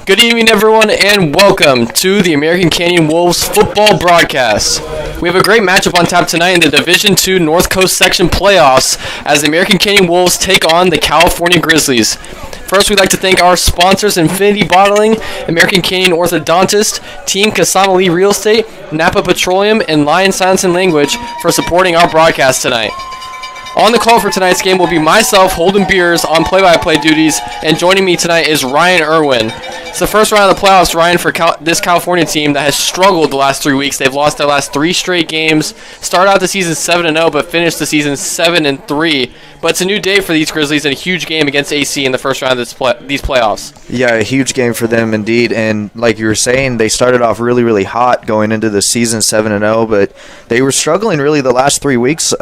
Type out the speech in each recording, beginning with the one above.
Good evening, everyone, and welcome to the American Canyon Wolves football broadcast. We have a great matchup on tap tonight in the Division II North Coast Section playoffs as the American Canyon Wolves take on the California Grizzlies. First, we'd like to thank our sponsors, Infinity Bottling, American Canyon Orthodontist, Team Kasama Lee Real Estate, Napa Petroleum, and Lion Science and Language for supporting our broadcast tonight. On the call for tonight's game will be myself, Holden Beers, on play-by-play duties, and joining me tonight is Ryan Irwin. It's the first round of the playoffs, Ryan, for this California team that has struggled the last 3 weeks. They've lost their last 3 straight games, started out the season 7-0, but finished the season 7-3. But it's a new day for these Grizzlies and a huge game against AC in the first round of these playoffs. Yeah, a huge game for them indeed. And like you were saying, they started off really, really hot going into the season 7-0, but they were struggling really the last 3 weeks,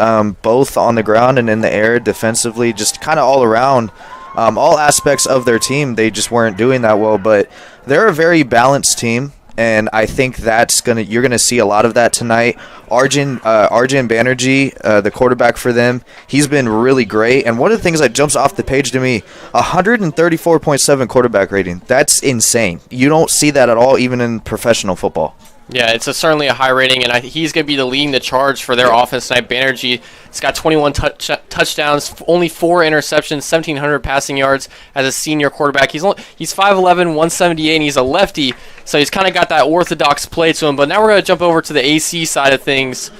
both on the ground and in the air, defensively, just kind of all around. All aspects of their team, they just weren't doing that well. But they're a very balanced team, and I think you're gonna see a lot of that tonight. Arjun Banerjee, the quarterback for them, he's been really great. And one of the things that jumps off the page to me, 134.7 quarterback rating. That's insane. You don't see that at all, even in professional football. Yeah, it's certainly a high rating, and he's going to be leading the charge for their offense tonight. Banerjee has got 21 touchdowns, only 4 interceptions, 1,700 passing yards as a senior quarterback. He's 5'11", 178, and he's a lefty, so he's kind of got that orthodox play to him. But now we're going to jump over to the AC side of things.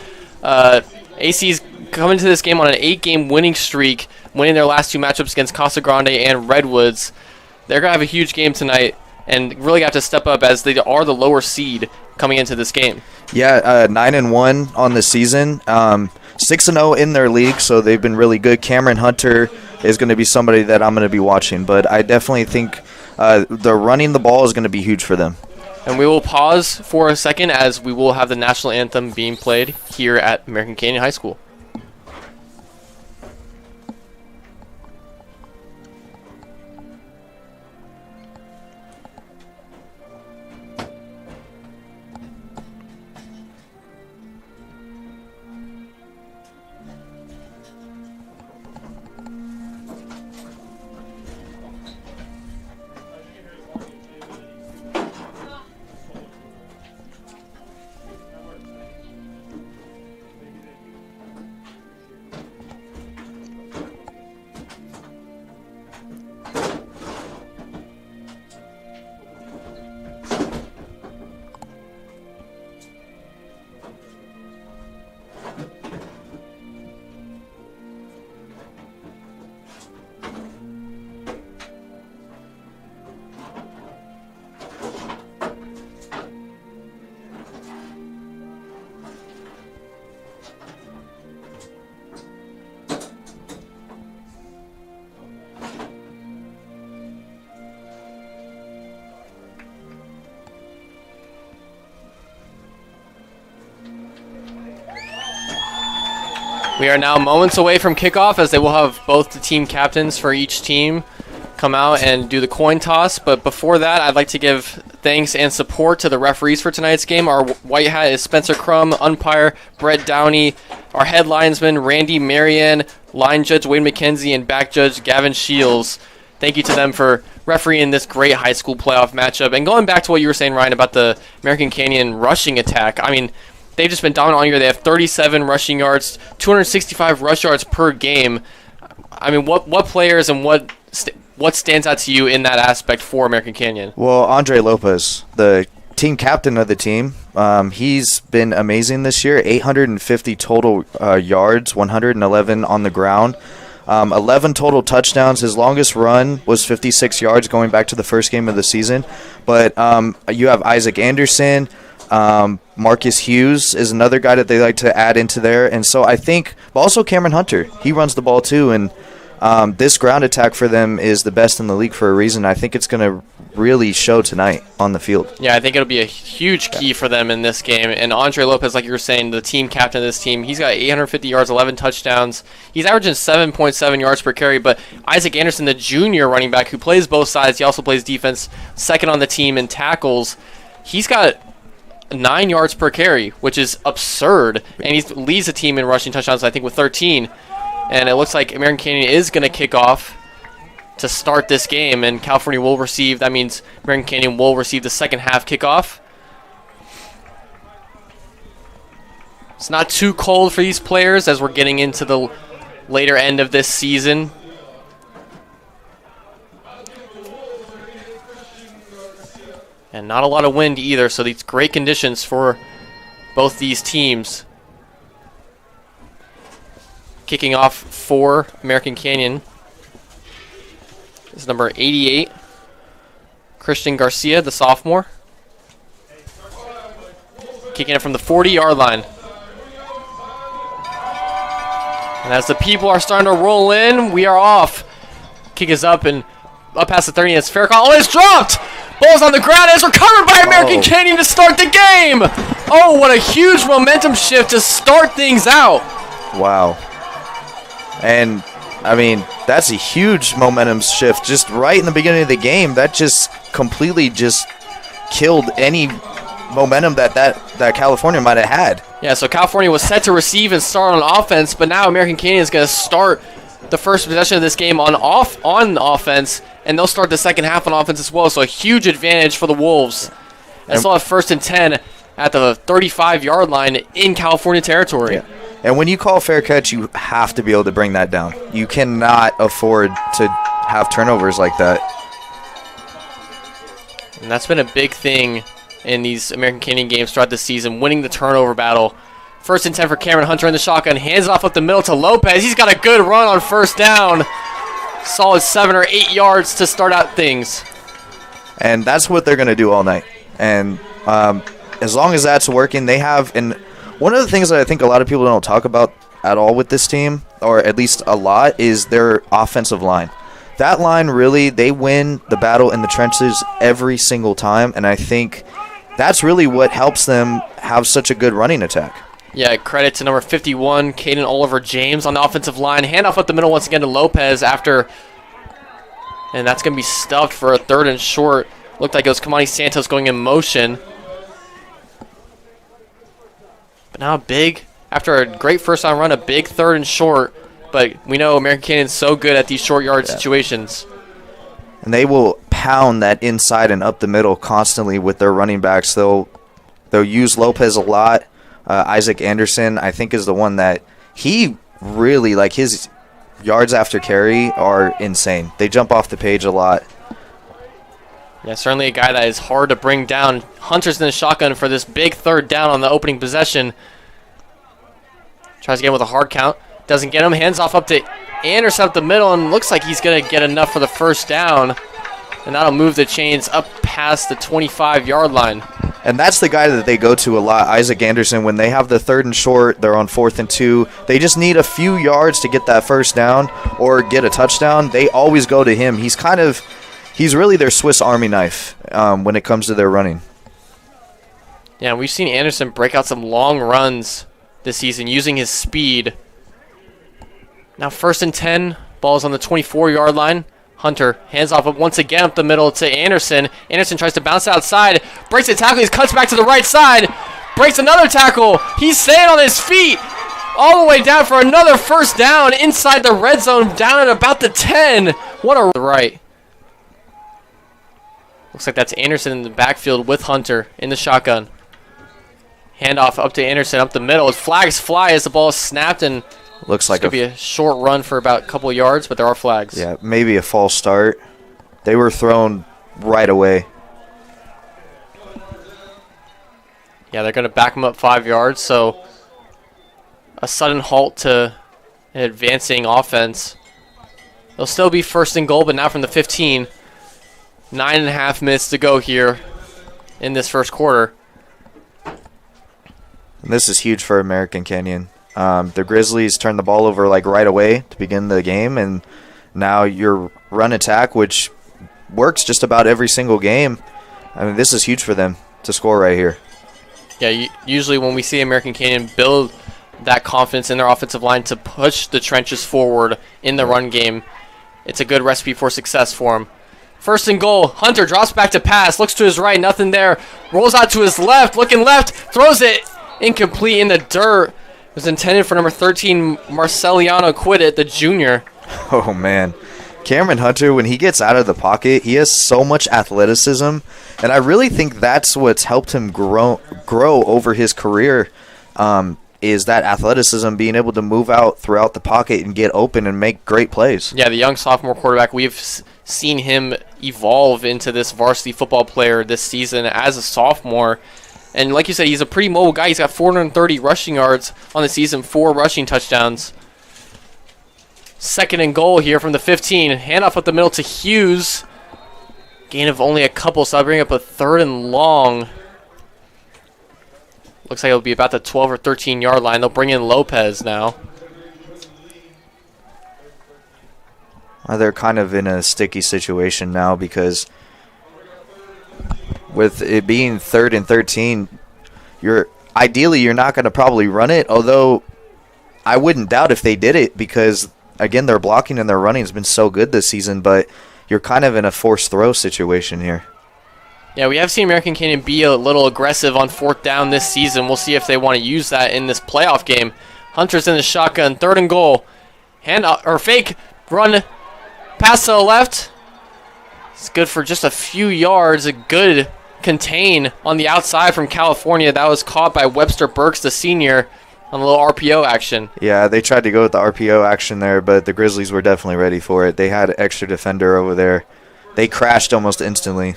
AC's coming to this game on an 8-game winning streak, winning their last 2 matchups against Casa Grande and Redwoods. They're going to have a huge game tonight and really have to step up as they are the lower seed coming into this game. Yeah, 9-1 on the season, 6-0 in their league, so they've been really good. Cameron Hunter is going to be somebody that I'm going to be watching, but I definitely think the running the ball is going to be huge for them. And we will pause for a second as we will have the national anthem being played here at American Canyon High School. We are now moments away from kickoff as they will have both the team captains for each team come out and do the coin toss. But before that, I'd like to give thanks and support to the referees for tonight's game. Our white hat is Spencer Crum, umpire Brett Downey, our head linesman Randy Marianne, line judge Wade McKenzie, and back judge Gavin Shields. Thank you to them for refereeing this great high school playoff matchup. And going back to what you were saying, Ryan, about the American Canyon rushing attack, I mean, they've just been dominant all year. They have 37 rushing yards, 265 rush yards per game. I mean, what players and what stands out to you in that aspect for American Canyon? Well, Andre Lopez, the team captain of the team, he's been amazing this year. 850 total yards, 111 on the ground, 11 total touchdowns. His longest run was 56 yards going back to the first game of the season. But you have Isaac Anderson. Marcus Hughes is another guy that they like to add into there. And so I think, but also Cameron Hunter, he runs the ball too. And this ground attack for them is the best in the league for a reason. I think it's going to really show tonight on the field. Yeah, I think it'll be a huge key for them in this game. And Andre Lopez, like you were saying, the team captain of this team, he's got 850 yards, 11 touchdowns. He's averaging 7.7 yards per carry. But Isaac Anderson, the junior running back who plays both sides, he also plays defense, second on the team in tackles. He's got 9 yards per carry, which is absurd. And he leads the team in rushing touchdowns, I think, with 13. And it looks like American Canyon is going to kick off to start this game, and California will receive, that means American Canyon will receive the second half kickoff. It's not too cold for these players as we're getting into the later end of this season. And not a lot of wind either, so these great conditions for both these teams. Kicking off for American Canyon is number 88, Christian Garcia, the sophomore. Kicking it from the 40-yard line. And as the people are starting to roll in, we are off. Kick is up and up past the 30. It's fair call. Oh, it's dropped! Ball's on the ground. It's recovered by American Canyon to start the game. Oh, what a huge momentum shift to start things out. Wow. And, I mean, that's a huge momentum shift just right in the beginning of the game. That just completely just killed any momentum that California might have had. Yeah, so California was set to receive and start on offense, but now American Canyon is going to start the first possession of this game on offense, and they'll start the second half on offense as well. So a huge advantage for the Wolves. And still have 1st and 10 at the 35-yard line in California territory. Yeah. And when you call fair catch, you have to be able to bring that down. You cannot afford to have turnovers like that. And that's been a big thing in these American Canyon games throughout the season, winning the turnover battle. 1st and 10 for Cameron Hunter in the shotgun. Hands off up the middle to Lopez. He's got a good run on 1st down. Solid 7 or 8 yards to start out things. And that's what they're going to do all night. And as long as that's working, they have – and one of the things that I think a lot of people don't talk about at all with this team, or at least a lot, is their offensive line. That line really, they win the battle in the trenches every single time, and I think that's really what helps them have such a good running attack. Yeah, credit to number 51, Caden Oliver James on the offensive line. Handoff up the middle once again to Lopez after, and that's going to be stuffed for a 3rd and short. Looked like it was Kamani Santos going in motion. But now after a great first down run, a big 3rd and short. But we know American Canyon's so good at these short yard situations. And they will pound that inside and up the middle constantly with their running backs. They'll use Lopez a lot. Isaac Anderson, I think, is the one that he really, like, his yards after carry are insane. They jump off the page a lot. Yeah, certainly a guy that is hard to bring down. Hunter's in the shotgun for this big 3rd down on the opening possession. Tries to get him with a hard count. Doesn't get him. Hands off up to Anderson up the middle, and looks like he's going to get enough for the 1st down. And that'll move the chains up past the 25-yard line. And that's the guy that they go to a lot, Isaac Anderson. When they have the 3rd and short, they're on 4th and 2. They just need a few yards to get that 1st down or get a touchdown. They always go to him. He's really their Swiss Army knife when it comes to their running. Yeah, we've seen Anderson break out some long runs this season using his speed. Now 1st and 10, ball's on the 24-yard line. Hunter hands off once again up the middle to Anderson. Anderson tries to bounce outside, breaks a tackle, he cuts back to the right side, breaks another tackle. He's staying on his feet all the way down for another 1st down inside the red zone, down at about the 10. What a right. Looks like that's Anderson in the backfield with Hunter in the shotgun. Handoff up to Anderson up the middle. Flags fly as the ball is snapped, and looks like it's going to be a short run for about a couple of yards, but there are flags. Yeah, maybe a false start. They were thrown right away. Yeah, they're going to back him up 5 yards, so a sudden halt to an advancing offense. They'll still be 1st and goal, but now from the 15. 9.5 minutes to go here in this 1st quarter. And this is huge for American Canyon. The Grizzlies turned the ball over like right away to begin the game, and now your run attack, which works just about every single game. I mean, this is huge for them to score right here. Yeah, usually when we see American Canyon build that confidence in their offensive line to push the trenches forward in the run game, it's a good recipe for success for them. 1st and goal. Hunter drops back to pass, looks to his right, nothing there. Rolls out to his left, looking left, throws it incomplete in the dirt. It was intended for number 13, Marceliano Quiddit, the junior. Oh, man. Cameron Hunter, when he gets out of the pocket, he has so much athleticism, and I really think that's what's helped him grow over his career, is that athleticism, being able to move out throughout the pocket and get open and make great plays. Yeah, the young sophomore quarterback, we've seen him evolve into this varsity football player this season as a sophomore. And like you said, he's a pretty mobile guy. He's got 430 rushing yards on the season, 4 rushing touchdowns. 2nd and goal here from the 15. Handoff up the middle to Hughes. Gain of only a couple, so I'll bring up a 3rd and long. Looks like it'll be about the 12 or 13 yard line. They'll bring in Lopez now. They're kind of in a sticky situation now because with it being 3rd and 13, you're not going to probably run it, although I wouldn't doubt if they did it because, again, their blocking and their running has been so good this season, but you're kind of in a forced throw situation here. Yeah, we have seen American Canyon be a little aggressive on 4th down this season. We'll see if they want to use that in this playoff game. Hunter's in the shotgun, 3rd and goal. Fake run pass to the left. It's good for just a few yards. A good contain on the outside from California. That was caught by Webster Burks, the senior, on a little RPO action. Yeah, they tried to go with the RPO action there, but the Grizzlies were definitely ready for it. They had an extra defender over there. They crashed almost instantly.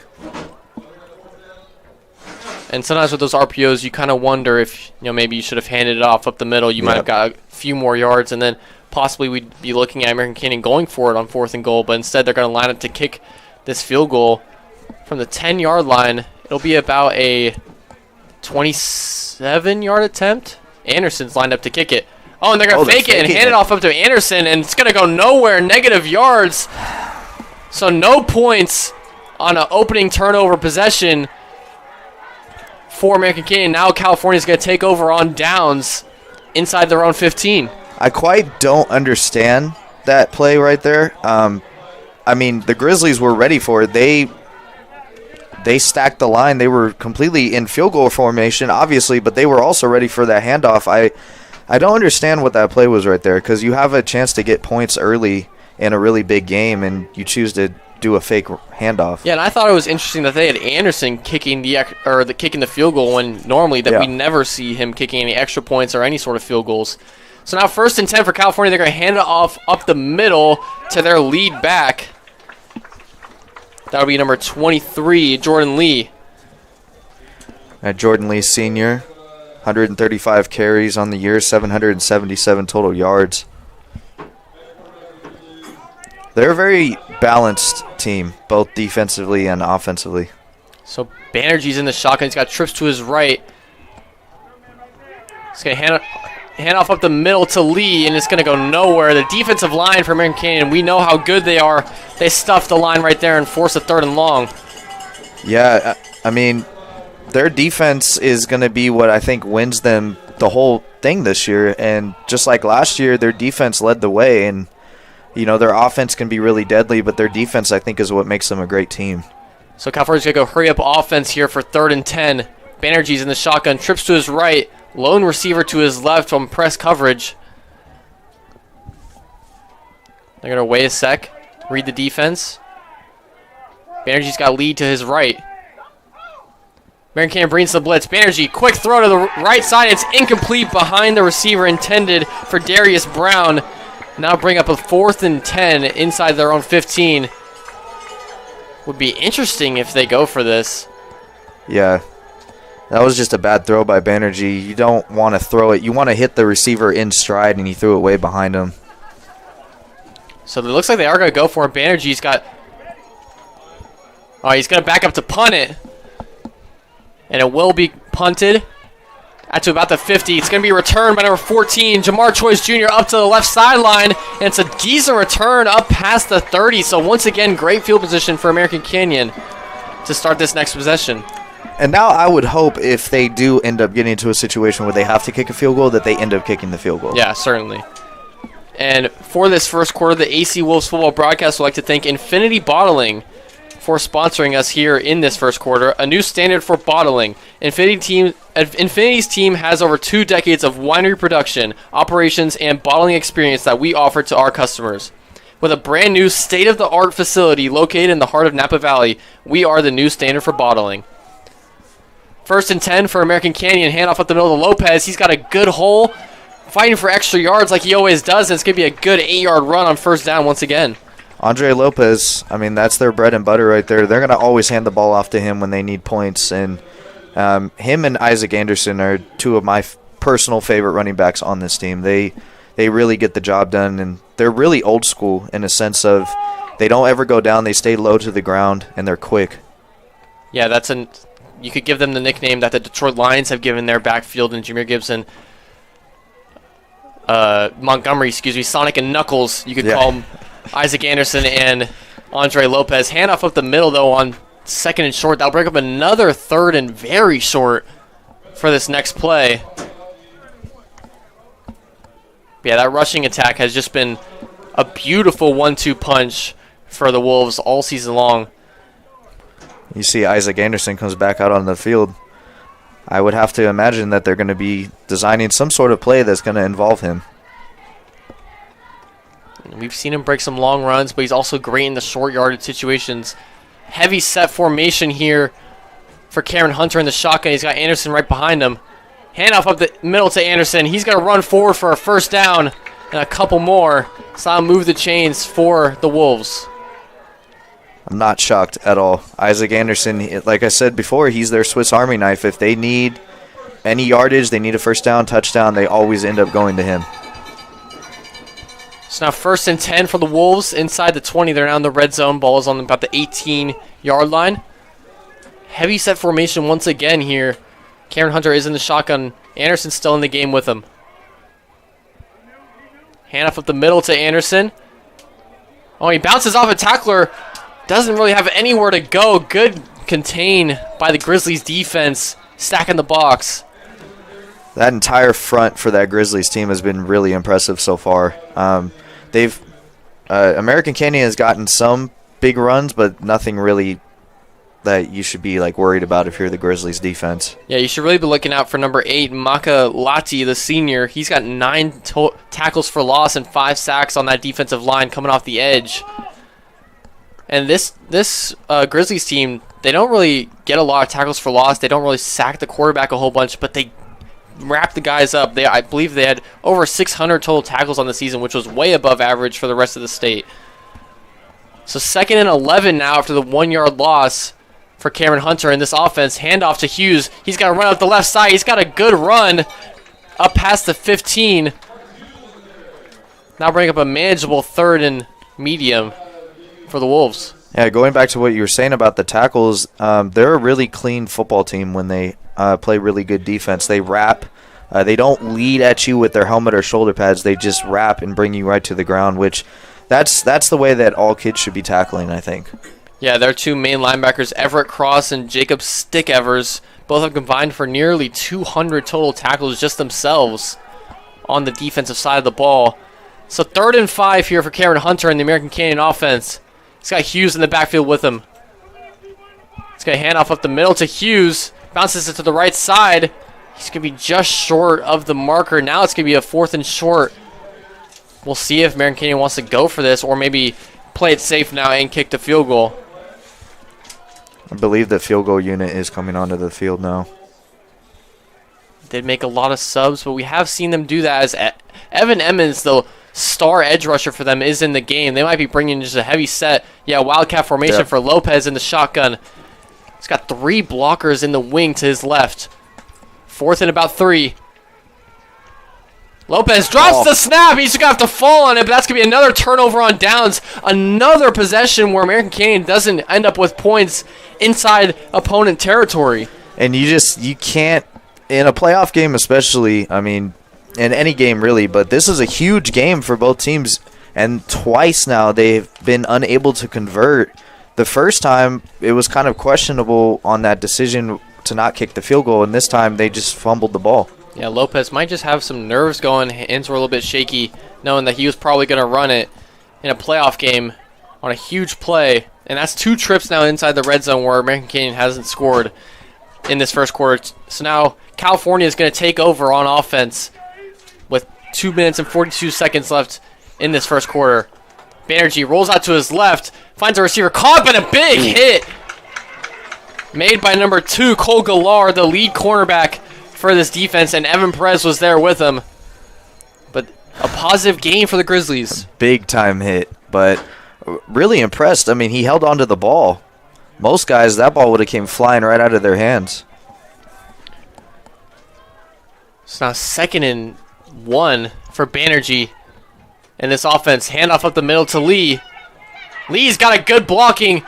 And sometimes with those RPOs, you kind of wonder if maybe you should have handed it off up the middle. You might have got a few more yards, and then possibly we'd be looking at American Canyon going for it on 4th and goal. But instead, they're going to line up to kick this field goal from the 10-yard line. It'll be about a 27-yard attempt. Anderson's lined up to kick it. Oh, and they're going to fake it and hand it off up to Anderson, and it's going to go nowhere. Negative yards. So no points on an opening turnover possession for American Canyon. Now California's going to take over on downs inside their own 15. I quite don't understand that play right there. I mean, the Grizzlies were ready for it. They stacked the line. They were completely in field goal formation, obviously, but they were also ready for that handoff. I don't understand what that play was right there because you have a chance to get points early in a really big game, and you choose to do a fake handoff. Yeah, and I thought it was interesting that they had Anderson kicking the field goal when normally we never see him kicking any extra points or any sort of field goals. So now 1st and 10 for California. They're going to hand it off up the middle to their lead back. That'll be number 23, Jordan Lee. Jordan Lee Sr., 135 carries on the year, 777 total yards. They're a very balanced team, both defensively and offensively. So Banerjee's in the shotgun. He's got trips to his right. He's going to hand off up the middle to Lee, and it's going to go nowhere. The defensive line for American Canyon, we know how good they are. They stuffed the line right there and forced a 3rd and long. Yeah, I mean, their defense is going to be what I think wins them the whole thing this year. And just like last year, their defense led the way. And, their offense can be really deadly, but their defense, I think, is what makes them a great team. So California's going to go hurry-up offense here for 3rd and 10. Banerjee's in the shotgun, trips to his right. Lone receiver to his left from press coverage. They're going to wait a sec, read the defense. Banerjee's got lead to his right. American Canyon brings the blitz. Banerjee, quick throw to the right side. It's incomplete behind the receiver intended for Darius Brown. Now bring up a 4th and 10 inside their own 15. Would be interesting if they go for this. Yeah. That was just a bad throw by Banerjee. You don't want to throw it. You want to hit the receiver in stride, and he threw it way behind him. So it looks like they are going to go for it. Banerjee's got... Oh, he's going to back up to punt it. And it will be punted at to about the 50. It's going to be returned by number 14, Jamar Choice Jr. up to the left sideline. And it's a decent return up past the 30. So once again, great field position for American Canyon to start this next possession. And now I would hope if they do end up getting into a situation where they have to kick a field goal, that they end up kicking the field goal. Yeah, certainly. And for this first quarter, the AC Wolves football broadcast would like to thank Infinity Bottling for sponsoring us here in this first quarter. A new standard for bottling. Infinity's team has over 2 decades of winery production, operations, and bottling experience that we offer to our customers. With a brand new state-of-the-art facility located in the heart of Napa Valley, we are the new standard for bottling. 1st and 10 for American Canyon. Handoff up the middle to Lopez. He's got a good hole, fighting for extra yards like he always does, and it's going to be a good 8-yard run on 1st down once again. Andre Lopez, I mean, that's their bread and butter right there. They're going to always hand the ball off to him when they need points, and him and Isaac Anderson are two of my personal favorite running backs on this team. They really get the job done, and they're really old school in a sense of they don't ever go down. They stay low to the ground, and they're quick. Yeah, you could give them the nickname that the Detroit Lions have given their backfield and Jameer Gibson. Montgomery, Sonic and Knuckles, you could call them Isaac Anderson and Andre Lopez. Handoff up the middle, though, on 2nd and short. That'll break up another 3rd and very short for this next play. Yeah, that rushing attack has just been a beautiful 1-2 punch for the Wolves all season long. You see Isaac Anderson comes back out on the field. I would have to imagine that they're going to be designing some sort of play that's going to involve him. We've seen him break some long runs, but he's also great in the short yardage situations. Heavy set formation here for Cameron Hunter in the shotgun. He's got Anderson right behind him. Handoff up the middle to Anderson. He's going to run forward for a 1st down and a couple more. So I'll move the chains for the Wolves. I'm not shocked at all. Isaac Anderson, like I said before, he's their Swiss Army knife. If they need any yardage, they need a 1st down, touchdown, they always end up going to him. So now 1st and 10 for the Wolves inside the 20. They're now in the red zone. Ball is on about the 18-yard line. Heavy set formation once again here. Cameron Hunter is in the shotgun. Anderson's still in the game with him. Handoff up the middle to Anderson. Oh, he bounces off a tackler. Doesn't really have anywhere to go. Good contain by the Grizzlies defense. Stacking the box. That entire front for that Grizzlies team has been really impressive so far. American Canyon has gotten some big runs, but nothing really that you should be worried about if you're the Grizzlies defense. Yeah, you should really be looking out for number 8, Maka Lati, the senior. He's got 9 tackles for loss and 5 sacks on that defensive line coming off the edge. And this Grizzlies team, they don't really get a lot of tackles for loss. They don't really sack the quarterback a whole bunch, but they wrap the guys up. I believe they had over 600 total tackles on the season, which was way above average for the rest of the state. So 2nd and 11 now after the 1-yard loss for Cameron Hunter in this offense. Handoff to Hughes. He's got to run up the left side. He's got a good run up past the 15. Now bring up a manageable 3rd and medium for the Wolves. Yeah, going back to what you were saying about the tackles, they're a really clean football team when they play really good defense. They wrap. They don't lead at you with their helmet or shoulder pads. They just wrap and bring you right to the ground, which that's the way that all kids should be tackling, I think. Yeah, their 2 main linebackers, Everett Cross and Jacob Stick-Evers, both have combined for nearly 200 total tackles just themselves on the defensive side of the ball. So 3rd and 5 here for Cameron Hunter in the American Canyon offense. He's got Hughes in the backfield with him. He's got a handoff up the middle to Hughes. Bounces it to the right side. He's going to be just short of the marker. Now it's going to be a 4th and short. We'll see if American Canyon wants to go for this or maybe play it safe now and kick the field goal. I believe the field goal unit is coming onto the field now. They'd make a lot of subs, but we have seen them do that as Evan Emmons, the star edge rusher for them, is in the game. They might be bringing just a heavy set. Yeah, wildcat formation for Lopez in the shotgun. He's got 3 blockers in the wing to his left. 4th and about 3. Lopez drops the snap. He's going to have to fall on it, but that's going to be another turnover on downs. Another possession where American Canyon doesn't end up with points inside opponent territory. And you can't, in a playoff game especially, I mean, in any game really, but this is a huge game for both teams, and twice now they've been unable to convert. The first time, it was kind of questionable on that decision to not kick the field goal, and this time they just fumbled the ball. Yeah, Lopez might just have some nerves going. Hands were a little bit shaky, knowing that he was probably going to run it in a playoff game on a huge play. And that's 2 trips now inside the red zone where American Canyon hasn't scored in this first quarter. So now California is going to take over on offense with 2 minutes and 42 seconds left in this first quarter. Banerjee rolls out to his left, finds a receiver, caught, but a big hit made by number 2, Cole Gallard, the lead cornerback for this defense, and Evan Perez was there with him. But a positive gain for the Grizzlies. Big time hit, but really impressed. I mean, he held on to the ball. Most guys, that ball would have came flying right out of their hands. It's now 2nd and 1 for Banerjee in this offense. Handoff up the middle to Lee. Lee's got a good blocking.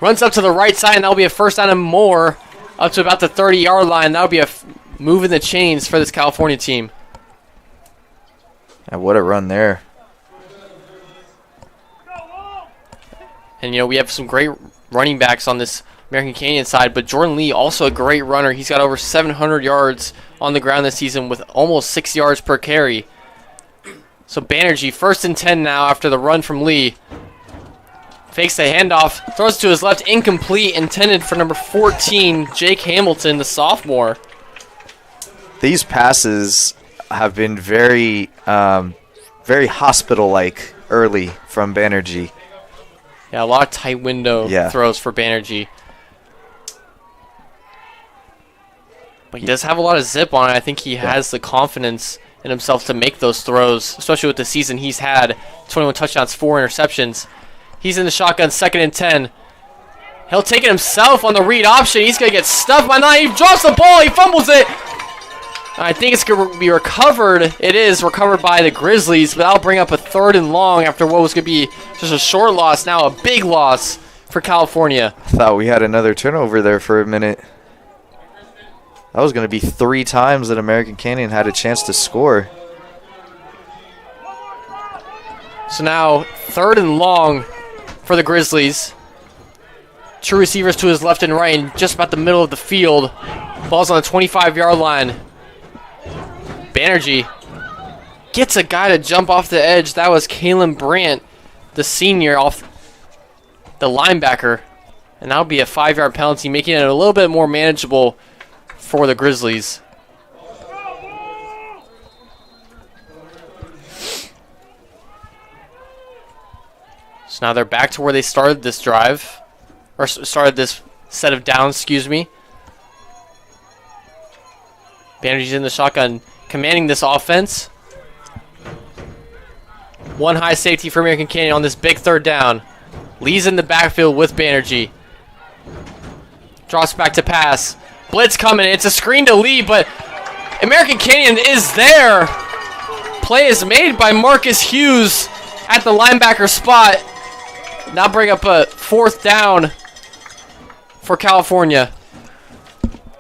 Runs up to the right side, and that'll be a first down and more up to about the 30-yard line. That'll be a move in the chains for this California team. And what a run there. And, we have some great running backs on this American Canyon side, but Jordan Lee also a great runner. He's got over 700 yards on the ground this season with almost 6 yards per carry. So Banerjee, 1st and 10 now after the run from Lee. Fakes the handoff, throws it to his left, incomplete, intended for number 14, Jake Hamilton, the sophomore. These passes have been very hospital-like early from Banerjee. Yeah, a lot of tight window throws for Banerjee. But he does have a lot of zip on it. I think he has the confidence in himself to make those throws, especially with the season he's had. 21 touchdowns, 4 interceptions. He's in the shotgun, 2nd and 10. He'll take it himself on the read option. He's going to get stuffed by 9. He drops the ball. He fumbles it. I think it's going to be recovered. It is recovered by the Grizzlies, but that'll bring up a 3rd and long after what was going to be just a short loss. Now a big loss for California. Thought we had another turnover there for a minute. That was going to be 3 times that American Canyon had a chance to score. So now 3rd and long for the Grizzlies. 2 receivers to his left and right, and just about the middle of the field. Ball's on the 25-yard line. Banerjee gets a guy to jump off the edge. That was Kalen Brandt, the senior, off the linebacker. And that'll be a 5-yard penalty, making it a little bit more manageable for the Grizzlies. So now they're back to where they started this drive. Or started this set of downs, excuse me. Banerjee's in the shotgun, commanding this offense. 1 high safety for American Canyon on this big 3rd down. Lee's in the backfield with Banerjee. Drops back to pass. Blitz coming. It's a screen to Lee, but American Canyon is there. Play is made by Marcus Hughes at the linebacker spot. Now bring up a 4th down for California.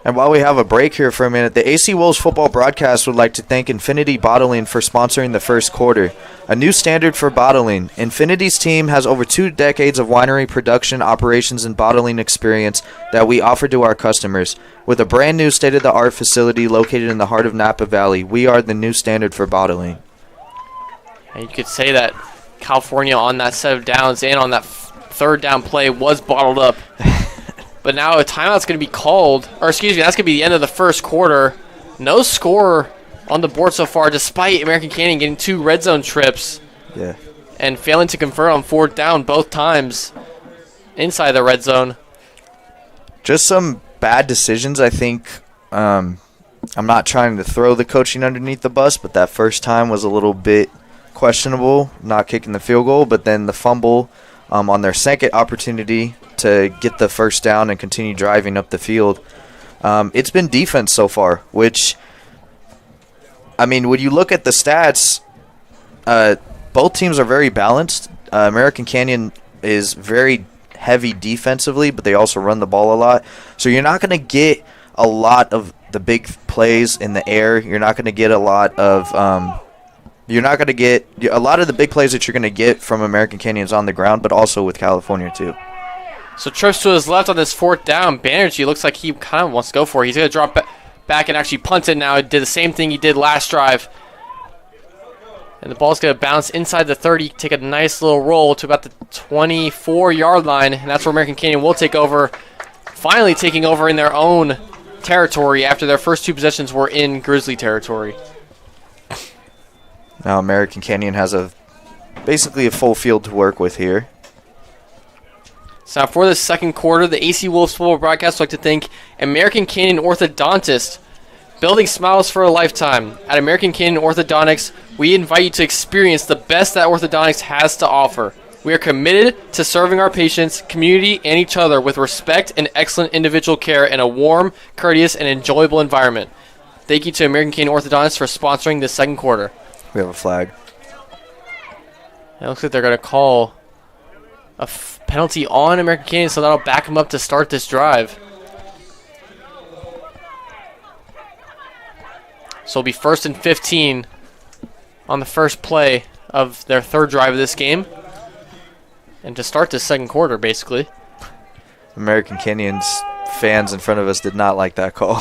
And while we have a break here for a minute, the AC Wolves football broadcast would like to thank Infinity Bottling for sponsoring the first quarter. A new standard for bottling. Infinity's team has over 2 decades of winery production, operations, and bottling experience that we offer to our customers. With a brand new state-of-the-art facility located in the heart of Napa Valley, we are the new standard for bottling. And you could say that California on that set of downs and on that 3rd down play was bottled up. But now a timeout's going to be called. Or excuse me, that's going to be the end of the first quarter. No score on the board so far, despite American Canyon getting 2 red zone trips. Yeah. And failing to convert on 4th down both times inside the red zone. Just some bad decisions, I think. I'm not trying to throw the coaching underneath the bus, but that first time was a little bit questionable, not kicking the field goal, but then the fumble on their second opportunity to get the first down and continue driving up the field. It's been defense so far, which, I mean, when you look at the stats, both teams are very balanced. American Canyon is very heavy defensively, but they also run the ball a lot. So you're not going to get a lot of the big plays in the air. You're not going to get a lot of the big plays that you're going to get from American Canyon's on the ground, but also with California too. So trips to his left on this 4th down. Banerjee looks like he kind of wants to go for it. He's going to drop back and actually punt it now. He did the same thing he did last drive. And the ball's going to bounce inside the 30, take a nice little roll to about the 24-yard line. And that's where American Canyon will take over, finally taking over in their own territory after their first 2 possessions were in Grizzly territory. Now American Canyon has a basically a full field to work with here. So now for the second quarter, the AC Wolves football broadcast would like to thank American Canyon Orthodontist, building smiles for a lifetime. At American Canyon Orthodontics, we invite you to experience the best that orthodontics has to offer. We are committed to serving our patients, community, and each other with respect and excellent individual care in a warm, courteous, and enjoyable environment. Thank you to American Canyon Orthodontists for sponsoring this second quarter. We have a flag. It looks like they're going to call a penalty on American Canyon, so that'll back them up to start this drive. So it'll be 1st and 15 on the first play of their third drive of this game. And to start this second quarter, basically. American Canyon's fans in front of us did not like that call.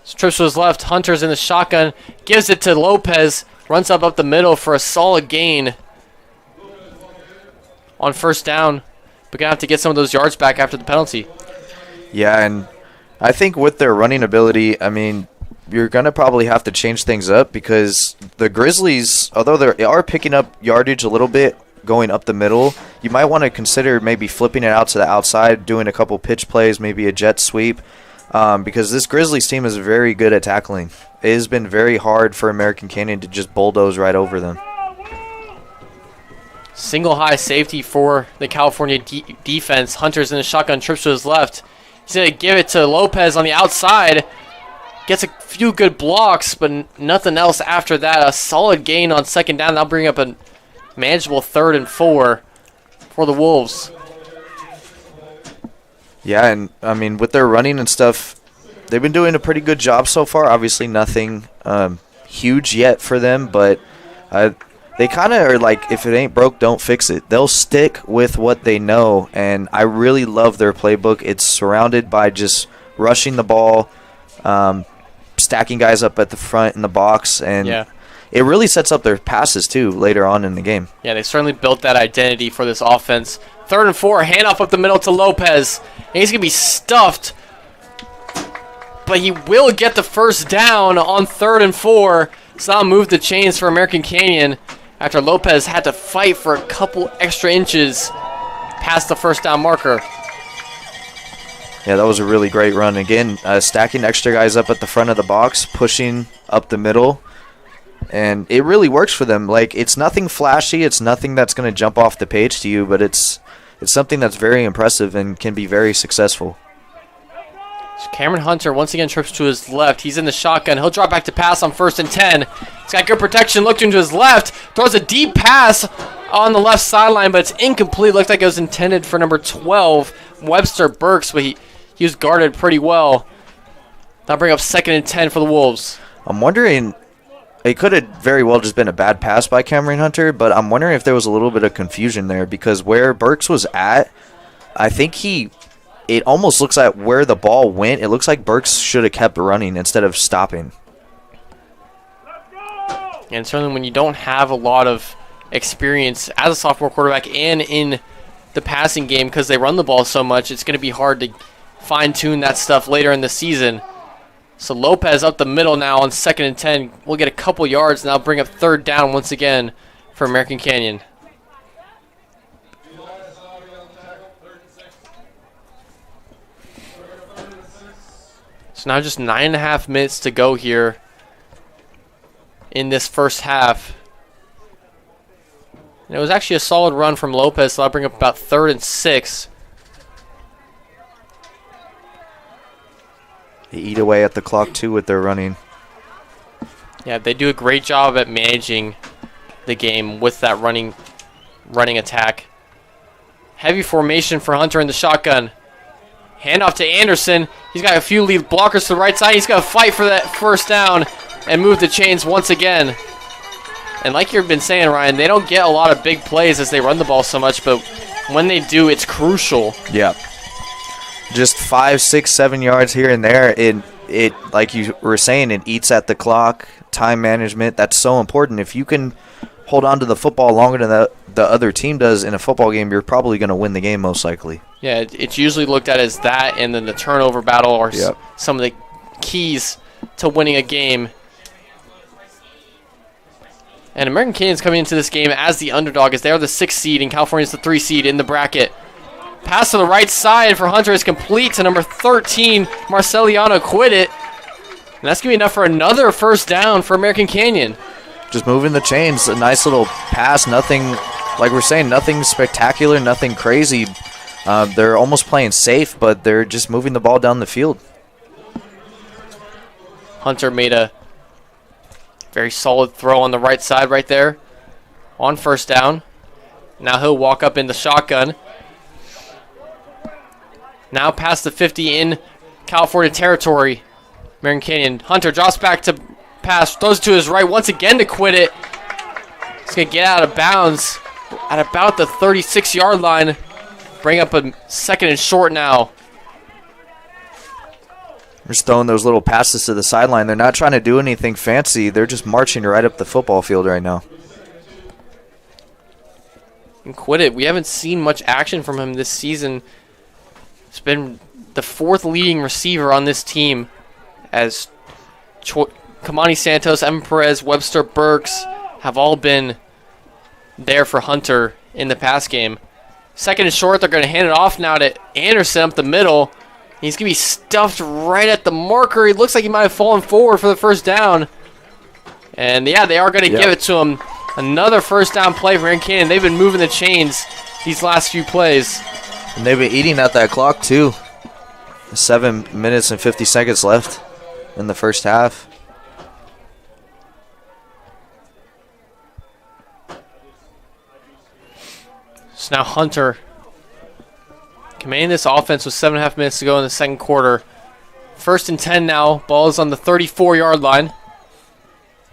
So trips to his left, Hunter's in the shotgun, gives it to Lopez, runs up the middle for a solid gain on first down. But gonna have to get some of those yards back after the penalty. Yeah, and I think with their running ability, I mean, you're going to probably have to change things up because the Grizzlies, although they are picking up yardage a little bit going up the middle, you might want to consider maybe flipping it out to the outside, doing a couple pitch plays, maybe a jet sweep, because this Grizzlies team is very good at tackling. It has been very hard for American Canyon to just bulldoze right over them. Single high safety for the California defense. Hunter's in the shotgun, trips to his left. He's going to give it to Lopez on the outside. Gets a few good blocks, but nothing else after that. A solid gain on second down. That'll bring up a manageable 3rd and 4 for the Wolves. Yeah, and I mean, with their running and stuff, they've been doing a pretty good job so far. Obviously nothing huge yet for them, but they kind of are like, if it ain't broke, don't fix it. They'll stick with what they know, and I really love their playbook. It's surrounded by just rushing the ball, stacking guys up at the front in the box, and it really sets up their passes too later on in the game. Yeah, they certainly built that identity for this offense. 3rd and 4, handoff up the middle to Lopez, and he's going to be stuffed, but he will get the first down on 3rd and 4, so that'll move the chains for American Canyon after Lopez had to fight for a couple extra inches past the first down marker. Yeah, that was a really great run. Again, stacking extra guys up at the front of the box, pushing up the middle, and it really works for them. Like, it's nothing flashy, it's nothing that's going to jump off the page to you, but it's something that's very impressive and can be very successful. So Cameron Hunter once again trips to his left. He's in the shotgun. He'll drop back to pass on 1st and 10. He's got good protection. Looking to his left. Throws a deep pass on the left sideline, but it's incomplete. Looked like it was intended for number 12, Webster Burks, but he was guarded pretty well. That'll bring up 2nd and 10 for the Wolves. I'm wondering, it could have very well just been a bad pass by Cameron Hunter, but I'm wondering if there was a little bit of confusion there because where Burks was at, I think it almost looks like where the ball went, it looks like Burks should have kept running instead of stopping. And certainly when you don't have a lot of experience as a sophomore quarterback and in the passing game because they run the ball so much, it's going to be hard to fine-tune that stuff later in the season. So Lopez up the middle now on 2nd and 10. We'll get a couple yards and that'll bring up 3rd down once again for American Canyon. So now just 9.5 minutes to go here in this first half. And it was actually a solid run from Lopez, so that'll bring up about 3rd and 6. They eat away at the clock too with their running. Yeah, they do a great job at managing the game with that running attack. Heavy formation for Hunter in the shotgun. Handoff to Anderson. He's got a few lead blockers to the right side. He's got to fight for that first down and move the chains once again. And like you've been saying, Ryan, they don't get a lot of big plays as they run the ball so much, but when they do, it's crucial. Yeah. Just 5, 6, 7 yards here and there. It like you were saying, it eats at the clock. Time management, that's so important. If you can hold on to the football longer than the other team does in a football game, you're probably going to win the game most likely. Yeah, it's usually looked at as that, and then the turnover battle are some of the keys to winning a game. And American Canyon's coming into this game as the underdog, as they're the 6th seed and California's the 3 seed in the bracket. Pass to the right side for Hunter is complete to number 13, Marceliano quit it. And that's going to be enough for another first down for American Canyon. Just moving the chains. A nice little pass. Nothing, like we're saying, nothing spectacular, nothing crazy. They're almost playing safe, but they're just moving the ball down the field. Hunter made a very solid throw on the right side right there on first down. Now he'll walk up in the shotgun. Now past the 50 in California territory. American Canyon. Hunter drops back to pass. Throws to his right once again to quit it. He's going to get out of bounds at about the 36-yard line. Bring up a second and short now. They're just throwing those little passes to the sideline. They're not trying to do anything fancy. They're just marching right up the football field right now. And quit it. We haven't seen much action from him this season. He's been the 4th leading receiver on this team, as Kamani Santos, Evan Perez, Webster Burks have all been there for Hunter in the pass game. Second and short, they're going to hand it off now to Anderson up the middle. He's going to be stuffed right at the marker. He looks like he might have fallen forward for the first down. And yeah, they are going to give it to him. Another first down play for American Canyon. They've been moving the chains these last few plays. And they've been eating at that clock too. 7 minutes and 50 seconds left in the first half. So now Hunter commanding this offense with 7.5 minutes to go in the second quarter. 1st and 10 now. Ball is on the 34-yard line.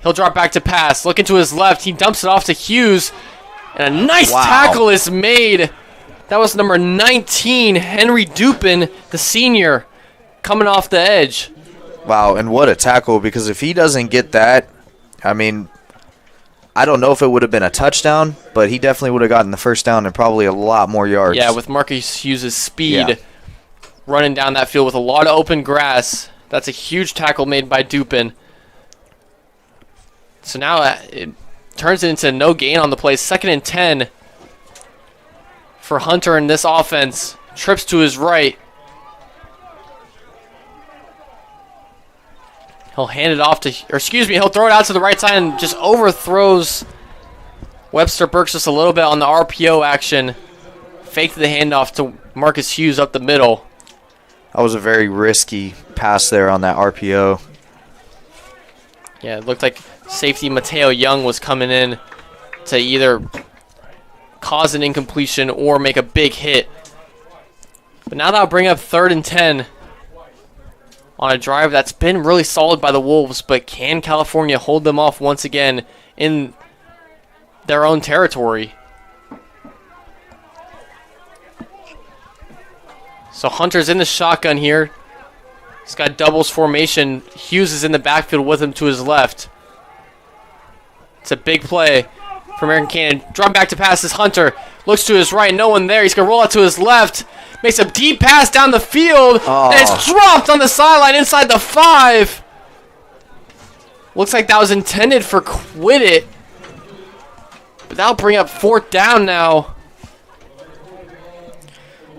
He'll drop back to pass. Looking to his left. He dumps it off to Hughes. And a nice tackle is made. That was number 19, Henry Dupin, the senior, coming off the edge. Wow, and what a tackle, because if he doesn't get that, I mean, I don't know if it would have been a touchdown, but he definitely would have gotten the first down and probably a lot more yards. Yeah, with Marcus Hughes' speed running down that field with a lot of open grass. That's a huge tackle made by Dupin. So now it turns it into no gain on the play. 2nd and 10 for Hunter in this offense. Trips to his right. He'll hand it off to, he'll throw it out to the right side and just overthrows Webster Burks just a little bit on the RPO action. Faked the handoff to Marcus Hughes up the middle. That was a very risky pass there on that RPO. Yeah, it looked like safety Mateo Young was coming in to either cause an incompletion or make a big hit. But now that'll bring up 3rd and 10 on a drive that's been really solid by the Wolves, but can California hold them off once again in their own territory? So Hunter's in the shotgun here. He's got doubles formation. Hughes is in the backfield with him to his left. It's a big play for American Canyon. Drop back to pass is Hunter. Looks to his right, no one there. He's going to roll out to his left. Makes a deep pass down the field. And it's dropped on the sideline inside the 5. Looks like that was intended for quit it. But that'll bring up 4th down now.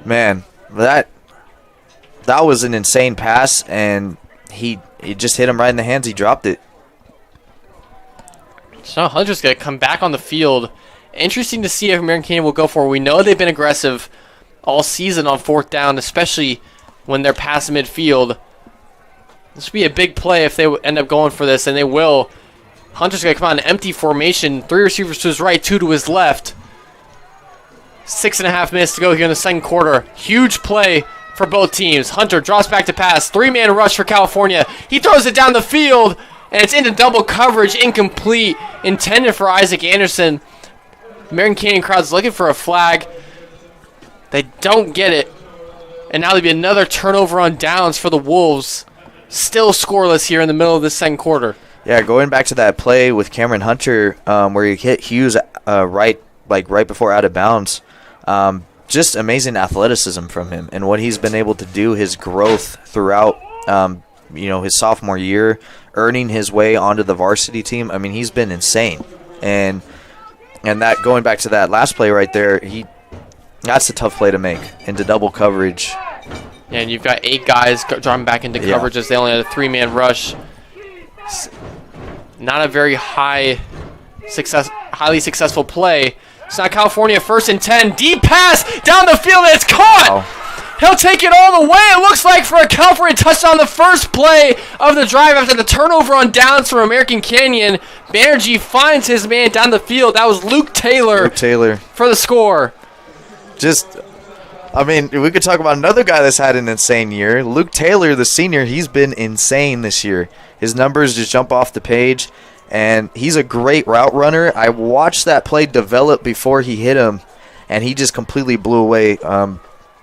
Man, that was an insane pass, and he just hit him right in the hands. He dropped it. So now Hunter's going to come back on the field. Interesting to see if American Canyon will go for it. We know they've been aggressive all season on 4th down, especially when they're past midfield. This would be a big play if they end up going for this, and they will. Hunter's going to come out in empty formation. 3 receivers to his right, 2 to his left. 6.5 minutes to go here in the second quarter. Huge play for both teams. Hunter drops back to pass. 3-man rush for California. He throws it down the field, and it's into double coverage, incomplete, intended for Isaac Anderson. American Canyon crowd's looking for a flag. They don't get it. And now there'll be another turnover on downs for the Wolves. Still scoreless here in the middle of the second quarter. Yeah, going back to that play with Cameron Hunter, where he hit Hughes right before out of bounds. Just amazing athleticism from him, and what he's been able to do, his growth throughout his sophomore year, earning his way onto the varsity team. I mean, he's been insane. And that, going back to that last play right there, that's a tough play to make into double coverage. Yeah, and you've got 8 guys dropping back into coverage as they only had a 3-man rush. Not a very highly successful play. So now California 1st and 10. Deep pass down the field, and it's caught! Wow. He'll take it all the way, it looks like, for a California touchdown, the first play of the drive after the turnover on downs from American Canyon. Banerjee finds his man down the field. That was Luke Taylor for the score. We could talk about another guy that's had an insane year. Luke Taylor, the senior, he's been insane this year. His numbers just jump off the page, and he's a great route runner. I watched that play develop before he hit him, and he just completely blew away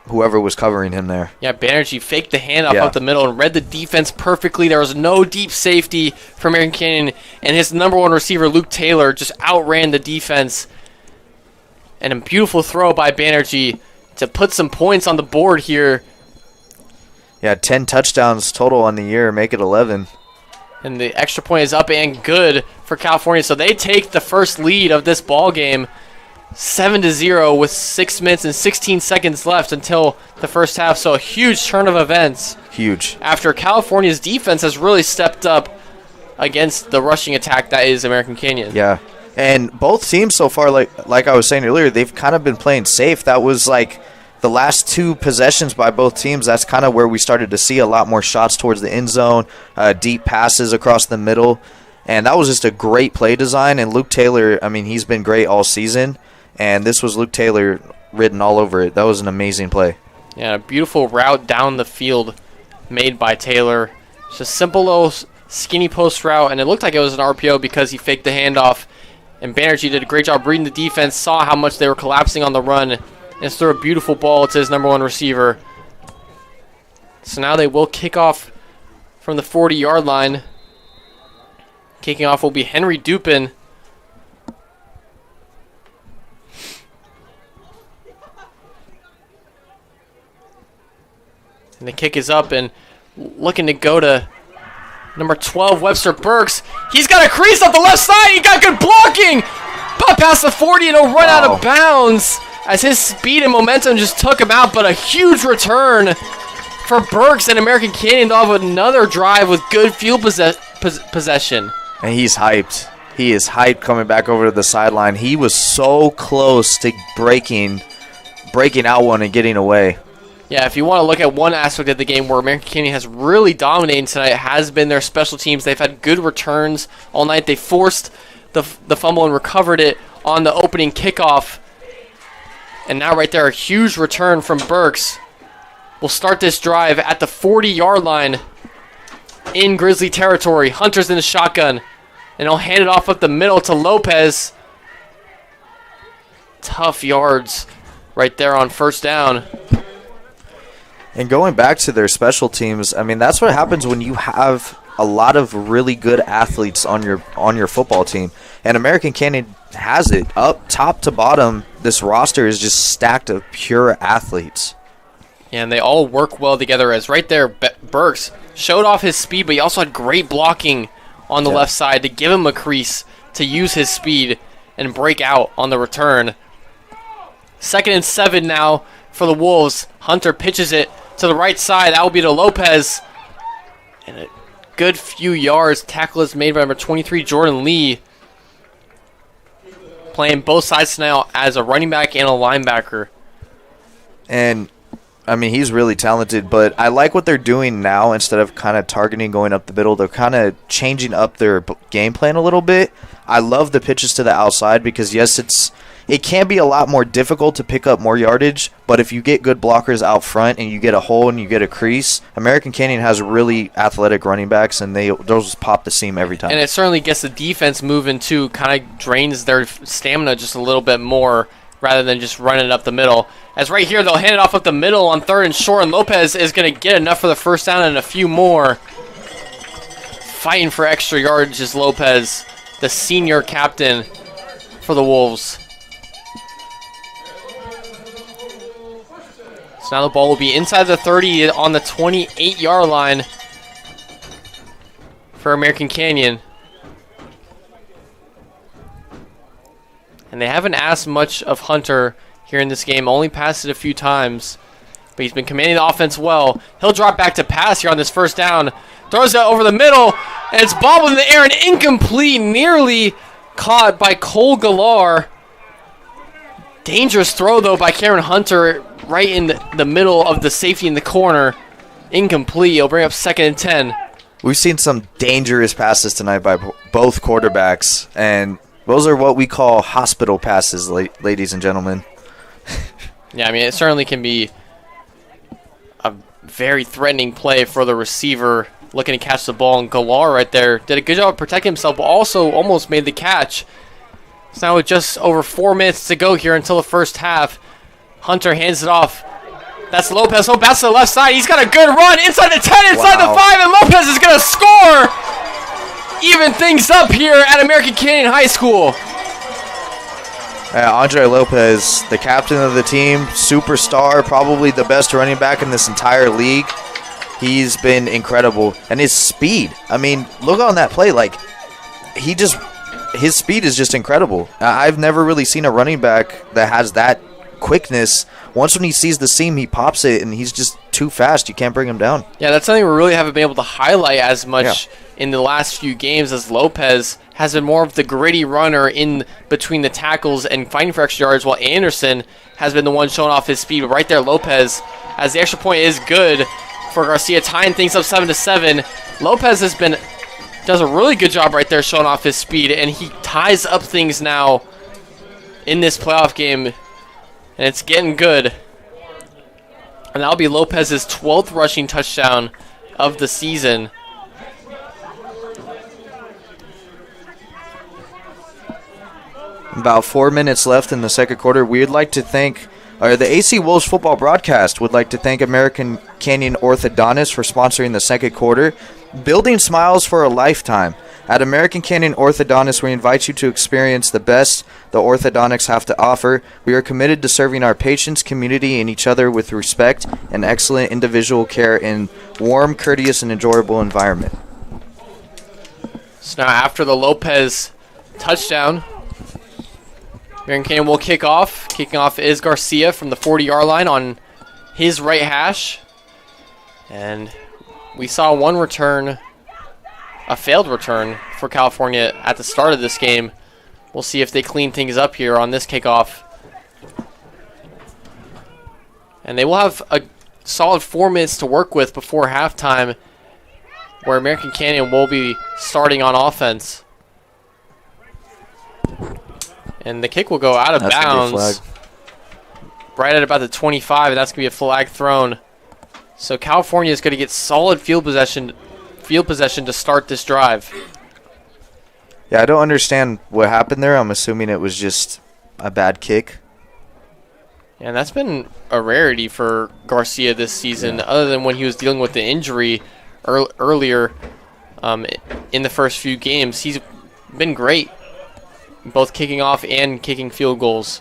whoever was covering him there. Yeah, Banerjee faked the handoff up the middle and read the defense perfectly. There was no deep safety for American Canyon, and his number 1 receiver, Luke Taylor, just outran the defense. And a beautiful throw by Banerjee to put some points on the board here. Yeah, 10 touchdowns total on the year, make it 11. And the extra point is up and good for California, so they take the first lead of this ball game. 7-0 with 6 minutes and 16 seconds left until the first half. So a huge turn of events. Huge. After California's defense has really stepped up against the rushing attack that is American Canyon. Yeah. And both teams so far, like I was saying earlier, they've kind of been playing safe. That was like the last 2 possessions by both teams. That's kind of where we started to see a lot more shots towards the end zone, deep passes across the middle. And that was just a great play design. And Luke Taylor, he's been great all season. And this was Luke Taylor written all over it. That was an amazing play. Yeah, a beautiful route down the field made by Taylor. Just a simple little skinny post route, and it looked like it was an RPO because he faked the handoff. And Banerjee did a great job reading the defense, saw how much they were collapsing on the run, and threw a beautiful ball to his number 1 receiver. So now they will kick off from the 40-yard line. Kicking off will be Henry Dupin. And the kick is up, and looking to go to number 12, Webster Burks. He's got a crease up the left side. He got good blocking. But past the 40, and he'll run out of bounds as his speed and momentum just took him out. But a huge return for Burks and American Canyon. They'll have another drive with good field possession. And he's hyped. He is hyped coming back over to the sideline. He was so close to breaking out one and getting away. Yeah, if you want to look at one aspect of the game where American Canyon has really dominated tonight, it has been their special teams. They've had good returns all night. They forced the fumble and recovered it on the opening kickoff. And now right there, a huge return from Burks. We'll start this drive at the 40-yard line in Grizzly territory. Hunter's in the shotgun, and he'll hand it off up the middle to Lopez. Tough yards right there on first down. And going back to their special teams, that's what happens when you have a lot of really good athletes on your football team. And American Canyon has it. Up top to bottom, this roster is just stacked of pure athletes. Yeah, and they all work well together, as right there, Burks showed off his speed, but he also had great blocking on the left side to give him a crease to use his speed and break out on the return. 2nd and 7 now for the Wolves. Hunter pitches it to the right side. That will be to Lopez. And a good few yards. Tackle is made by number 23, Jordan Lee. Playing both sides now as a running back and a linebacker. And he's really talented, but I like what they're doing now. Instead of kind of targeting going up the middle, they're kind of changing up their game plan a little bit. I love the pitches to the outside because, yes, it can be a lot more difficult to pick up more yardage, but if you get good blockers out front and you get a hole and you get a crease, American Canyon has really athletic running backs, and those pop the seam every time. And it certainly gets the defense moving too, kind of drains their stamina just a little bit more rather than just running it up the middle. As right here, they'll hand it off up the middle on 3rd and short, and Lopez is going to get enough for the first down and a few more. Fighting for extra yardage is Lopez, the senior captain for the Wolves. So now the ball will be inside the 30 on the 28-yard line for American Canyon. And they haven't asked much of Hunter here in this game, only passed it a few times. But he's been commanding the offense well. He'll drop back to pass here on this first down. Throws it over the middle, and it's bobbled in the air and incomplete, nearly caught by Cole Galar. Dangerous throw, though, by Cameron Hunter right in the middle of the safety in the corner. Incomplete. He'll bring up 2nd and 10. We've seen some dangerous passes tonight by both quarterbacks, and those are what we call hospital passes, ladies and gentlemen. Yeah, I mean, it certainly can be a very threatening play for the receiver looking to catch the ball. And Galar right there did a good job of protecting himself, but also almost made the catch. So now with just over 4 minutes to go here until the first half, Hunter hands it off. That's Lopez. He'll bounce to the left side. He's got a good run inside the 10, inside the 5, and Lopez is going to score. Even things up here at American Canyon High School. Andre Lopez, the captain of the team, superstar, probably the best running back in this entire league. He's been incredible. And his speed, I mean, look on that play. Like, his speed is just incredible. I've never really seen a running back that has that quickness. Once when he sees the seam, he pops it, and he's just too fast. You can't bring him down. Yeah, that's something we really haven't been able to highlight as much in the last few games, as Lopez has been more of the gritty runner in between the tackles and fighting for extra yards, while Anderson has been the one showing off his speed. But right there, Lopez, as the extra point is good for Garcia, tying things up 7-7. Lopez does a really good job right there showing off his speed, and he ties up things now in this playoff game, and it's getting good. And that'll be Lopez's 12th rushing touchdown of the season. About 4 minutes left in the second quarter. We'd like to thank, the AC Wolves football broadcast would like to thank American Canyon Orthodontists for sponsoring the second quarter. Building smiles for a lifetime. At American Canyon Orthodontists, we invite you to experience the best the orthodontics have to offer. We are committed to serving our patients, community, and each other with respect and excellent individual care in warm, courteous, and enjoyable environment. So now after the Lopez touchdown, American Canyon will kick off. Kicking off is Garcia from the 40-yard line on his right hash. And we saw one return, a failed return for California at the start of this game. We'll see if they clean things up here on this kickoff. And they will have a solid 4 minutes to work with before halftime, where American Canyon will be starting on offense. And the kick will go out of bounds right at about the 25, and that's going to be a flag thrown. So California is going to get solid field possession to start this drive. Yeah, I don't understand what happened there. I'm assuming it was just a bad kick. And that's been a rarity for Garcia this season, other than when he was dealing with the injury earlier in the first few games. He's been great, both kicking off and kicking field goals.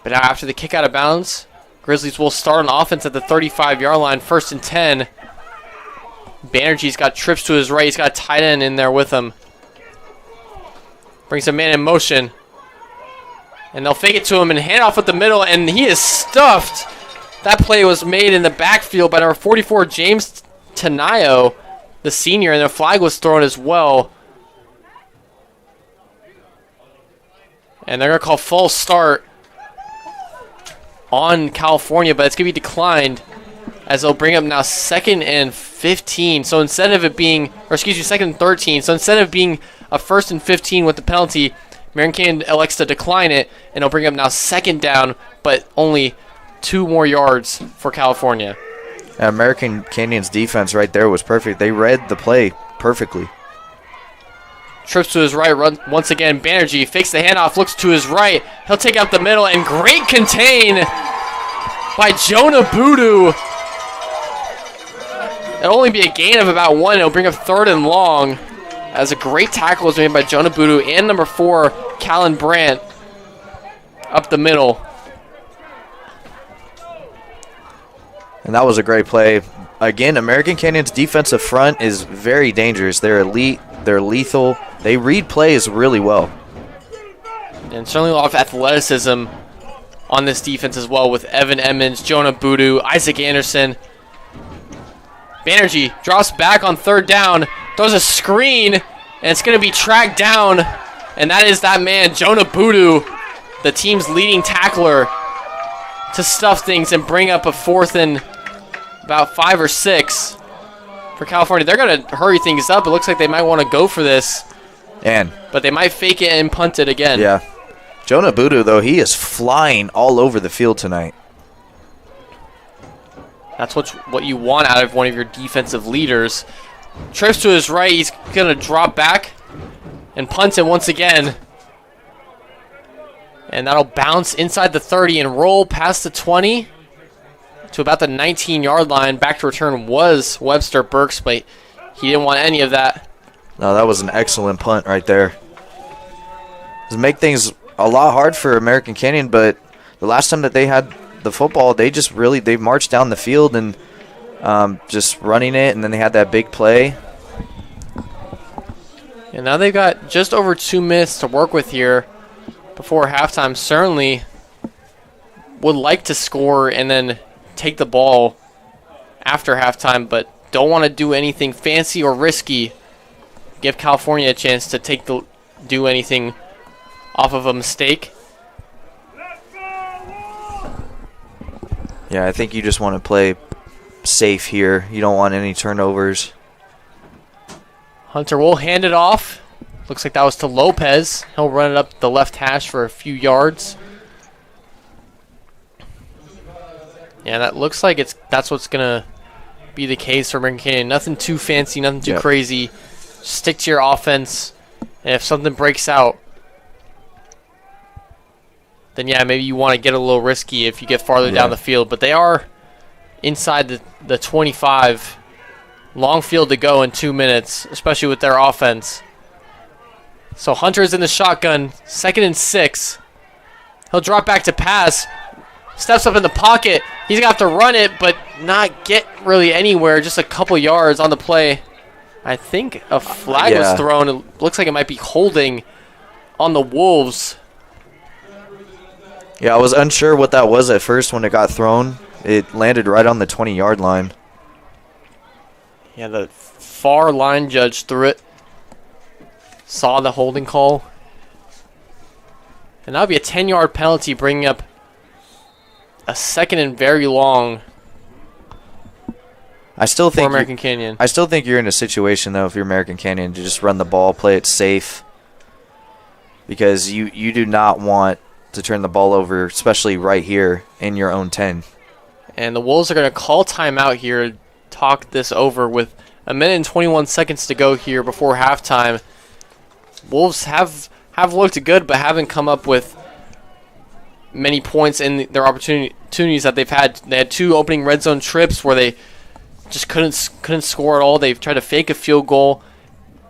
But now after the kick out of bounds, Grizzlies will start on offense at the 35-yard line, 1st and 10. Banerjee's got trips to his right. He's got a tight end in there with him. Brings a man in motion. And they'll fake it to him and hand off at the middle, and he is stuffed. That play was made in the backfield by number 44, James Tanayo, the senior, and a flag was thrown as well. And they're going to call false start on California, but it's going to be declined as they'll bring up now 2nd and 15. So instead of it being, or excuse me, 2nd and 13. So instead of being a 1st and 15 with the penalty, American Canyon elects to decline it, and they'll bring up now 2nd down, but only 2 more yards for California. American Canyon's defense right there was perfect. They read the play perfectly. Trips to his right, runs once again. Banerjee fakes the handoff, looks to his right. He'll take out the middle, and great contain by Jonah Boodoo. It'll only be a gain of about 1. It'll bring up 3rd and long, as a great tackle was made by Jonah Boodoo and number 4, Callan Brandt, up the middle. And that was a great play. Again, American Canyon's defensive front is very dangerous. They're elite. They're lethal. They read plays really well. And certainly a lot of athleticism on this defense as well, with Evan Emmons, Jonah Budu, Isaac Anderson. Banerjee drops back on third down, throws a screen, and it's going to be tracked down. And that is that man, Jonah Budu, the team's leading tackler, to stuff things and bring up a 4th and about 5 or 6 for California. They're going to hurry things up. It looks like they might want to go for this. But they might fake it and punt it again. Yeah. Jonah Budu, though, he is flying all over the field tonight. That's what you want out of one of your defensive leaders. Trips to his right. He's going to drop back and punt it once again. And that'll bounce inside the 30 and roll past the 20 to about the 19-yard line. Back to return was Webster Burks, but he didn't want any of that. No, that was an excellent punt right there. Does make things a lot hard for American Canyon, but the last time that they had the football, they marched down the field and just running it, and then they had that big play. And now they've got just over 2 minutes to work with here before halftime. Certainly would like to score and then take the ball after halftime, but don't want to do anything fancy or risky. Give California a chance to do anything off of a mistake. Yeah, I think you just want to play safe here. You don't want any turnovers. Hunter will hand it off. Looks like that was to Lopez. He'll run it up the left hash for a few yards. Yeah, that looks like that's what's going to be the case for American Canyon. Nothing too fancy, nothing too crazy. Stick to your offense, and if something breaks out, then yeah, maybe you want to get a little risky if you get farther down the field. But they are inside the 25. Long field to go in 2 minutes, especially with their offense. So Hunter's in the shotgun, 2nd and 6. He'll drop back to pass. Steps up in the pocket. He's going to have to run it, but not get really anywhere. Just a couple yards on the play. I think a flag was thrown. It looks like it might be holding on the Wolves. Yeah, I was unsure what that was at first when it got thrown. It landed right on the 20-yard line. Yeah, the far line judge threw it. Saw the holding call. And that'll be a 10-yard penalty, bringing up a 2nd and very long for American Canyon. I still think you're in a situation, though, if you're American Canyon, to just run the ball, play it safe. Because you do not want to turn the ball over, especially right here in your own 10. And the Wolves are going to call timeout here, talk this over with 1 minute and 21 seconds to go here before halftime. Wolves have looked good, but haven't come up with many points in their opportunities that they've had. They had 2 opening red zone trips where they just couldn't score at all. They've tried to fake a field goal,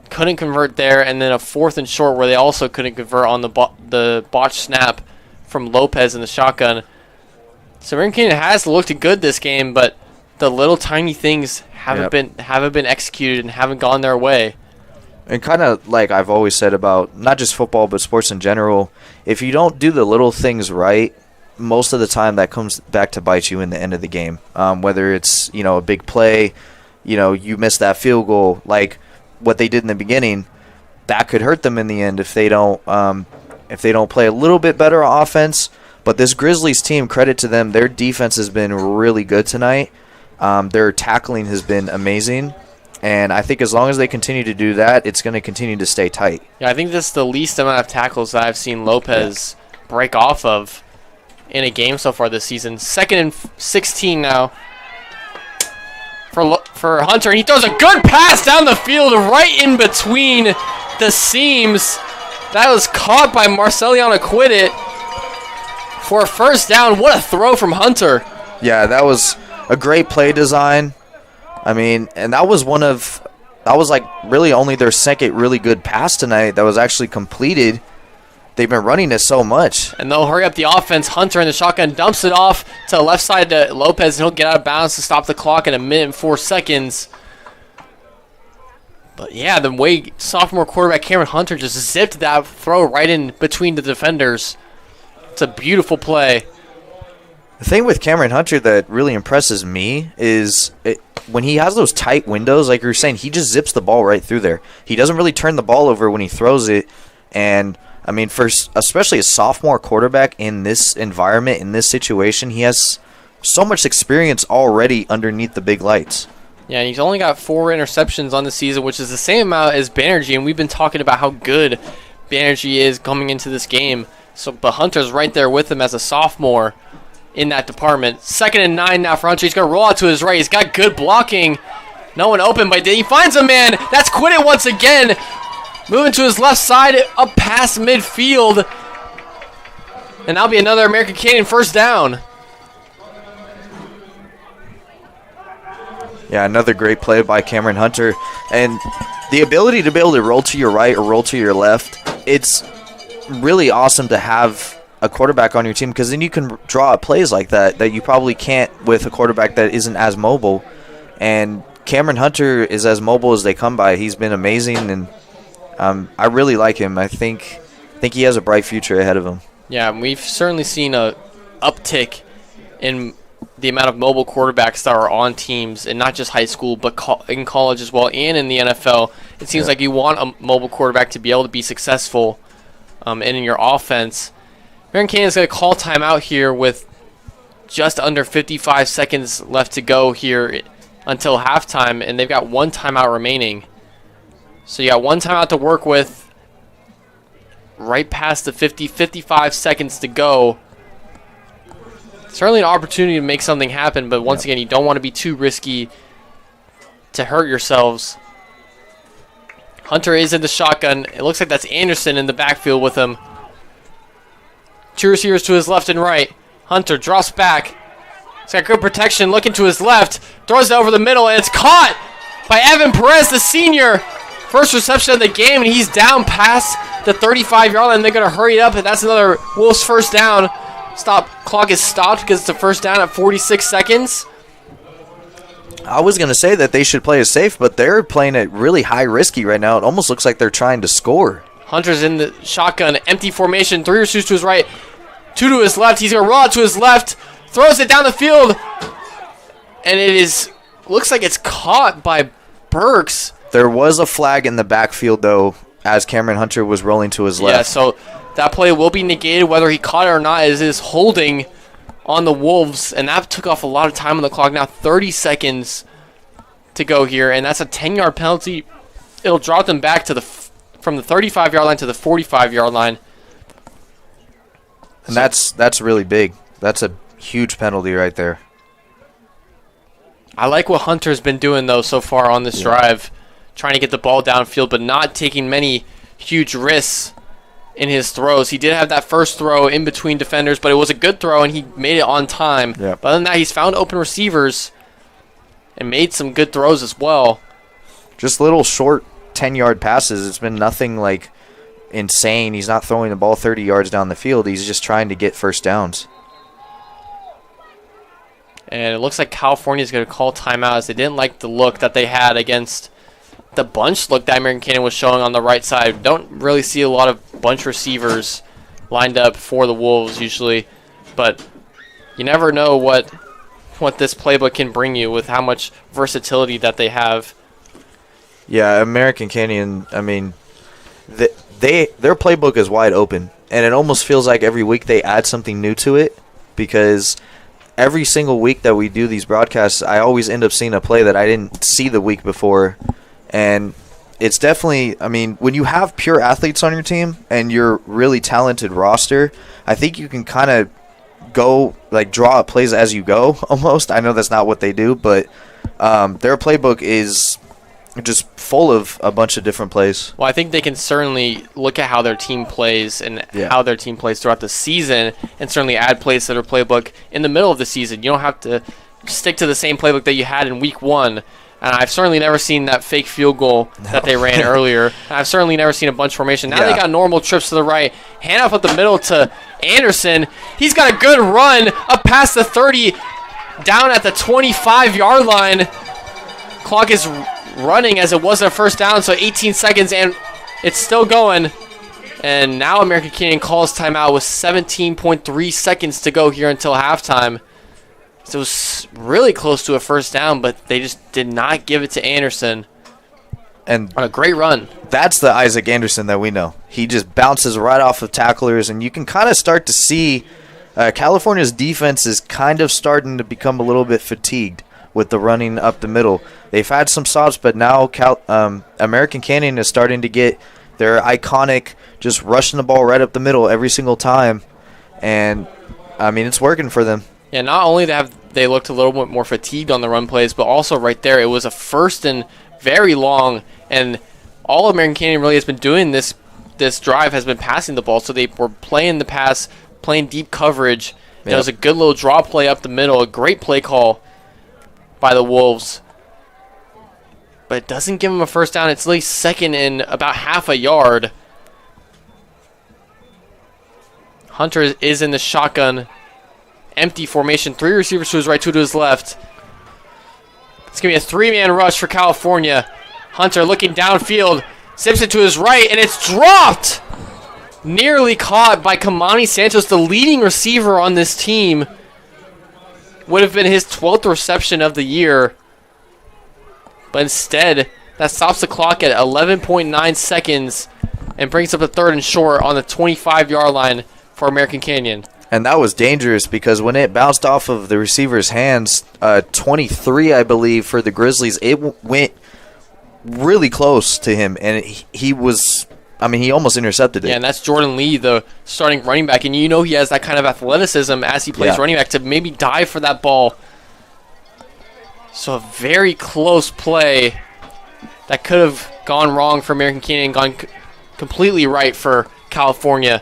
couldn't convert there, and then a 4th and short where they also couldn't convert on the botched snap from Lopez in the shotgun. So American Canyon has looked good this game, but the little tiny things haven't been executed and haven't gone their way. And kind of like I've always said about not just football but sports in general, if you don't do the little things right, most of the time that comes back to bite you in the end of the game. Whether it's a big play, you miss that field goal, like what they did in the beginning, that could hurt them in the end if they don't play a little bit better offense. But this Grizzlies team, credit to them, their defense has been really good tonight. Their tackling has been amazing. And I think as long as they continue to do that, it's going to continue to stay tight. Yeah, I think that's the least amount of tackles that I've seen Lopez break off of in a game so far this season. 2nd and 16 now for Hunter. And he throws a good pass down the field right in between the seams. That was caught by Marceliano Quiddit for a first down. What a throw from Hunter. Yeah, that was a great play design. I mean, and that was like really only their second really good pass tonight that was actually completed. They've been running it so much. And they'll hurry up the offense. Hunter in the shotgun dumps it off to the left side to Lopez, and he'll get out of bounds to stop the clock in 1 minute and 4 seconds. But yeah, the way sophomore quarterback Cameron Hunter just zipped that throw right in between the defenders. It's a beautiful play. The thing with Cameron Hunter that really impresses me is when he has those tight windows, like you were saying, he just zips the ball right through there. He doesn't really turn the ball over when he throws it. And, I mean, for especially a sophomore quarterback in this environment, in this situation, he has so much experience already underneath the big lights. Yeah, and he's only got 4 interceptions on the season, which is the same amount as Banerjee, and we've been talking about how good Banerjee is coming into this game. But Hunter's right there with him as a sophomore in that department. 2nd and 9 now for Hunter. He's going to roll out to his right. He's got good blocking. No one open, but he finds a man. That's Quidden once again. Moving to his left side, up past midfield. And that'll be another American Canyon first down. Yeah, another great play by Cameron Hunter. And the ability to be able to roll to your right or roll to your left, it's really awesome to have a quarterback on your team, because then you can draw up plays like that you probably can't with a quarterback that isn't as mobile. And Cameron Hunter is as mobile as they come by. He's been amazing, and I really like him. I think he has a bright future ahead of him. Yeah, we've certainly seen a uptick in the amount of mobile quarterbacks that are on teams, and not just high school, but in college as well, and in the NFL. It seems like you want a mobile quarterback to be able to be successful in your offense. American Canyon's going to call timeout here with just under 55 seconds left to go here until halftime, and they've got 1 timeout remaining. So you got 1 timeout to work with, right past the 55 seconds to go. Certainly an opportunity to make something happen, but once again, you don't want to be too risky to hurt yourselves. Hunter is in the shotgun. It looks like that's Anderson in the backfield with him. 2 receivers to his left and right. Hunter drops back. He's got good protection, looking to his left. Throws it over the middle, and it's caught by Evan Perez, the senior. First reception of the game, and he's down past the 35-yard line. They're going to hurry it up, and that's another Wolves first down. Clock is stopped because it's a first down at 46 seconds. I was going to say that they should play it safe, but they're playing it really high risky right now. It almost looks like they're trying to score. Hunter's in the shotgun, empty formation, 3 receivers to his right, 2 to his left. He's going to roll out to his left, throws it down the field, and looks like it's caught by Burks. There was a flag in the backfield, though, as Cameron Hunter was rolling to his left. Yeah, so that play will be negated whether he caught it or not, as it is holding on the Wolves, and that took off a lot of time on the clock. Now 30 seconds to go here, and that's a 10-yard penalty. It'll drop them back to from the 35-yard line to the 45-yard line. And that's really big. That's a huge penalty right there. I like what Hunter's been doing, though, so far on this drive, trying to get the ball downfield, but not taking many huge risks in his throws. He did have that first throw in between defenders, but it was a good throw, and he made it on time. Yep. But other than that, he's found open receivers and made some good throws as well. Just little short 10-yard passes. It's been nothing like insane. He's not throwing the ball 30 yards down the field. He's just trying to get first downs. And it looks like California's going to call timeout, as they didn't like the look that they had against the bunch look that American Canyon was showing on the right side. Don't really see a lot of bunch receivers lined up for the Wolves usually, but you never know what this playbook can bring you with how much versatility that they have. Yeah, American Canyon, I mean, their playbook is wide open, and it almost feels like every week they add something new to it, because every single week that we do these broadcasts, I always end up seeing a play that I didn't see the week before. And it's definitely, I mean, when you have pure athletes on your team and you're really talented roster, I think you can kind of go, like, draw up plays as you go almost. I know that's not what they do, but their playbook is just full of a bunch of different plays. Well, I think they can certainly look at how their team plays and how their team plays throughout the season, and certainly add plays to their playbook in the middle of the season. You don't have to stick to the same playbook that you had in week 1. And I've certainly never seen that fake field goal that they ran earlier. And I've certainly never seen a bunch formation. Now they got normal trips to the right. Hand off at the middle to Anderson. He's got a good run up past the 30, down at the 25-yard line. Clock is running as it wasn't a first down, so 18 seconds, and it's still going. And now American Canyon calls timeout with 17.3 seconds to go here until halftime. So it was really close to a first down, but they just did not give it to Anderson. And on a great run. That's the Isaac Anderson that we know. He just bounces right off of tacklers, and you can kind of start to see California's defense is kind of starting to become a little bit fatigued with the running up the middle. They've had some stops, but now American Canyon is starting to get their iconic just rushing the ball right up the middle every single time. And, I mean, it's working for them. Yeah, not only have they looked a little bit more fatigued on the run plays, but also right there it was a first and very long, and all American Canyon really has been doing this drive has been passing the ball. So they were playing the pass, playing deep coverage. Yep. It was a good little draw play up the middle, a great play call by the Wolves. But it doesn't give them a first down. It's at least second and about half a yard. Hunter is in the shotgun. Empty formation. 3 receivers to his right, 2 to his left. It's going to be a 3-man rush for California. Hunter looking downfield. Simpson to his right, and it's dropped! Nearly caught by Kamani Santos, the leading receiver on this team. Would have been his 12th reception of the year. But instead, that stops the clock at 11.9 seconds and brings up the 3rd and short on the 25-yard line for American Canyon. And that was dangerous because when it bounced off of the receiver's hands, 23, I believe, for the Grizzlies, it went really close to him, and he almost intercepted it. Yeah, and that's Jordan Lee, the starting running back, and you know he has that kind of athleticism as he plays running back to maybe dive for that ball. So a very close play that could have gone wrong for American Canyon, gone completely right for California.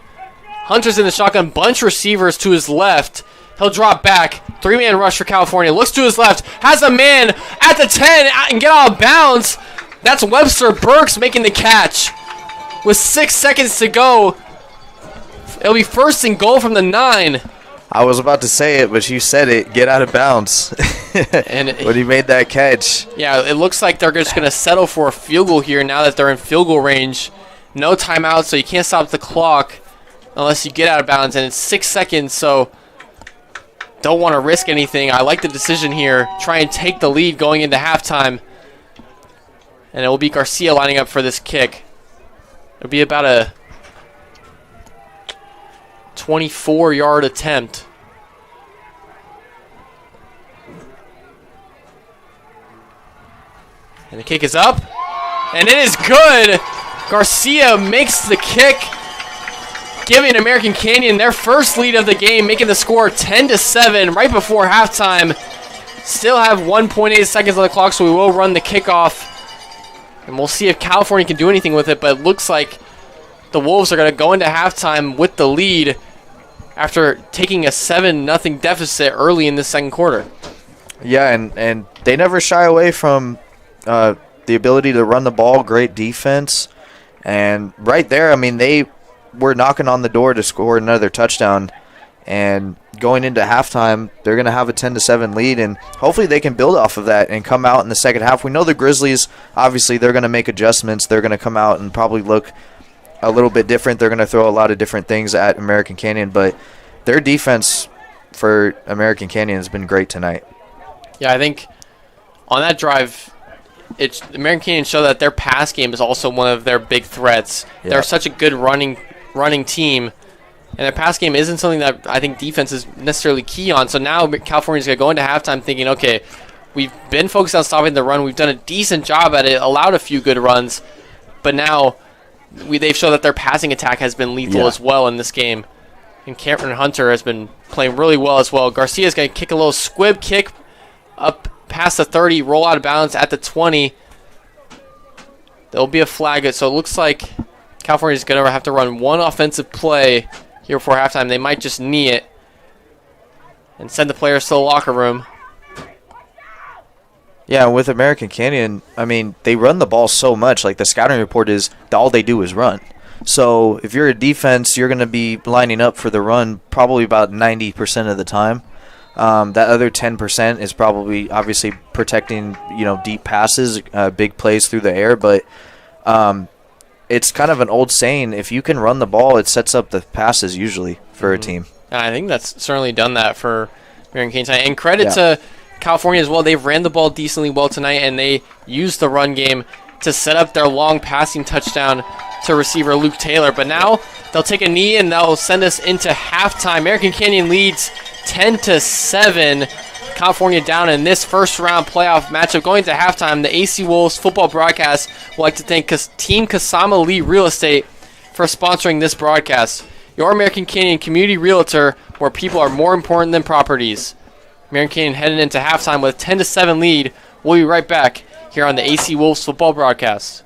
Hunter's in the shotgun, bunch receivers to his left. He'll drop back. 3-man rush for California. Looks to his left. Has a man at the 10 and get out of bounds. That's Webster Burks making the catch. With 6 seconds to go, it'll be 1st and goal from the 9. I was about to say it, but you said it. Get out of bounds. And when he made that catch. Yeah, it looks like they're just going to settle for a field goal here now that they're in field goal range. No timeout, so you can't stop the clock unless you get out of bounds, and it's 6 seconds, so don't want to risk anything. I like the decision here. Try and take the lead going into halftime. And it will be Garcia lining up for this kick. It'll be about a 24-yard attempt. And the kick is up. And it is good. Garcia makes the kick, giving American Canyon their first lead of the game, making the score 10-7 right before halftime. Still have 1.8 seconds on the clock, so we will run the kickoff. And we'll see if California can do anything with it, but it looks like the Wolves are going to go into halftime with the lead after taking a 7-0 deficit early in the second quarter. Yeah, and they never shy away from the ability to run the ball, great defense. And right there, I mean, they were knocking on the door to score another touchdown. And going into halftime, they're going to have a 10-7 lead, and hopefully they can build off of that and come out in the second half. We know the Grizzlies, obviously, they're going to make adjustments. They're going to come out and probably look a little bit different. They're going to throw a lot of different things at American Canyon, but their defense for American Canyon has been great tonight. Yeah, I think on that drive, American Canyon showed that their pass game is also one of their big threats. Yeah. They're such a good running team. And their pass game isn't something that I think defense is necessarily key on. So now California's going to go into halftime thinking, okay, we've been focused on stopping the run. We've done a decent job at it, allowed a few good runs. But now they've shown that their passing attack has been lethal as well in this game. And Cameron Hunter has been playing really well as well. Garcia's going to kick a little squib kick up past the 30, roll out of bounds at the 20. There'll be a flag. So it looks like California's going to have to run one offensive play here before halftime. They might just knee it and send the players to the locker room. Yeah, with American Canyon, I mean, they run the ball so much. Like, the scouting report is all they do is run. So if you're a defense, you're going to be lining up for the run probably about 90% of the time. That other 10% is probably obviously protecting, deep passes, big plays through the air. But it's kind of an old saying: if you can run the ball, it sets up the passes usually for a team. I think that's certainly done that for Marion Kane tonight. And credit to California as well. They've ran the ball decently well tonight, and they used the run game to set up their long passing touchdown to receiver Luke Taylor. But now they'll take a knee, and that'll send us into halftime. American Canyon leads 10-7. California down in this first-round playoff matchup. Going to halftime, the AC Wolves football broadcast would like to thank Team Kasama Lee Real Estate for sponsoring this broadcast. Your American Canyon community realtor, where people are more important than properties. American Canyon heading into halftime with a 10-7 lead. We'll be right back here on the AC Wolves football broadcast.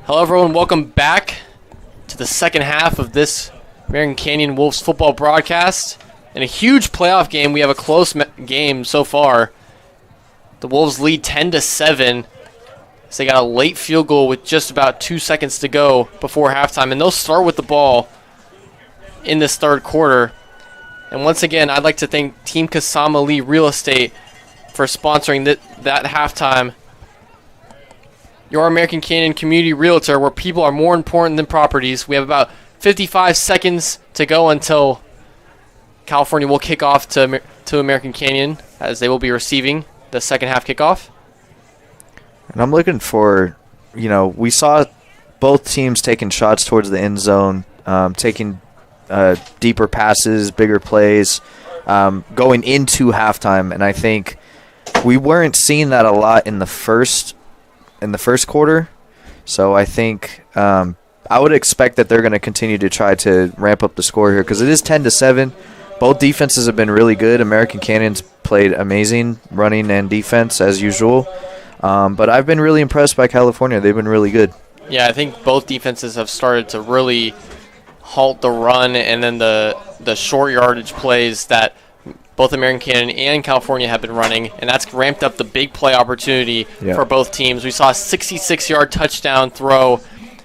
Hello, everyone. Welcome back to the second half of this American Canyon Wolves football broadcast. In a huge playoff game, we have a close game so far. The Wolves lead 10-7. So they got a late field goal with just about 2 seconds to go before halftime, and they'll start with the ball in this third quarter. And once again, I'd like to thank Team Kasama Lee Real Estate for sponsoring that halftime. Your American Canyon Community Realtor, where people are more important than properties. We have about 55 seconds to go until California will kick off to American Canyon, as they will be receiving the second half kickoff. And I'm looking for, we saw both teams taking shots towards the end zone, taking deeper passes, bigger plays, going into halftime. And I think we weren't seeing that a lot in the first quarter. So I think I would expect that they're going to continue to try to ramp up the score here because it is 10-7. Both defenses have been really good. American Canyon's played amazing running and defense as usual. But I've been really impressed by California. They've been really good. Yeah, I think both defenses have started to really halt the run and then the short yardage plays that both American Canyon and California have been running, and that's ramped up the big play opportunity for both teams. We saw a 66-yard touchdown throw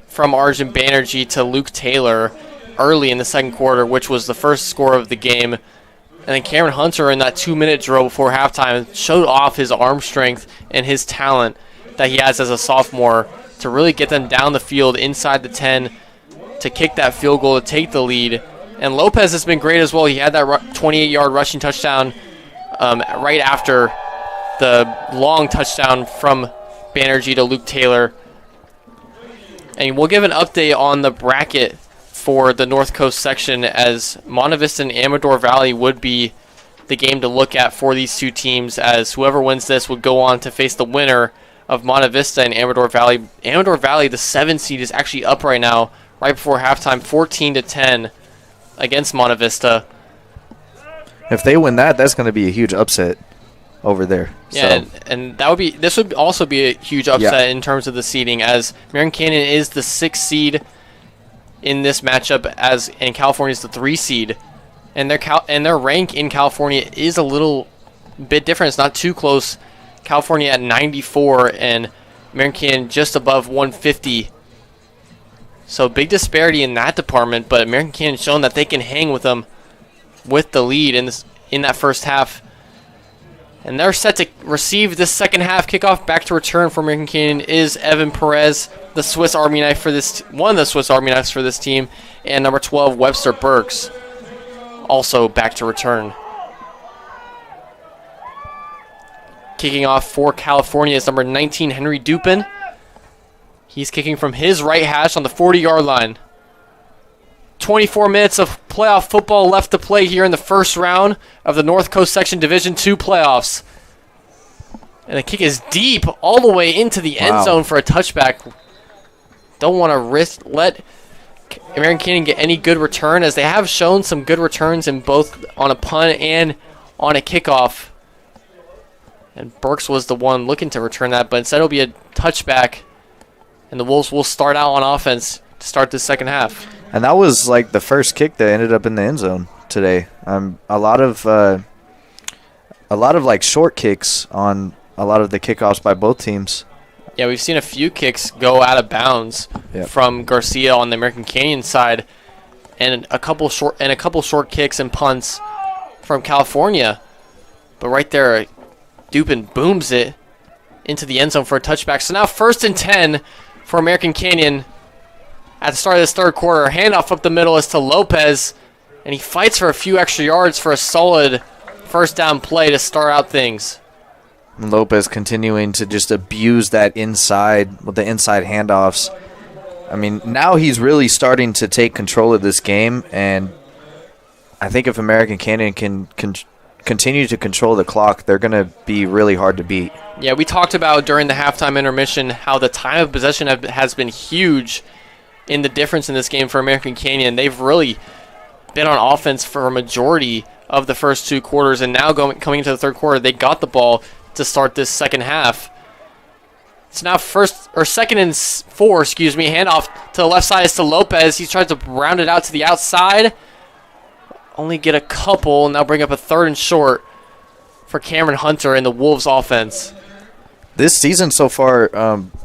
from Arjun Banerjee to Luke Taylor early in the second quarter, which was the first score of the game. And then Cameron Hunter in that 2-minute drill before halftime showed off his arm strength and his talent that he has as a sophomore to really get them down the field inside the 10 to kick that field goal to take the lead. And Lopez has been great as well. He had that 28-yard rushing touchdown right after the long touchdown from Banerjee to Luke Taylor. And we'll give an update on the bracket for the North Coast section, as Monte Vista and Amador Valley would be the game to look at for these two teams, as whoever wins this would go on to face the winner of Monte Vista and Amador Valley. Amador Valley, the 7 seed, is actually up right now, right before halftime, 14-10 against Monte Vista. If they win that, that's going to be a huge upset over there. Yeah, so. and this would also be a huge upset in terms of the seeding, as American Canyon is the 6th seed in this matchup, and California is the 3 seed, and their rank in California is a little bit different. It's not too close. California at 94 and American Canyon just above 150. So big disparity in that department, but American Canyon shown that they can hang with them with the lead in that first half. And they're set to receive this second half kickoff. Back to return for American Canyon is Evan Perez, the Swiss Army knife one of the Swiss Army knives for this team, and number 12 Webster Burks, also back to return. Kicking off for California is number 19 Henry Dupin. He's kicking from his right hash on the 40-yard line. 24 minutes of playoff football left to play here in the first round of the North Coast Section Division II playoffs. And the kick is deep all the way into the end zone for a touchback. Don't want to let American Canyon get any good return, as they have shown some good returns in both on a punt and on a kickoff. And Burks was the one looking to return that, but instead it'll be a touchback, and the Wolves will start out on offense to start this second half. And that was like the first kick that ended up in the end zone today. A lot of like short kicks on a lot of the kickoffs by both teams. Yeah, we've seen a few kicks go out of bounds from Garcia on the American Canyon side, and a couple short kicks and punts from California. But right there, Dupin booms it into the end zone for a touchback. So now 1st and 10 for American Canyon. At the start of this third quarter, handoff up the middle is to Lopez, and he fights for a few extra yards for a solid first down play to start out things. Lopez continuing to just abuse that inside with the inside handoffs. I mean, now he's really starting to take control of this game, and I think if American Canyon can continue to control the clock, they're going to be really hard to beat. Yeah, we talked about during the halftime intermission how the time of possession has been huge in the difference in this game for American Canyon. They've really been on offense for a majority of the first 2 quarters, and now coming into the third quarter, they got the ball to start this second half. It's now second and 4, Handoff to the left side is to Lopez. He tries to round it out to the outside. Only get a couple, and now bring up a 3rd and short for Cameron Hunter and the Wolves offense. This season so far,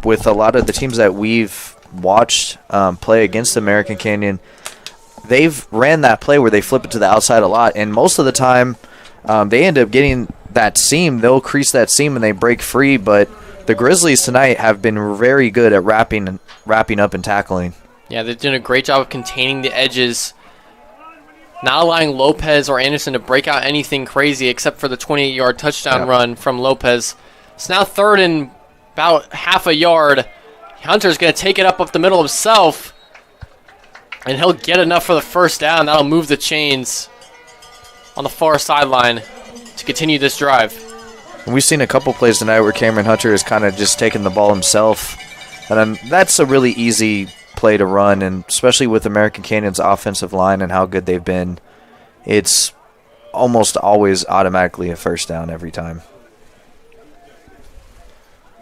with a lot of the teams that we've watched play against American Canyon, they've ran that play where they flip it to the outside a lot, and most of the time they end up getting that seam. They'll crease that seam and they break free, but the Grizzlies tonight have been very good at wrapping up and tackling. Yeah, they're doing a great job of containing the edges, not allowing Lopez or Anderson to break out anything crazy except for the 28-yard touchdown run from Lopez. It's now 3rd and about half a yard. Hunter's going to take it up the middle himself, and he'll get enough for the first down. That'll move the chains on the far sideline to continue this drive. And we've seen a couple plays tonight where Cameron Hunter has kind of just taken the ball himself. And that's a really easy play to run, and especially with American Canyon's offensive line and how good they've been, it's almost always automatically a first down every time.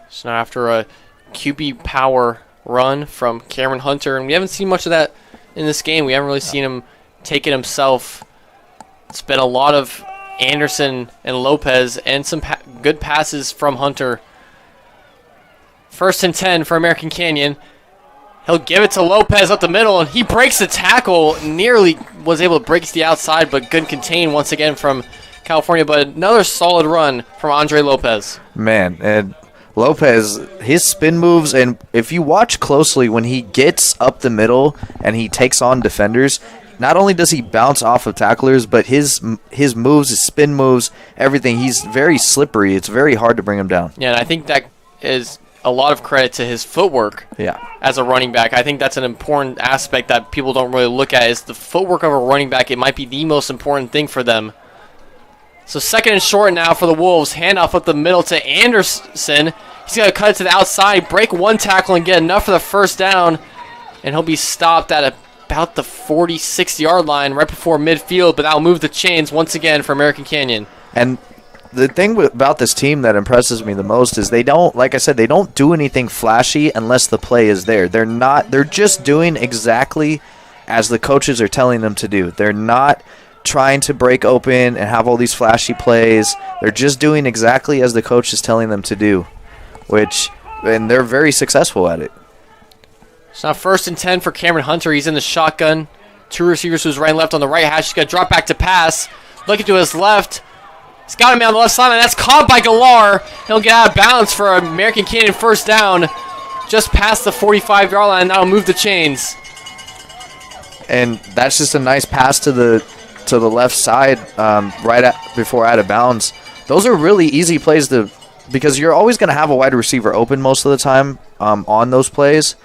So now after a QB power run from Cameron Hunter, and we haven't seen much of that in this game. We haven't really seen him take it himself. It's been a lot of Anderson and Lopez and some good passes from Hunter. 1st and 10 for American Canyon. He'll give it to Lopez up the middle, and he breaks the tackle. Nearly was able to break to the outside, but good contain once again from California. But another solid run from Andre Lopez. Man, and Lopez, his spin moves, and if you watch closely when he gets up the middle and he takes on defenders, not only does he bounce off of tacklers, but his moves, his spin moves, everything, he's very slippery. It's very hard to bring him down. Yeah, and I think that is a lot of credit to his footwork as a running back. I think that's an important aspect that people don't really look at, is the footwork of a running back. It might be the most important thing for them. So 2nd and short now for the Wolves. Handoff up the middle to Anderson. He's going to cut it to the outside, break one tackle, and get enough for the first down. And he'll be stopped at about the 46-yard line right before midfield, but that'll move the chains once again for American Canyon. And the thing about this team that impresses me the most is they don't, like I said, they don't do anything flashy unless the play is there. They're just doing exactly as the coaches are telling them to do. They're not trying to break open and have all these flashy plays. They're just doing exactly as the coach is telling them to do, and they're very successful at it. So now 1st and 10 for Cameron Hunter. He's in the shotgun. 2 receivers to his right and left on the right hash. He's going to drop back to pass. Looking to his left. He's got him on the left side, and that's caught by Galar. He'll get out of bounds for an American Canyon first down just past the 45-yard line. That'll move the chains. And that's just a nice pass to the left side before out of bounds. Those are really easy plays because you're always going to have a wide receiver open most of the time on those plays.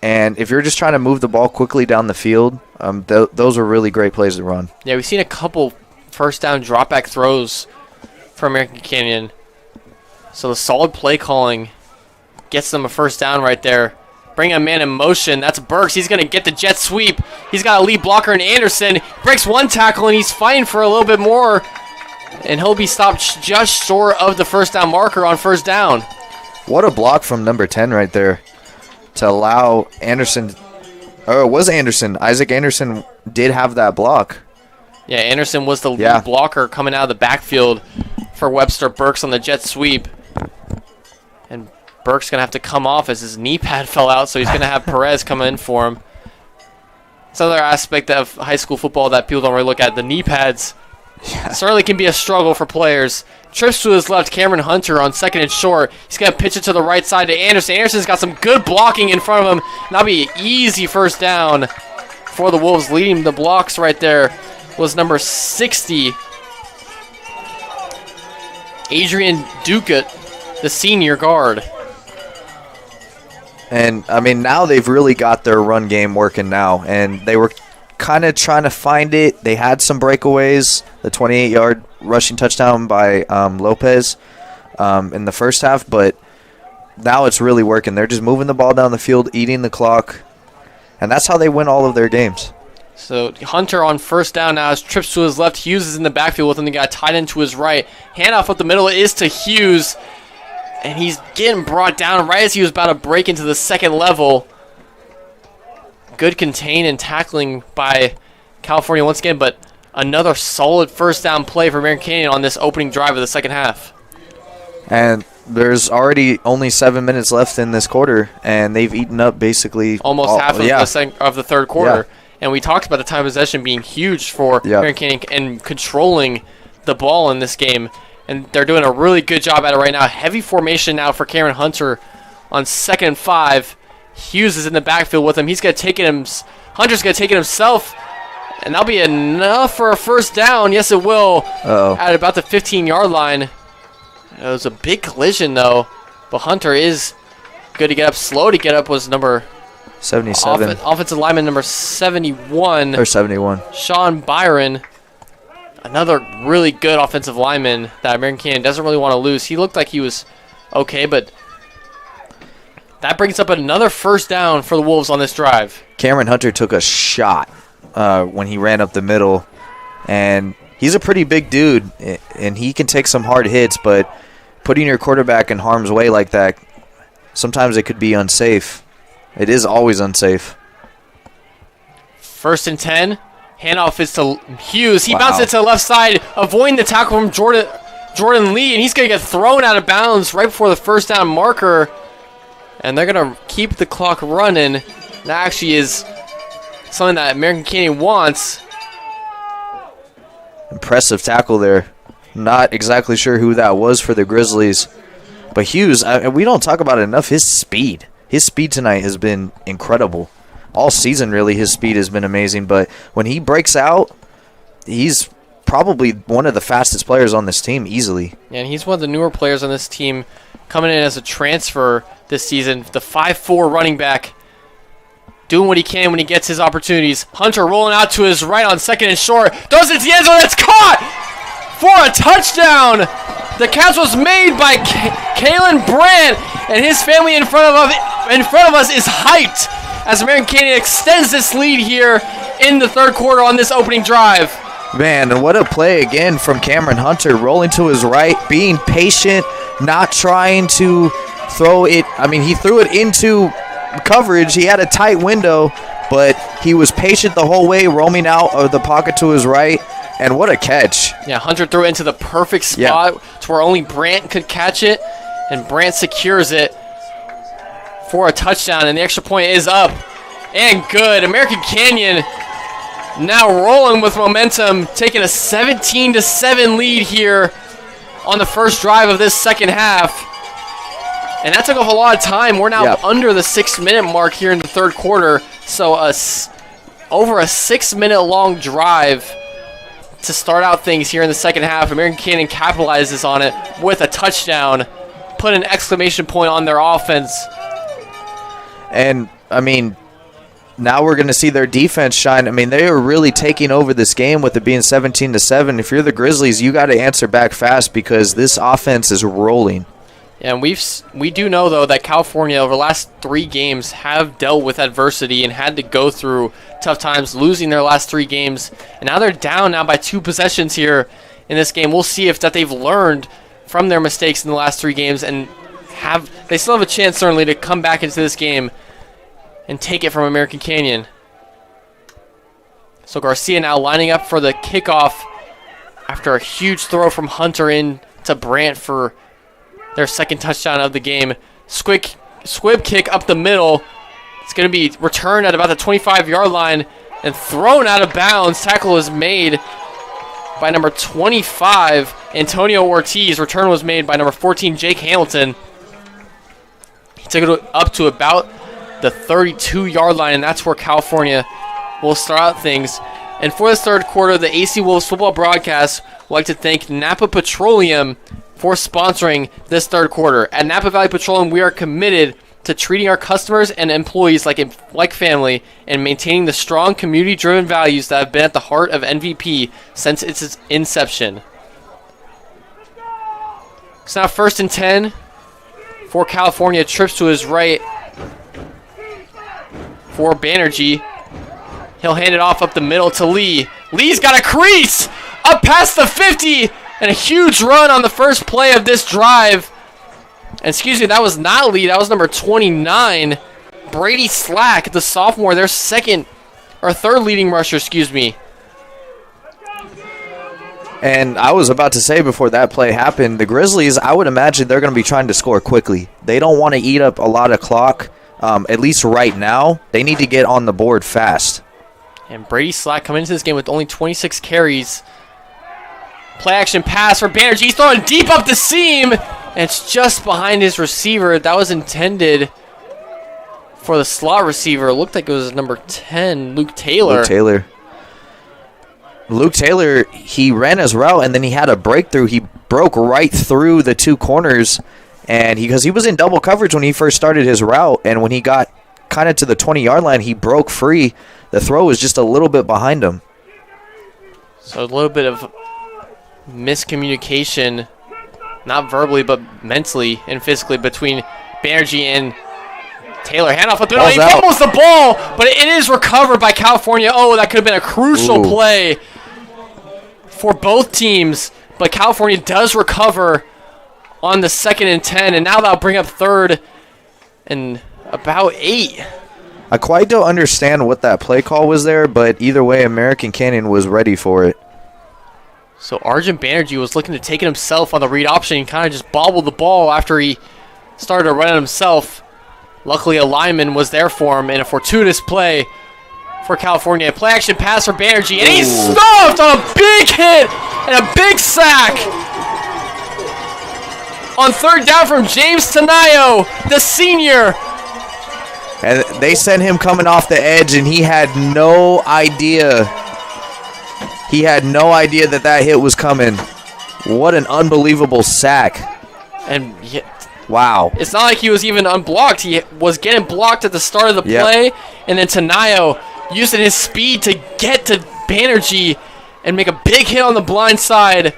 And if you're just trying to move the ball quickly down the field, those are really great plays to run. Yeah, we've seen a couple first down drop-back throws for American Canyon. So the solid play calling gets them a first down right there. Bring a man in motion. That's Burks. He's going to get the jet sweep. He's got a lead blocker in Anderson. Breaks one tackle, and he's fighting for a little bit more. And he'll be stopped just short of the first down marker on first down. What a block from number 10 right there to allow Anderson. Oh, it was Anderson. Isaac Anderson did have that block. Yeah, Anderson was the lead blocker coming out of the backfield for Webster Burks on the jet sweep. And Burks going to have to come off as his knee pad fell out, so he's going to have Perez come in for him. It's another aspect of high school football that people don't really look at. The knee pads certainly can be a struggle for players. Trips to his left, Cameron Hunter on 2nd and short. He's going to pitch it to the right side to Anderson. Anderson's got some good blocking in front of him. And that'll be an easy first down for the Wolves. Leading the blocks right there was number 60, Adrian Ducat, the senior guard. And, I mean, now they've really got their run game working now. And they were kind of trying to find it. They had some breakaways. The 28-yard rushing touchdown by Lopez in the first half. But now it's really working. They're just moving the ball down the field, eating the clock. And that's how they win all of their games. So Hunter on first down now, as trips to his left. Hughes is in the backfield with him. The guy tied into his right. Handoff up the middle is to Hughes. And he's getting brought down right as he was about to break into the second level. Good contain and tackling by California once again, but another solid first down play for American Canyon on this opening drive of the second half. And there's already only 7 minutes left in this quarter, and they've eaten up basically almost half of the third quarter. Yeah. And we talked about the time of possession being huge for American Canyon and controlling the ball in this game. And they're doing a really good job at it right now. Heavy formation now for Cameron Hunter on 2nd and 5. Hughes is in the backfield with him. He's going to take it. Hunter's going to take it himself. And that'll be enough for a first down. Yes, it will. At about the 15-yard line. It was a big collision, though. But Hunter is good to get up. Slow to get up was number 77. Offensive lineman number 71. Or 71. Sean Byron. Another really good offensive lineman that American Canyon doesn't really want to lose. He looked like he was okay, but that brings up another first down for the Wolves on this drive. Cameron Hunter took a shot when he ran up the middle, and he's a pretty big dude, and he can take some hard hits, but putting your quarterback in harm's way like that, sometimes it could be unsafe. It is always unsafe. 1st and 10. Handoff is to Hughes. He bounced it to the left side, avoiding the tackle from Jordan Lee, and he's going to get thrown out of bounds right before the first down marker. And they're going to keep the clock running. That actually is something that American Canyon wants. Impressive tackle there. Not exactly sure who that was for the Grizzlies. But Hughes, we don't talk about it enough, his speed. His speed tonight has been incredible. All season, really, his speed has been amazing. But when he breaks out, he's probably one of the fastest players on this team, easily. Yeah, and he's one of the newer players on this team coming in as a transfer this season. The 5'4" running back doing what he can when he gets his opportunities. Hunter rolling out to his right on 2nd and short. Throws it to the end zone. It's caught for a touchdown. The catch was made by Kalen Brandt, and his family in front of us is hyped as American Canyon extends this lead here in the third quarter on this opening drive. Man, and what a play again from Cameron Hunter, rolling to his right, being patient, not trying to throw it. I mean, he threw it into coverage. He had a tight window, but he was patient the whole way, roaming out of the pocket to his right, and what a catch. Yeah, Hunter threw it into the perfect spot to where only Brandt could catch it, and Brandt secures it for a touchdown, and the extra point is up and good. American Canyon now rolling with momentum, taking a 17-7 lead here on the first drive of this second half. And that took off a lot of time. We're now under the 6-minute mark here in the third quarter. So over a 6-minute long drive to start out things here in the second half. American Canyon capitalizes on it with a touchdown, put an exclamation point on their offense. And, I mean, now we're going to see their defense shine. I mean, they are really taking over this game with it being 17-7. If you're the Grizzlies, you got to answer back fast because this offense is rolling. And we do know, though, that California over the last 3 games have dealt with adversity and had to go through tough times, losing their last 3 games. And now they're down now by 2 possessions here in this game. We'll see if that they've learned from their mistakes in the last 3 games and they still have a chance, certainly, to come back into this game and take it from American Canyon. So Garcia now lining up for the kickoff after a huge throw from Hunter in to Brandt for their second touchdown of the game. Squib kick up the middle. It's going to be returned at about the 25-yard line and thrown out of bounds. Tackle is made by number 25, Antonio Ortiz. Return was made by number 14, Jake Hamilton. He took it up to about the 32-yard line, and that's where California will start out things. And for this third quarter, the AC Wolves football broadcast would like to thank Napa Petroleum for sponsoring this third quarter. At Napa Valley Petroleum, we are committed to treating our customers and employees like family and maintaining the strong community-driven values that have been at the heart of NVP since its inception. It's now 1st and 10 for California. Trips to his right for Banerjee. He'll hand it off up the middle to Lee. Lee's got a crease up past the 50 and a huge run on the first play of this drive. And excuse me, that was not Lee. That was number 29, Brady Slack, the sophomore, their third leading rusher, excuse me. And I was about to say before that play happened, the Grizzlies, I would imagine they're going to be trying to score quickly. They don't want to eat up a lot of clock, at least right now. They need to get on the board fast. And Brady Slack coming into this game with only 26 carries. Play action pass for Banerjee. He's throwing deep up the seam. And it's just behind his receiver. That was intended for the slot receiver. It looked like it was number 10, Luke Taylor. Luke Taylor, he ran his route, and then he had a breakthrough. He broke right through the two corners, and because he was in double coverage when he first started his route, and when he got kind of to the 20-yard line, he broke free. The throw was just a little bit behind him. So a little bit of miscommunication, not verbally but mentally and physically, between Banerjee and Taylor. Handoff up the middle. He fumbles the ball, but it is recovered by California. Oh, that could have been a crucial play for both teams, but California does recover on the 2nd and 10, and now that'll bring up 3rd and about 8. I quite don't understand what that play call was there, but either way, American Canyon was ready for it. So Arjun Banerjee was looking to take it himself on the read option and kind of just bobbled the ball after he started to run it himself. Luckily, a lineman was there for him in a fortuitous play for California. Play action pass for Banerjee, and he's stuffed on a big hit and a big sack. On 3rd down from James Tanayo, the senior. And they sent him coming off the edge, and he had no idea. He had no idea that hit was coming. What an unbelievable sack. And wow. It's not like he was even unblocked. He was getting blocked at the start of the play, and then Tanayo using his speed to get to Banerjee and make a big hit on the blind side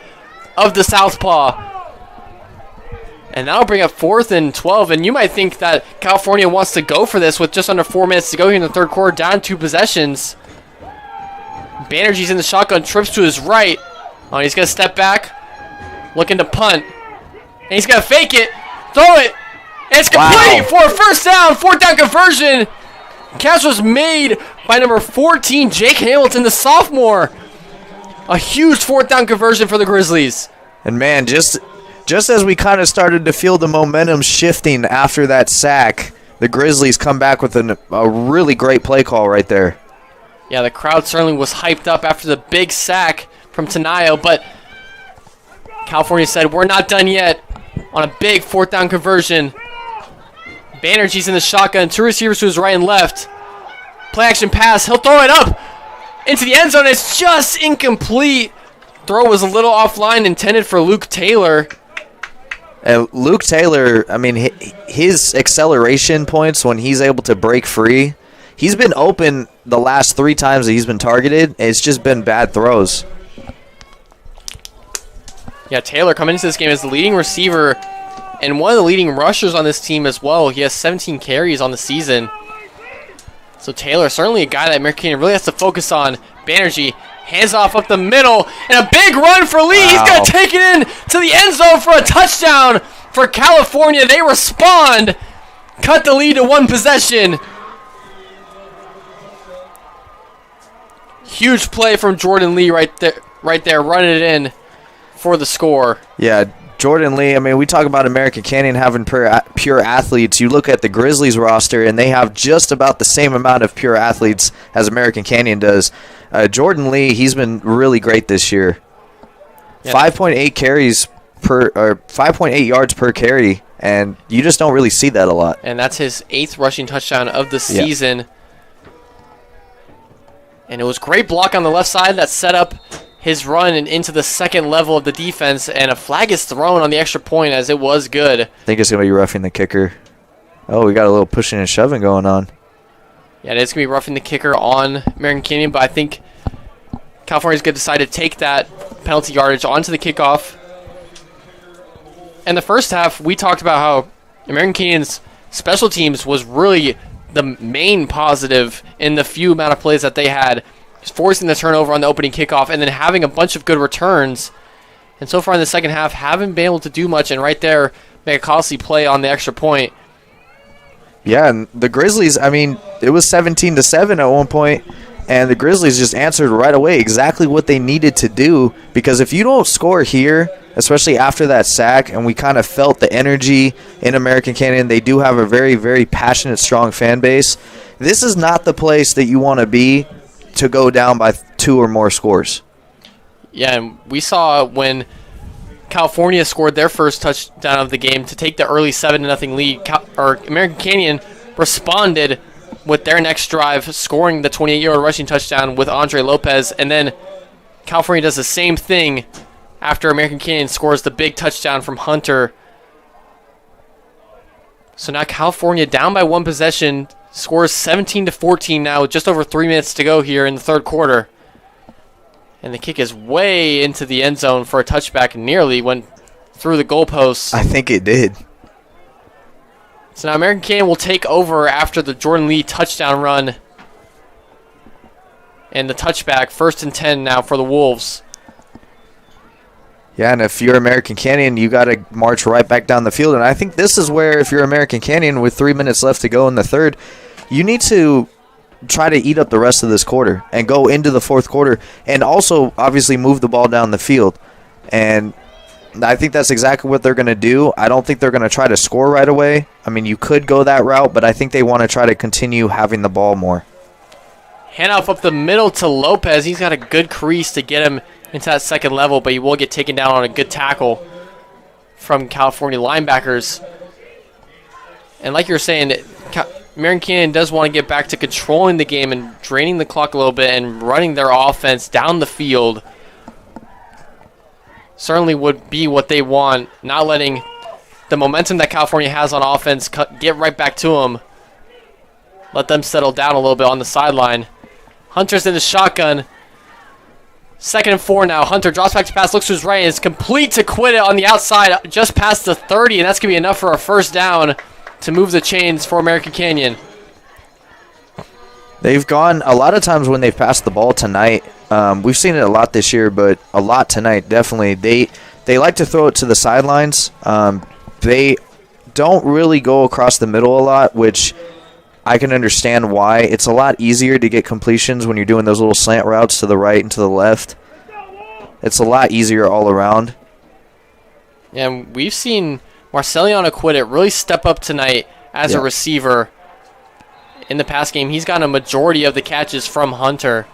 of the southpaw. And that'll bring up 4th and 12, and you might think that California wants to go for this with just under 4 minutes to go here in the 3rd quarter, down 2 possessions. Banerjee's in the shotgun, trips to his right. Oh, he's going to step back, looking to punt. And he's going to fake it, throw it, and it's complete for a 1st down, 4th down conversion. Catch was made by number 14, Jake Hamilton, the sophomore. A huge 4th down conversion for the Grizzlies. And man, just as we kind of started to feel the momentum shifting after that sack, the Grizzlies come back with a really great play call right there. Yeah, the crowd certainly was hyped up after the big sack from Tanayo, but California said, we're not done yet on a big 4th down conversion. Banerjee's in the shotgun, 2 receivers to his right and left. Play action pass, he'll throw it up into the end zone. It's just incomplete. Throw was a little offline, intended for Luke Taylor. Luke Taylor, I mean, his acceleration points when he's able to break free, he's been open the last 3 times that he's been targeted. It's just been bad throws. Yeah, Taylor coming into this game as the leading receiver and one of the leading rushers on this team as well. He has 17 carries on the season. So Taylor, certainly a guy that American Canyon really has to focus on. Banerjee, hands off up the middle, and a big run for Lee. Wow. He's going to take it in to the end zone for a touchdown for California. They respond, cut the lead to 1 possession. Huge play from Jordan Lee right there, running it in for the score. Yeah, Jordan Lee, I mean, we talk about American Canyon having pure athletes. You look at the Grizzlies roster, and they have just about the same amount of pure athletes as American Canyon does. Jordan Lee, he's been really great this year. Yeah. 5.8 carries per, or 5.8 yards per carry, and you just don't really see that a lot. And that's his 8th rushing touchdown of the season. Yeah. And it was great block on the left side that set up his run and into the 2nd level of the defense, and a flag is thrown on the extra point as it was good. I think it's going to be roughing the kicker. Oh, we got a little pushing and shoving going on. Yeah, it is going to be roughing the kicker on American Canyon, but I think California's going to decide to take that penalty yardage onto the kickoff. And the first half, we talked about how American Canyon's special teams was really the main positive in the few amount of plays that they had, forcing the turnover on the opening kickoff and then having a bunch of good returns. And so far in the second half, haven't been able to do much. And right there, make a costly play on the extra point. Yeah, and the Grizzlies, I mean, it was 17-7 at one point, and the Grizzlies just answered right away exactly what they needed to do, because if you don't score here, especially after that sack, and we kind of felt the energy in American Canyon, they do have a very, very passionate, strong fan base. This is not the place that you want to be to go down by 2 or more scores. Yeah, and we saw when California scored their first touchdown of the game to take the early 7-0 lead, American Canyon responded with their next drive, scoring the 28-yard rushing touchdown with Andre Lopez, and then California does the same thing after American Canyon scores the big touchdown from Hunter. So now California down by 1 possession, scores 17-14 now with just over 3 minutes to go here in the third quarter. And the kick is way into the end zone for a touchback, nearly went through the goalposts. I think it did. So now American Canyon will take over after the Jordan Lee touchdown run. And the touchback, 1st and 10 now for the Wolves. Yeah, and if you're American Canyon, you got to march right back down the field. And I think this is where, if you're American Canyon with 3 minutes left to go in the third, you need to try to eat up the rest of this quarter and go into the fourth quarter and also obviously move the ball down the field. And I think that's exactly what they're going to do. I don't think they're going to try to score right away. I mean, you could go that route, but I think they want to try to continue having the ball more. Handoff up the middle to Lopez. He's got a good crease to get him into that second level, but he will get taken down on a good tackle from California linebackers. And like you're saying, American Canyon does want to get back to controlling the game and draining the clock a little bit and running their offense down the field. Certainly would be what they want, not letting the momentum that California has on offense get right back to them. Let them settle down a little bit on the sideline. Hunter's in the shotgun. 2nd and 4 now. Hunter drops back to pass, looks to his right, and is complete to quit it on the outside just past the 30, and that's going to be enough for a first down to move the chains for American Canyon. They've gone a lot of times when they've passed the ball tonight. We've seen it a lot this year, but a lot tonight, definitely. They like to throw it to the sidelines. They don't really go across the middle a lot, which I can understand why. It's a lot easier to get completions when you're doing those little slant routes to the right and to the left. It's a lot easier all around. And we've seen Marcelion Acquitted really step up tonight as a receiver. In the pass game, he's gotten a majority of the catches from Hunter.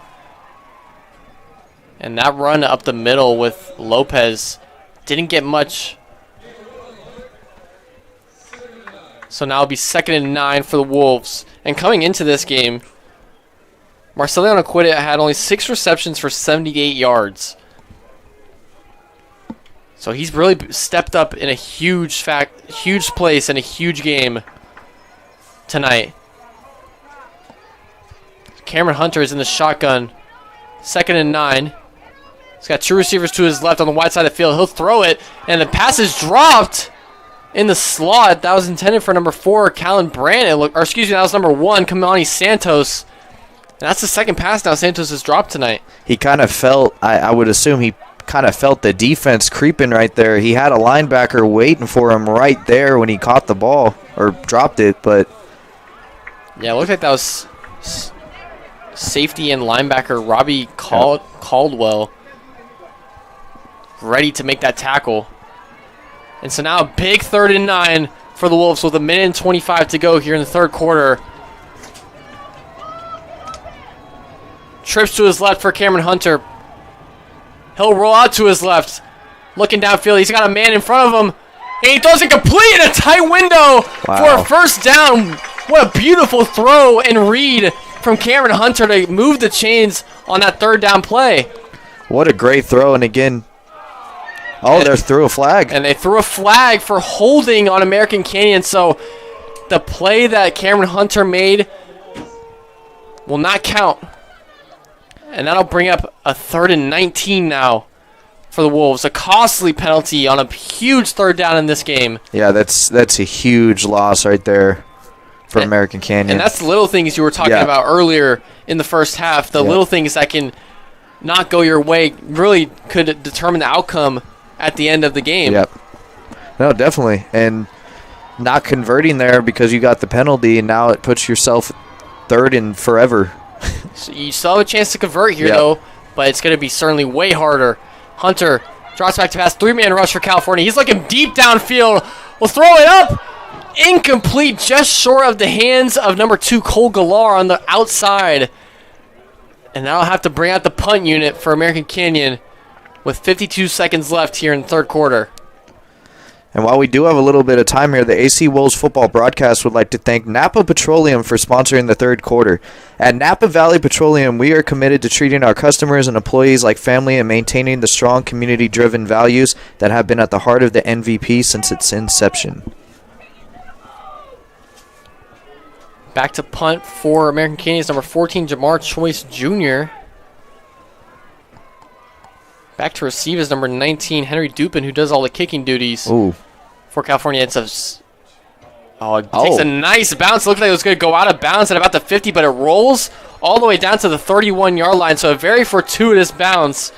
And that run up the middle with Lopez didn't get much. So now it'll be 2nd and 9 for the Wolves. And coming into this game, Marcelion Acquitted had only 6 receptions for 78 yards. So he's really stepped up in a huge place in a huge game tonight. Cameron Hunter is in the shotgun. 2nd and 9. He's got 2 receivers to his left on the wide side of the field. He'll throw it, and the pass is dropped in the slot. That was intended for number 4, Callan Brandon. That was number 1, Kamani Santos. And that's the second pass now Santos has dropped tonight. He kind of felt, I would assume he kind of felt the defense creeping right there. He had a linebacker waiting for him right there when he caught the ball, or dropped it, but... Yeah, it looked like that was safety and linebacker Robbie Caldwell ready to make that tackle. And so now a big 3rd and 9 for the Wolves with 1:25 to go here in the third quarter. Trips to his left for Cameron Hunter. He'll roll out to his left. Looking downfield, he's got a man in front of him. And he throws it complete in a tight window for a first down. What a beautiful throw and read from Cameron Hunter to move the chains on that 3rd down play. What a great throw, and again... they threw a flag. And they threw a flag for holding on American Canyon. So the play that Cameron Hunter made will not count. And that'll bring up a 3rd and 19 now for the Wolves. A costly penalty on a huge 3rd down in this game. Yeah, that's a huge loss right there for American Canyon. And that's the little things you were talking about earlier in the first half. The little things that can not go your way really could determine the outcome at the end of the game. Yep. No, definitely. And not converting there because you got the penalty, and now it puts yourself third in forever. So you still have a chance to convert here, though, but it's going to be certainly way harder. Hunter drops back to pass. 3-man rush for California. He's looking deep downfield. Will throw it up. Incomplete, just short of the hands of number 2, Cole Galar on the outside. And that'll have to bring out the punt unit for American Canyon with 52 seconds left here in the third quarter. And while we do have a little bit of time here, the AC Wolves football broadcast would like to thank Napa Petroleum for sponsoring the third quarter. At Napa Valley Petroleum, we are committed to treating our customers and employees like family and maintaining the strong community-driven values that have been at the heart of the MVP since its inception. Back to punt for American Canyon's number 14, Jamar Choice Jr. Back to receive is number 19, Henry Dupin, who does all the kicking duties. Ooh. For California. It takes a nice bounce. It looked like it was going to go out of bounds at about the 50, but it rolls all the way down to the 31-yard line. So a very fortuitous bounce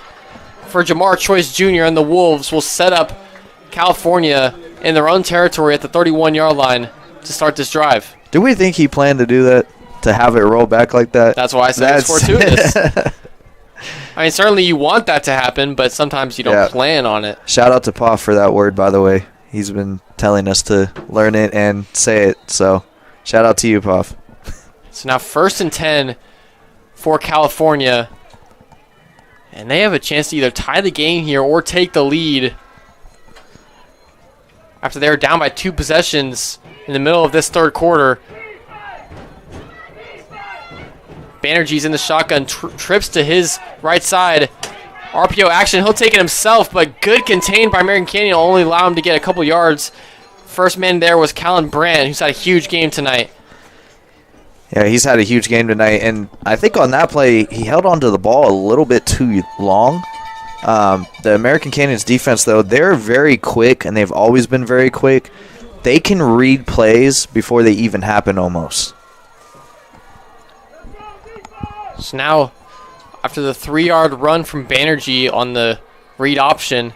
for Jamar Choice Jr. and the Wolves will set up California in their own territory at the 31-yard line to start this drive. Do we think he planned to do that, to have it roll back like that? That's why I said it's fortuitous. I mean, certainly you want that to happen, but sometimes you don't plan on it. Shout out to Poff for that word, by the way. He's been telling us to learn it and say it, so shout out to you, Poff. So now 1st and 10 for California, and they have a chance to either tie the game here or take the lead after they're down by 2 possessions in the middle of this third quarter. Banerjee's in the shotgun, trips to his right side. RPO action, he'll take it himself, but good contained by American Canyon, will only allow him to get a couple yards. First man there was Callan Brand, who's had a huge game tonight. Yeah, he's had a huge game tonight, and I think on that play, he held onto the ball a little bit too long. The American Canyon's defense, though, they're very quick, and they've always been very quick. They can read plays before they even happen almost. So now, after the 3-yard run from Banerjee on the read option,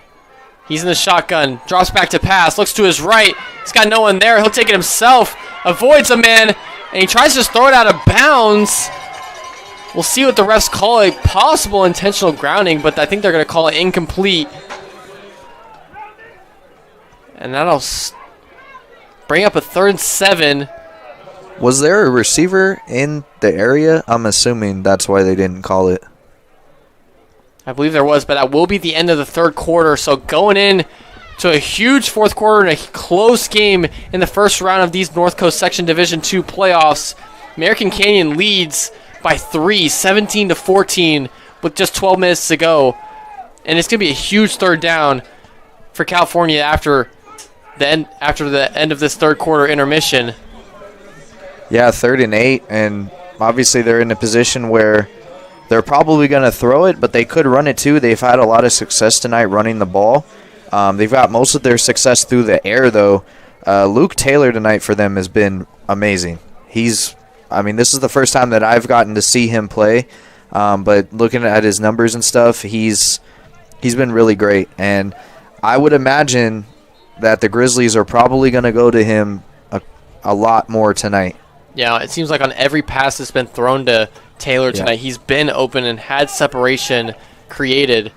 he's in the shotgun, drops back to pass, looks to his right. He's got no one there. He'll take it himself, avoids a man, and he tries to throw it out of bounds. We'll see what the refs call a possible intentional grounding, but I think they're going to call it incomplete. And that'll bring up a 3rd and 7. Was there a receiver in the area? I'm assuming that's why they didn't call it. I believe there was, but that will be the end of the third quarter. So going in to a huge fourth quarter and a close game in the first round of these North Coast Section Division II playoffs. American Canyon leads by 3, 17-14, with just 12 minutes to go. And it's going to be a huge third down for California after the end of this third quarter intermission. Yeah, 3rd and 8, and obviously they're in a position where they're probably going to throw it, but they could run it too. They've had a lot of success tonight running the ball. They've got most of their success through the air, though. Luke Taylor tonight for them has been amazing. This is the first time that I've gotten to see him play, but looking at his numbers and stuff, he's been really great. And I would imagine that the Grizzlies are probably going to go to him a lot more tonight. Yeah, it seems like on every pass that's been thrown to Taylor tonight, he's been open and had separation created.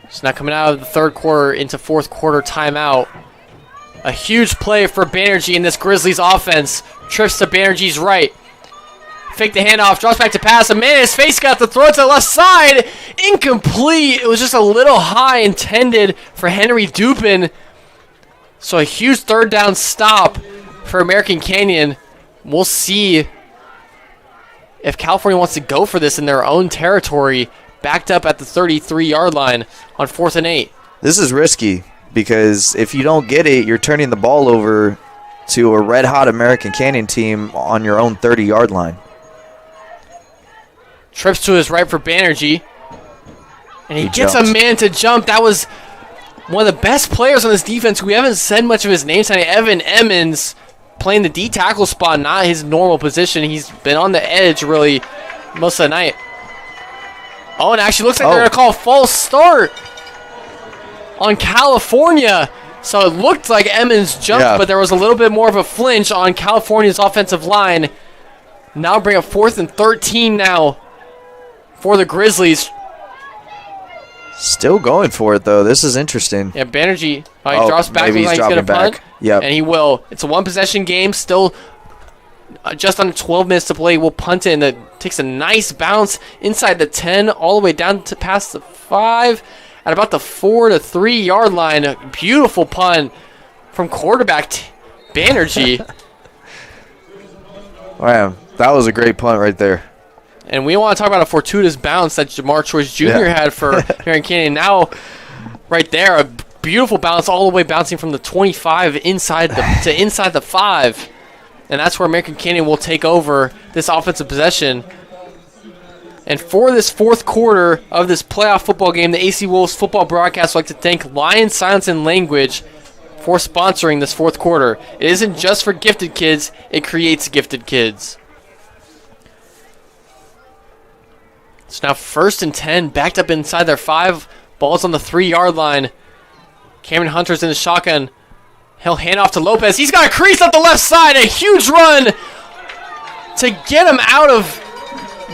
So now coming out of the third quarter into fourth quarter timeout. A huge play for Banerjee in this Grizzlies offense. Trips to Banerjee's right. Fake the handoff, drops back to pass. A man in his face got the throw to the left side. Incomplete. It was just a little high intended for Henry Dupin. So a huge third down stop for American Canyon. We'll see if California wants to go for this in their own territory, backed up at the 33-yard line on 4th and 8. This is risky because if you don't get it, you're turning the ball over to a red-hot American Canyon team on your own 30-yard line. Trips to his right for Banerjee. And he gets jumped. a man to jump. That was one of the best players on this defense. We haven't said much of his name tonight. Evan Emmons playing the D tackle spot, not his normal position. He's been on the edge really most of the night. Oh, and actually looks like they're going to call a false start. on California. So it looked like Emmons jumped, but there was a little bit more of a flinch on California's offensive line. Now bring up 4th and 13 now for the Grizzlies. Still going for it, though. This is interesting. Yeah, Banerjee, he drops back. Maybe he's going to back. punt. Yep. And he will. It's a one-possession game. Still just under 12 minutes to play. We'll punt it, and it takes a nice bounce inside the 10, all the way down to past the 5, at about the 4 to 3 yard line. A beautiful punt from quarterback Banerjee. Wow, that was a great punt right there. And we want to talk about a fortuitous bounce that Jamar Choice Jr. had for American Canyon. Now, right there, a beautiful bounce all the way bouncing from the 25 inside the 5. And that's where American Canyon will take over this offensive possession. And for this 4th quarter of this playoff football game, the AC Wolves football broadcast would like to thank Lion Silence and Language for sponsoring this 4th quarter. It isn't just for gifted kids, it creates gifted kids. It's now 1st and 10, backed up inside their 5. Ball's on the 3 yard line. Cameron Hunter's in the shotgun. He'll hand off to Lopez. He's got a crease up the left side. A huge run to get him out of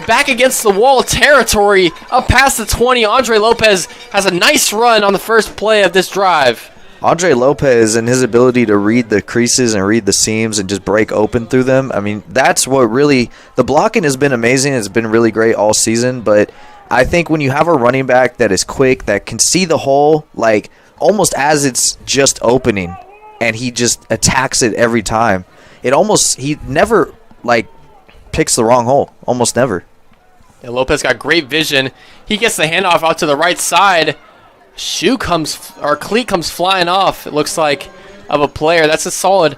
back against the wall territory. Up past the 20. Andre Lopez has a nice run on the first play of this drive. Andre Lopez and his ability to read the creases and read the seams and just break open through them. I mean, that's what really – the blocking has been amazing. It's been really great all season. But I think when you have a running back that is quick, that can see the hole, like almost as it's just opening, and he just attacks it every time, he never, like, picks the wrong hole. Almost never. Yeah, Lopez got great vision. He gets the handoff out to the right side. Cleat comes flying off, it looks like, of a player. That's a solid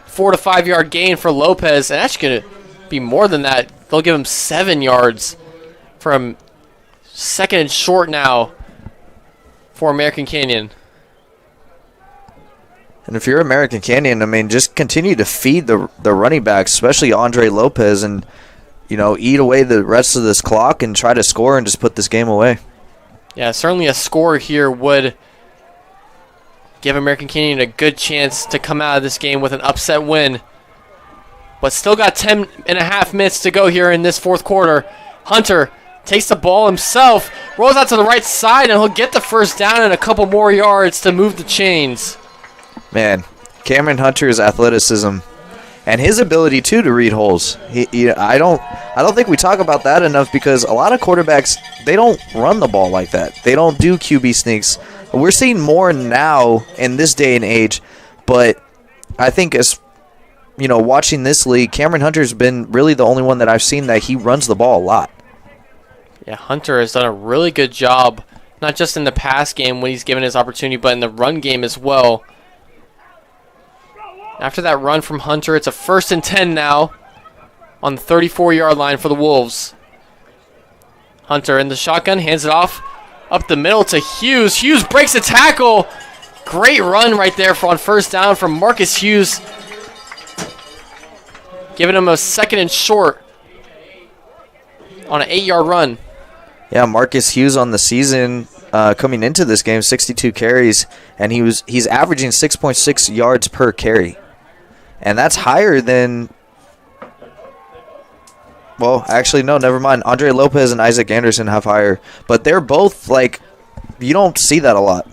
4 to 5 yard gain for Lopez. And actually going to be more than that. They'll give him 7 yards from 2nd and short now for American Canyon. And if you're American Canyon, I mean, just continue to feed the running backs, especially Andre Lopez, and, eat away the rest of this clock and try to score and just put this game away. Yeah, certainly a score here would give American Canyon a good chance to come out of this game with an upset win. But still got 10 and a half minutes to go here in this 4th quarter. Hunter takes the ball himself, rolls out to the right side, and he'll get the first down and a couple more yards to move the chains. Man, Cameron Hunter's athleticism and his ability to read holes. I don't think we talk about that enough, because a lot of quarterbacks, they don't run the ball like that. They don't do QB sneaks. We're seeing more now in this day and age, but I think watching this league, Cameron Hunter's been really the only one that I've seen that he runs the ball a lot. Yeah, Hunter has done a really good job, not just in the pass game when he's given his opportunity, but in the run game as well. After that run from Hunter, it's a 1st and 10 now on the 34 yard line for the Wolves. Hunter in the shotgun, hands it off up the middle to Hughes. Hughes breaks a tackle. Great run right there on 1st down from Marcus Hughes, giving him a 2nd and short on an 8 yard run. Yeah, Marcus Hughes on the season coming into this game, 62 carries, and he's averaging 6.6 yards per carry. And that's higher than, well, actually, no, never mind. Andre Lopez and Isaac Anderson have higher. But they're both, you don't see that a lot.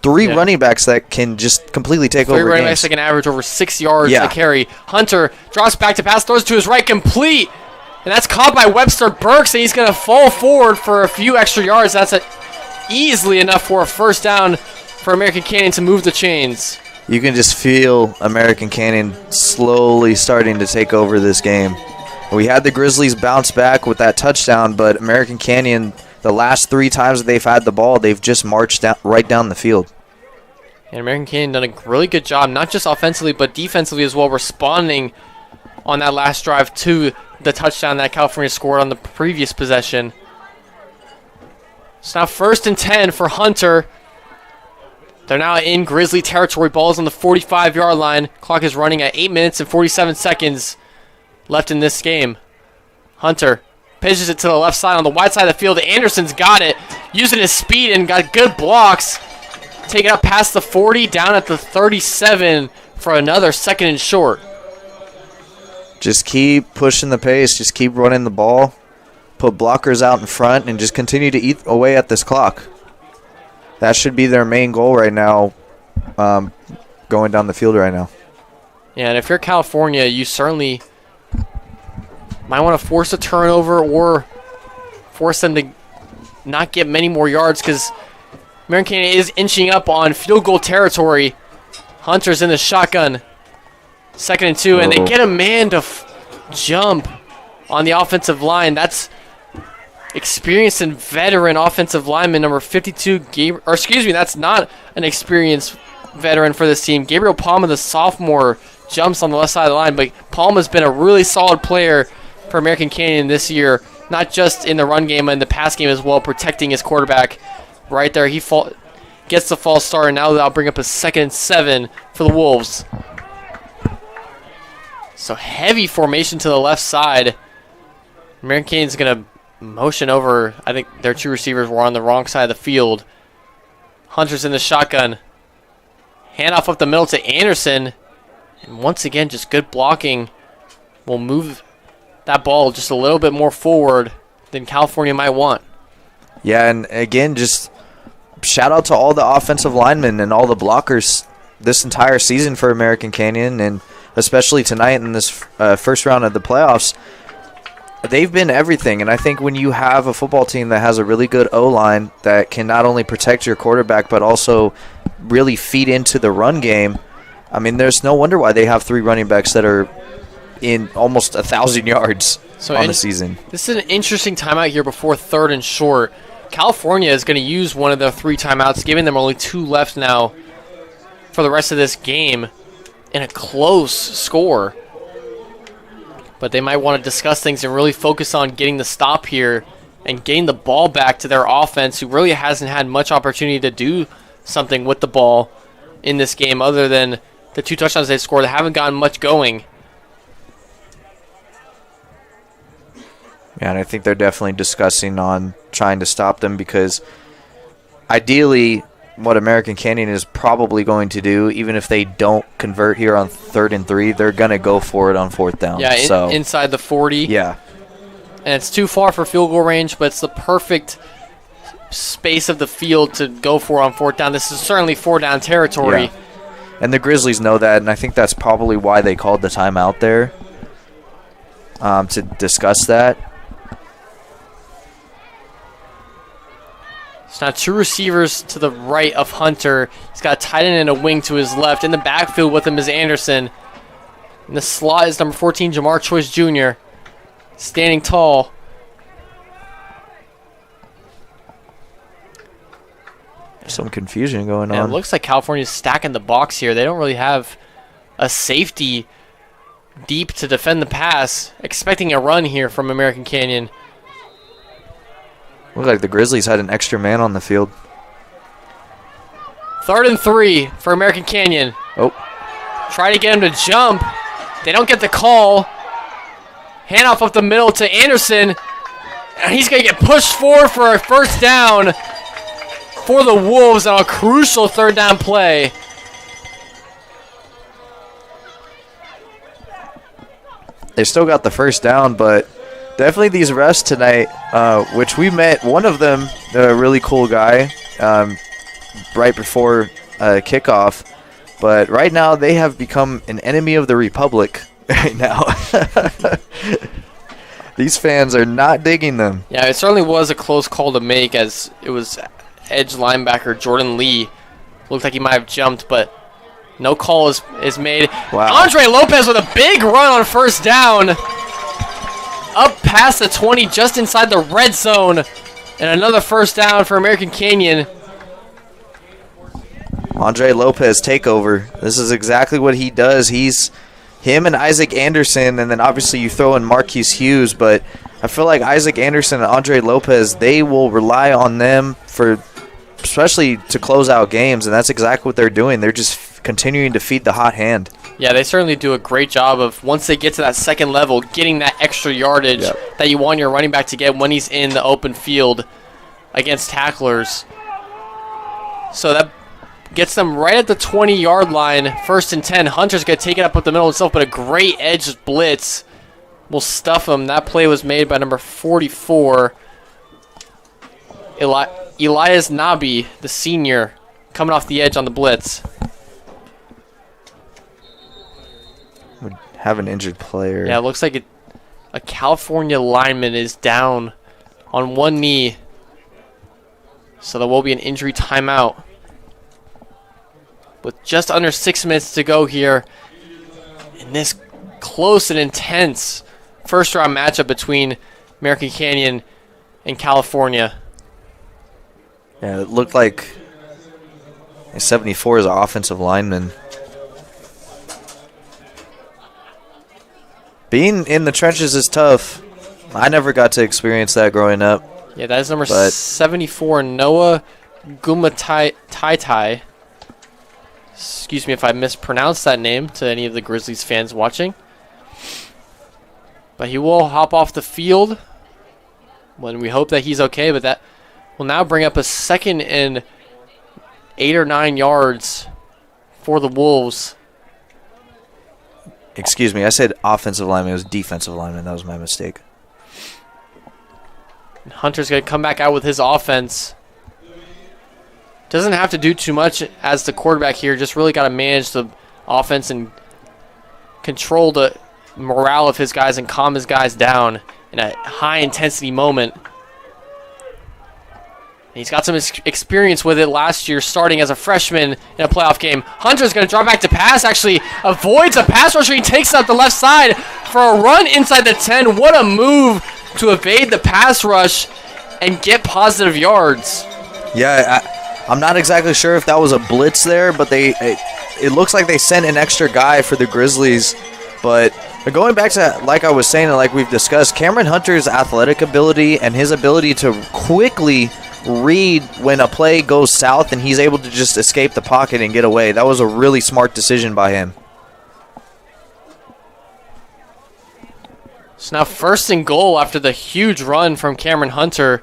Three running backs that can just completely take over games. 3 running backs that can average over 6 yards a carry. Hunter drops back to pass, throws to his right, complete. And that's caught by Webster Burks, and he's going to fall forward for a few extra yards. That's easily enough for a 1st down for American Canyon to move the chains. You can just feel American Canyon slowly starting to take over this game. We had the Grizzlies bounce back with that touchdown, but American Canyon, the last 3 times that they've had the ball, they've just marched right down the field. And American Canyon done a really good job, not just offensively, but defensively as well, responding on that last drive to the touchdown that California scored on the previous possession. It's now 1st and 10 for Hunter. They're now in Grizzly territory. Ball's on the 45 yard line. Clock is running at 8 minutes and 47 seconds left in this game. Hunter pitches it to the left side on the wide side of the field. Anderson's got it, using his speed and got good blocks take it up past the 40, down at the 37 for another second and short. Just keep pushing the pace. Just keep running the ball. Put blockers out in front and just continue to eat away at this clock. That should be their main goal right now, going down the field right now. Yeah, and if you're California, you certainly might want to force a turnover or force them to not get many more yards because American Canyon is inching up on field goal territory. Hunter's in the shotgun. 2nd and 2, and they get a man to jump on the offensive line. That's experienced and veteran offensive lineman number 52. That's not an experienced veteran for this team. Gabriel Palma, the sophomore, jumps on the left side of the line, but Palma's been a really solid player for American Canyon this year, not just in the run game, but in the pass game as well, protecting his quarterback right there. He gets the false start, and now that'll bring up a 2nd and 7 for the Wolves. So heavy formation to the left side. American Canyon's going to motion over. I think their two receivers were on the wrong side of the field. Hunter's in the shotgun. Handoff up the middle to Anderson. And once again, just good blocking will move that ball just a little bit more forward than California might want. Yeah, and again, just shout out to all the offensive linemen and all the blockers this entire season for American Canyon, and especially tonight in this first round of the playoffs. They've been everything, and I think when you have a football team that has a really good O-line that can not only protect your quarterback but also really feed into the run game, I mean, there's no wonder why they have 3 running backs that are in almost 1,000 yards on the season. This is an interesting timeout here before 3rd and short. California is going to use one of their 3 timeouts, giving them only 2 left now for the rest of this game in a close score. But they might want to discuss things and really focus on getting the stop here and getting the ball back to their offense, who really hasn't had much opportunity to do something with the ball in this game other than the 2 touchdowns they scored. They haven't gotten much going. Yeah, and I think they're definitely discussing on trying to stop them because ideally what American Canyon is probably going to do, even if they don't convert here on 3rd and 3, they're going to go for it on 4th down. Yeah, inside the 40. Yeah. And it's too far for field goal range, but it's the perfect space of the field to go for on 4th down. This is certainly 4th down territory. Yeah. And the Grizzlies know that, and I think that's probably why they called the timeout there, to discuss that. It's now 2 receivers to the right of Hunter. He's got a tight end and a wing to his left. In the backfield with him is Anderson. In the slot is number 14, Jamar Choice Jr. Standing tall. There's some confusion going on. It looks like California's stacking the box here. They don't really have a safety deep to defend the pass. Expecting a run here from American Canyon. Looked like the Grizzlies had an extra man on the field. 3rd and 3 for American Canyon. Oh. Try to get him to jump. They don't get the call. Handoff up the middle to Anderson. And he's going to get pushed forward for a 1st down for the Wolves on a crucial 3rd down play. They still got the 1st down, but definitely these refs tonight, which we met one of them, a really cool guy, right before kickoff. But right now they have become an enemy of the Republic right now. These fans are not digging them. Yeah, it certainly was a close call to make, as it was edge linebacker Jordan Lee. Looked like he might have jumped, but no call is made. Wow. Andre Lopez with a big run on 1st down. Up past the 20, just inside the red zone. And another 1st down for American Canyon. Andre Lopez takeover. This is exactly what he does. He's him and Isaac Anderson, and then obviously you throw in Marquise Hughes, but I feel like Isaac Anderson and Andre Lopez, they will rely on them for especially to close out games, and that's exactly what they're doing. They're just continuing to feed the hot hand. Yeah, they certainly do a great job of, once they get to that 2nd level, getting that extra yardage that you want your running back to get when he's in the open field against tacklers. So that Gets them right at the 20-yard line. First and 10. Hunter's going to take it up the middle himself, but a great edge blitz will stuff him. That play was made by number 44, Elias Nabi, the senior, coming off the edge on the blitz. Would have an injured player. Yeah, it looks like a California lineman is down on one knee. So there will be an injury timeout. With just under 6 minutes to go here in this close and intense first-round matchup between American Canyon and California. Yeah, it looked like 74 is an offensive lineman. Being in the trenches is tough. I never got to experience that growing up. Yeah, that is number 74, Noah Gumataitai. Excuse me if I mispronounced that name to any of the Grizzlies fans watching. But he will hop off the field when we hope that he's okay. But that will now bring up a 2nd and 8 or 9 yards for the Wolves. Excuse me, I said offensive lineman. It was defensive lineman. That was my mistake. And Hunter's going to come back out with his offense. Doesn't have to do too much as the quarterback here. Just really got to manage the offense and control the morale of his guys and calm his guys down in a high-intensity moment. And he's got some experience with it last year, starting as a freshman in a playoff game. Hunter's going to draw back to pass. Actually avoids a pass rusher. He takes it up the left side for a run inside the 10. What a move to evade the pass rush and get positive yards. Yeah, I'm not exactly sure if that was a blitz there, but it looks like they sent an extra guy for the Grizzlies. But going back to, like I was saying and like we've discussed, Cameron Hunter's athletic ability and his ability to quickly read when a play goes south and he's able to just escape the pocket and get away. That was a really smart decision by him. So now 1st and goal after the huge run from Cameron Hunter.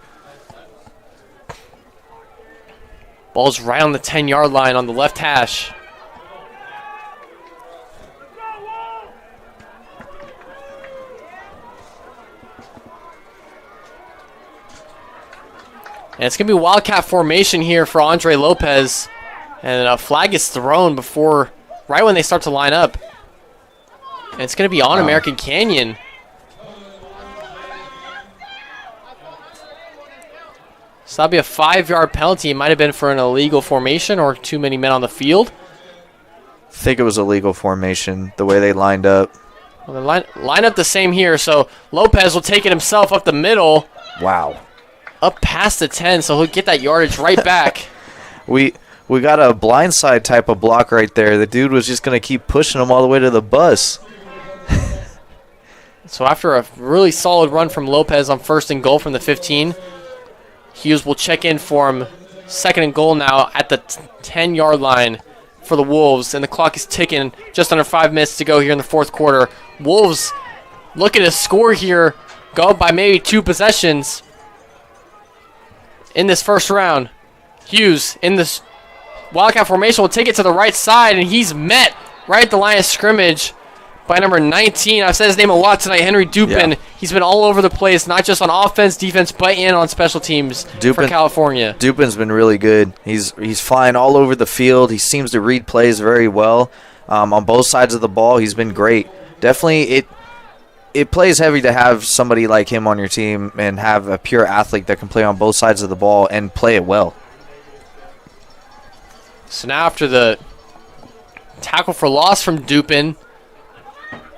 Ball's right on the 10-yard line on the left hash. And it's going to be Wildcat formation here for Andre Lopez. And a flag is thrown right when they start to line up. And it's going to be on American Canyon. So that'll be a 5-yard penalty. It might have been for an illegal formation or too many men on the field. I think it was illegal formation, the way they lined up. Well, they line up the same here. So Lopez will take it himself up the middle. Wow. Up past the 10, so he'll get that yardage right back. We got a blindside type of block right there. The dude was just going to keep pushing him all the way to the bus. So after a really solid run from Lopez on 1st and goal from the 15, Hughes will check in for him. 2nd and goal now at the 10-yard line for the Wolves, and the clock is ticking. Just under 5 minutes to go here in the 4th quarter. Wolves looking to score here, go up by maybe 2 possessions in this first round. Hughes in this Wildcat formation will take it to the right side, and he's met right at the line of scrimmage by number 19. I've said his name a lot tonight, Henry Dupin. Yeah. He's been all over the place, not just on offense, defense, but and on special teams for California. Dupin's been really good. He's flying all over the field. He seems to read plays very well. On both sides of the ball, he's been great. Definitely, it plays heavy to have somebody like him on your team and have a pure athlete that can play on both sides of the ball and play it well. So now after the tackle for loss from Dupin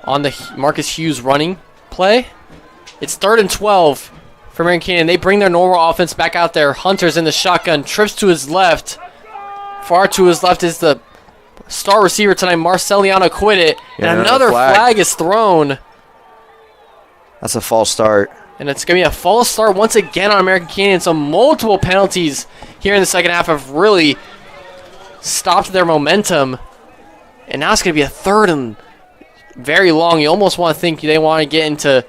on the Marcus Hughes running play, it's 3rd and 12 for American Canyon. They bring their normal offense back out there. Hunter's in the shotgun, trips to his left. Far to his left is the star receiver tonight, Marceliano Quidit. Yeah, and another flag is thrown. That's a false start. And it's going to be a false start once again on American Canyon. So multiple penalties here in the second half have really stopped their momentum. And now it's going to be a 3rd and very long. You almost want to think they want to get into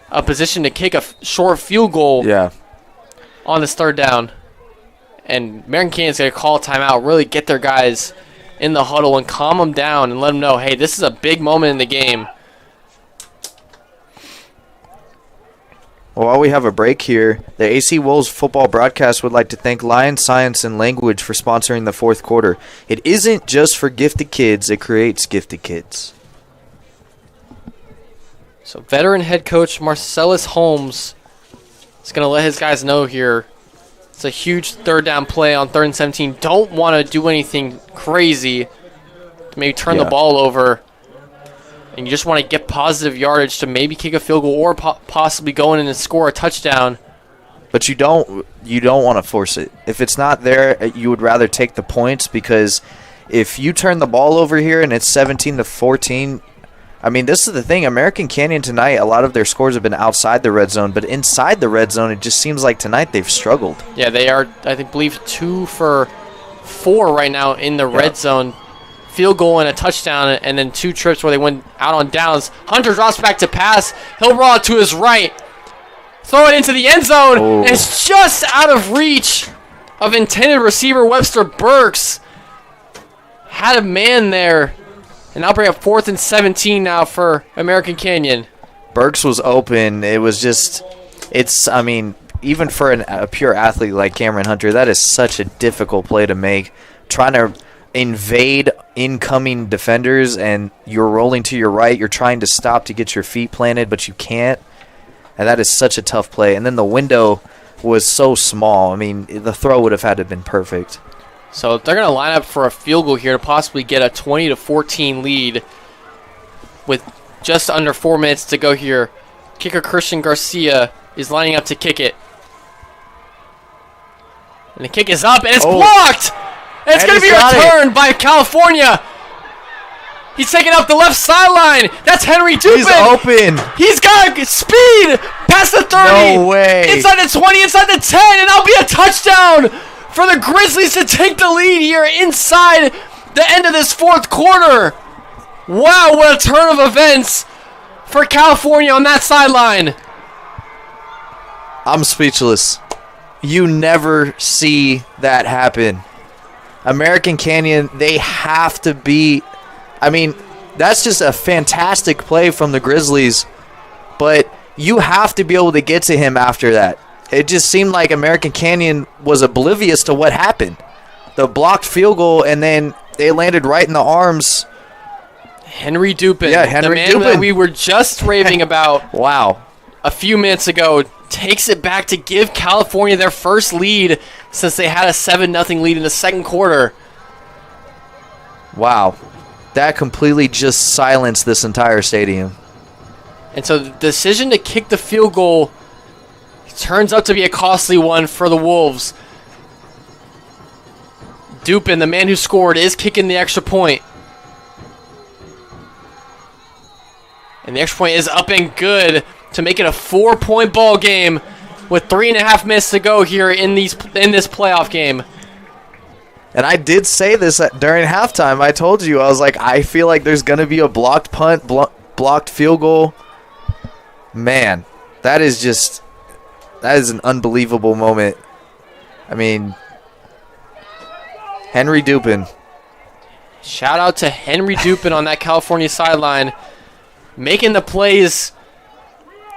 a position to kick a short field goal on this 3rd down. And American Canyon's going to call a timeout, really get their guys in the huddle and calm them down and let them know, hey, this is a big moment in the game. Well, while we have a break here, the AC Wolves football broadcast would like to thank Lion Science and Language for sponsoring the fourth quarter. It isn't just for gifted kids, it creates gifted kids. So veteran head coach Marcellus Holmes is going to let his guys know here. It's a huge third down play on 3rd and 17. Don't want to do anything crazy to maybe turn the ball over. And you just want to get positive yardage to maybe kick a field goal or possibly go in and score a touchdown. But you don't want to force it. If it's not there, you would rather take the points, because if you turn the ball over here and it's 17-14, I mean, this is the thing. American Canyon tonight, a lot of their scores have been outside the red zone, but inside the red zone, it just seems like tonight they've struggled. Yeah, they are, I believe, 2 for 4 right now in the red zone. Field goal and a touchdown, and then 2 trips where they went out on downs. Hunter drops back to pass. He'll roll it to his right. Throw it into the end zone. And it's just out of reach of intended receiver Webster Burks. Had a man there. And now bring up 4th and 17 now for American Canyon. Burks was open. It was just, I mean, even for a pure athlete like Cameron Hunter, that is such a difficult play to make. Trying to invade incoming defenders, and you're rolling to your right. You're trying to stop to get your feet planted, but you can't. And that is such a tough play. And then the window was so small. I mean, the throw would have had to have been perfect. So they're going to line up for a field goal here to possibly get a 20-14 lead with just under 4 minutes to go here. Kicker Christian Garcia is lining up to kick it. And the kick is up, and it's blocked! And it's going to be returned by California. He's taking up the left sideline. That's Henry Dupin. He's open. He's got speed past the 30. No way. Inside the 20, inside the 10, and that'll be a touchdown for the Grizzlies to take the lead here inside the end of this fourth quarter. Wow, what a turn of events for California on that sideline. I'm speechless. You never see that happen. American Canyon, they have to be, I mean, that's just a fantastic play from the Grizzlies, but you have to be able to get to him after that. It just seemed like American Canyon was oblivious to what happened. The blocked field goal, and then they landed right in the arms. Henry Dupin, Henry the man Dupin that we were just raving about a few minutes ago, takes it back to give California their first lead since they had a 7-0 lead in the second quarter. Wow. That completely just silenced this entire stadium. And so the decision to kick the field goal turns out to be a costly one for the Wolves. Dupin, the man who scored, is kicking the extra point. And the extra point is up and good to make it a 4-point ball game with 3.5 minutes to go here in this playoff game. And I did say this during halftime. I told you, I was like, I feel like there's going to be a blocked punt, blocked field goal. Man, that is an unbelievable moment. I mean, Henry Dupin. Shout out to Henry Dupin on that California sideline, making the plays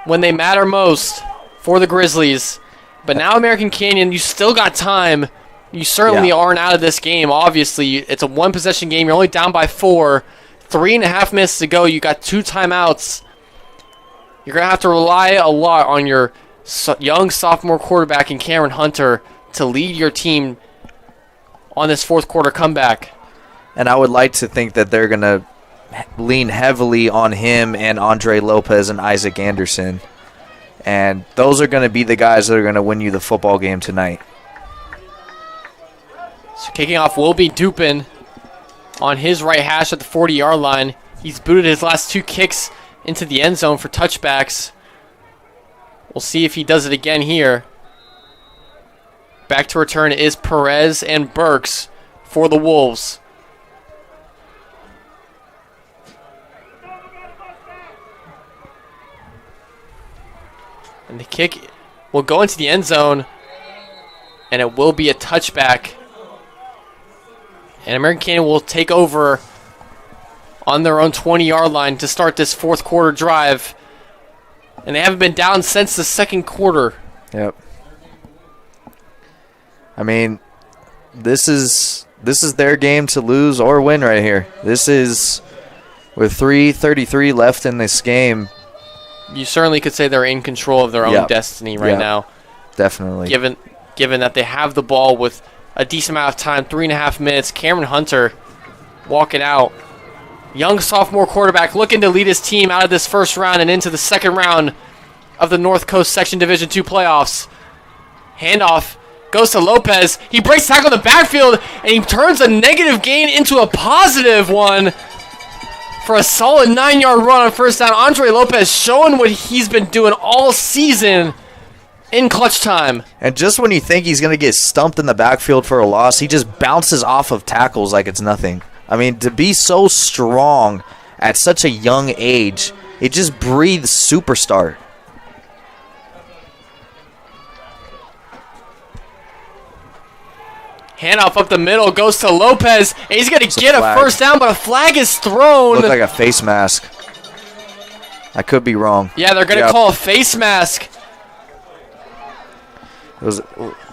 when they matter most for the Grizzlies. But now American Canyon, you still got time. You certainly aren't out of this game. Obviously, it's a one-possession game. You're only down by 4. 3.5 minutes to go. You got 2 timeouts. You're going to have to rely a lot on your young sophomore quarterback in Cameron Hunter to lead your team on this fourth quarter comeback. And I would like to think that they're going to lean heavily on him and Andre Lopez and Isaac Anderson. And those are going to be the guys that are going to win you the football game tonight. So kicking off will be Dupin on his right hash at the 40-yard line. He's booted his last 2 kicks into the end zone for touchbacks. We'll see if he does it again here. Back to return is Perez and Burks for the Wolves. And the kick will go into the end zone. and it will be a touchback. And American Canyon will take over on their own 20-yard line to start this fourth quarter drive. And they haven't been down since the second quarter. Yep. I mean, this is their game to lose or win right here. This is, with 3:33 left in this game. You certainly could say they're in control of their own destiny right now. Definitely. Given that they have the ball with a decent amount of time, 3.5 minutes. Cameron Hunter walking out. Young sophomore quarterback looking to lead his team out of this first round and into the second round of the North Coast Section Division II playoffs. Handoff goes to Lopez. He breaks tackle in the backfield, and he turns a negative gain into a positive one for a solid 9-yard run on first down. Andre Lopez showing what he's been doing all season in clutch time. And just when you think he's going to get stumped in the backfield for a loss, he just bounces off of tackles like it's nothing. I mean, to be so strong at such a young age, it just breathes superstar. Handoff up the middle, goes to Lopez, and he's going to get a first down, but a flag is thrown. Looked like a face mask. I could be wrong. Yeah, they're going to call a face mask.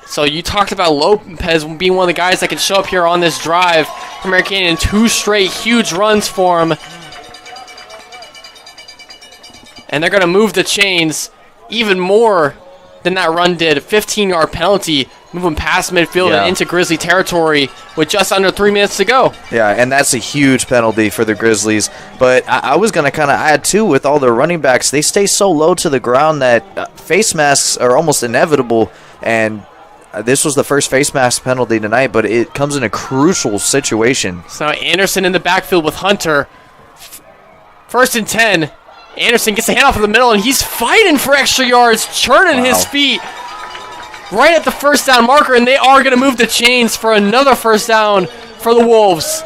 So you talked about Lopez being one of the guys that can show up here on this drive for American Canyon. 2 straight huge runs for him. And they're going to move the chains even more than that run did. A 15-yard penalty, moving past midfield and into Grizzly territory with just under 3 minutes to go. Yeah, and that's a huge penalty for the Grizzlies. But I was going to kind of add, too, with all their running backs, they stay so low to the ground that face masks are almost inevitable. And this was the first face mask penalty tonight, but it comes in a crucial situation. So now Anderson in the backfield with Hunter. First and 10. Anderson gets the handoff in the middle, and he's fighting for extra yards, churning his feet right at the first down marker, and they are going to move the chains for another first down for the Wolves.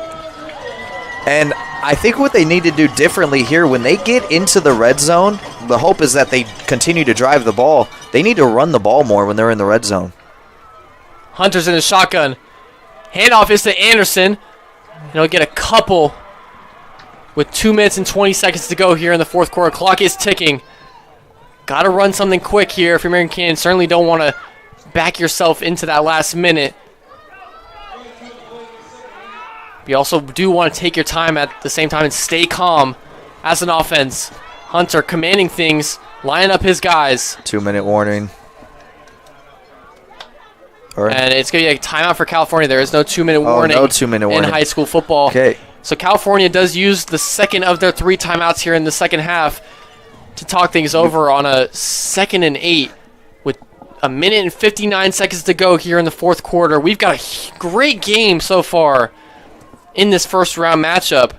And I think what they need to do differently here, when they get into the red zone, the hope is that they continue to drive the ball. They need to run the ball more when they're in the red zone. Hunter's in the shotgun. Handoff is to Anderson. And he'll get a couple with 2 minutes and 20 seconds to go here in the fourth quarter. Clock is ticking. Got to run something quick here if you're American Canyon. Certainly don't want to back yourself into that last minute. You also do want to take your time at the same time and stay calm as an offense. Hunter commanding things, lining up his guys. 2-minute warning. And it's going to be a timeout for California. There is no 2-minute warning, no 2-minute warning in high school football. Okay. So California does use the second of their 3 timeouts here in the second half to talk things over on a 2nd and 8 with 1 minute and 59 seconds to go here in the fourth quarter. We've got a great game so far in this first round matchup.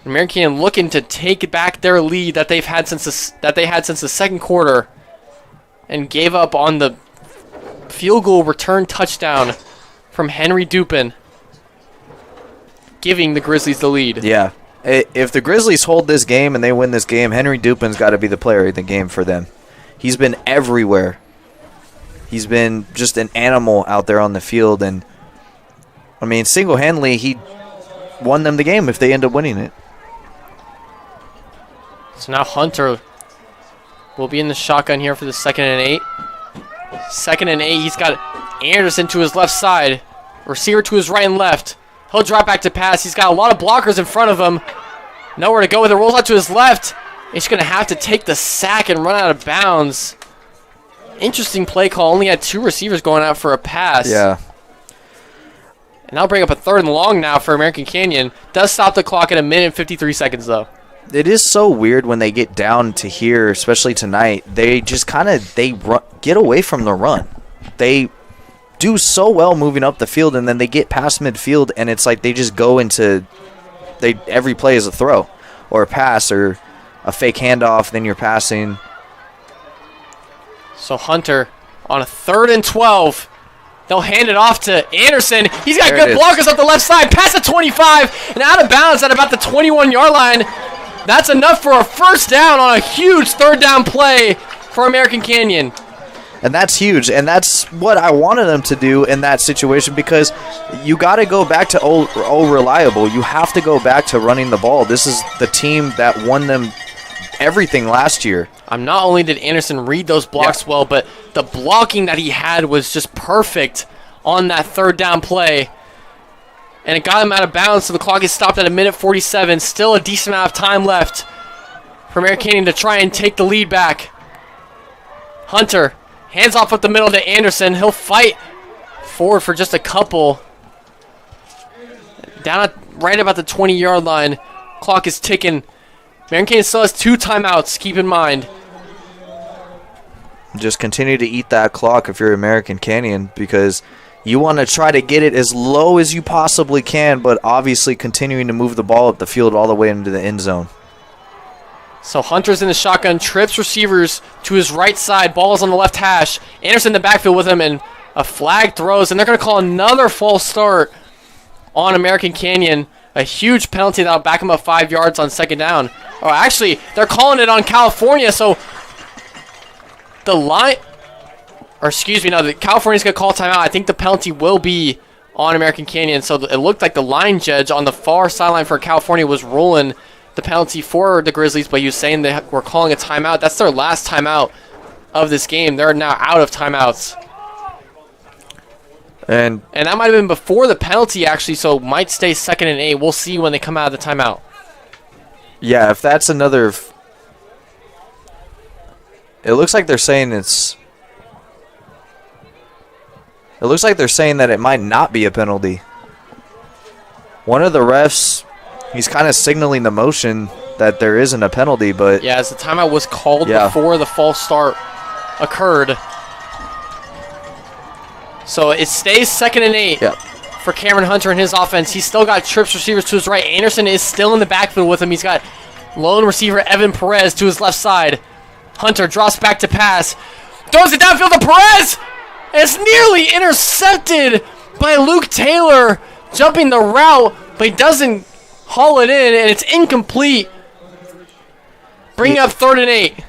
American looking to take back their lead that they've had since the second quarter, and gave up on the field goal return touchdown from Henry Dupin, giving the Grizzlies the lead. Yeah. If the Grizzlies hold this game and they win this game, Henry Dupin's got to be the player of the game for them. He's been everywhere. He's been just an animal out there on the field, and I mean, single-handedly, he won them the game if they end up winning it. So now Hunter will be in the shotgun here for the 2nd and 8. 2nd and 8, he's got Anderson to his left side. Receiver to his right and left. He'll drop back to pass. He's got a lot of blockers in front of him. Nowhere to go with it. Rolls out to his left. He's going to have to take the sack and run out of bounds. Interesting play call. Only had 2 receivers going out for a pass. Yeah. And that'll bring up a 3rd and long now for American Canyon. Does stop the clock at 1 minute and 53 seconds, though. It is so weird when they get down to here, especially tonight. They just kind of get away from the run. They do so well moving up the field, and then they get past midfield, and it's like they just go into every play is a throw or a pass or a fake handoff, then you're passing. So Hunter on a 3rd and 12. They'll hand it off to Anderson. He's got good blockers up the left side. Past the 25 and out of bounds at about the 21-yard line. That's enough for a first down on a huge 3rd down play for American Canyon. And that's huge, and that's what I wanted them to do in that situation, because you got to go back to old reliable. You have to go back to running the ball. This is the team that won them everything last year. Not only did Anderson read those blocks well, but the blocking that he had was just perfect on that third down play. And it got him out of bounds, so the clock is stopped at 1:47. Still a decent amount of time left for American Canyon to try and take the lead back. Hunter hands off up the middle to Anderson. He'll fight forward for just a couple. Down at right about the 20-yard line. Clock is ticking. American Canyon still has 2 timeouts, keep in mind. Just continue to eat that clock if you're American Canyon, because you want to try to get it as low as you possibly can, but obviously continuing to move the ball up the field all the way into the end zone. So Hunter's in the shotgun, trips receivers to his right side, ball is on the left hash. Anderson in the backfield with him, and a flag throws, and they're going to call another false start on American Canyon. A huge penalty that'll back him up 5 yards on second down. Oh, actually, they're calling it on California, so the line, or excuse me, no, the California's going to call timeout. I think the penalty will be on American Canyon, so it looked like the line judge on the far sideline for California was ruling the penalty for the Grizzlies, but he was saying they were calling a timeout. That's their last timeout of this game. They're now out of timeouts. And that might have been before the penalty, actually, so might stay 2nd and 8. We'll see when they come out of the timeout. Yeah, if that's another... It looks like they're saying it's... It looks like they're saying that it might not be a penalty. One of the refs, he's kind of signaling the motion that there isn't a penalty, but... Yeah, as the timeout was called before the false start occurred. So it stays 2nd and 8 for Cameron Hunter and his offense. He's still got trips receivers to his right. Anderson is still in the backfield with him. He's got lone receiver Evan Perez to his left side. Hunter drops back to pass. Throws it downfield to Perez. And it's nearly intercepted by Luke Taylor jumping the route, but he doesn't haul it in, and it's incomplete. Bring up 3rd and 8.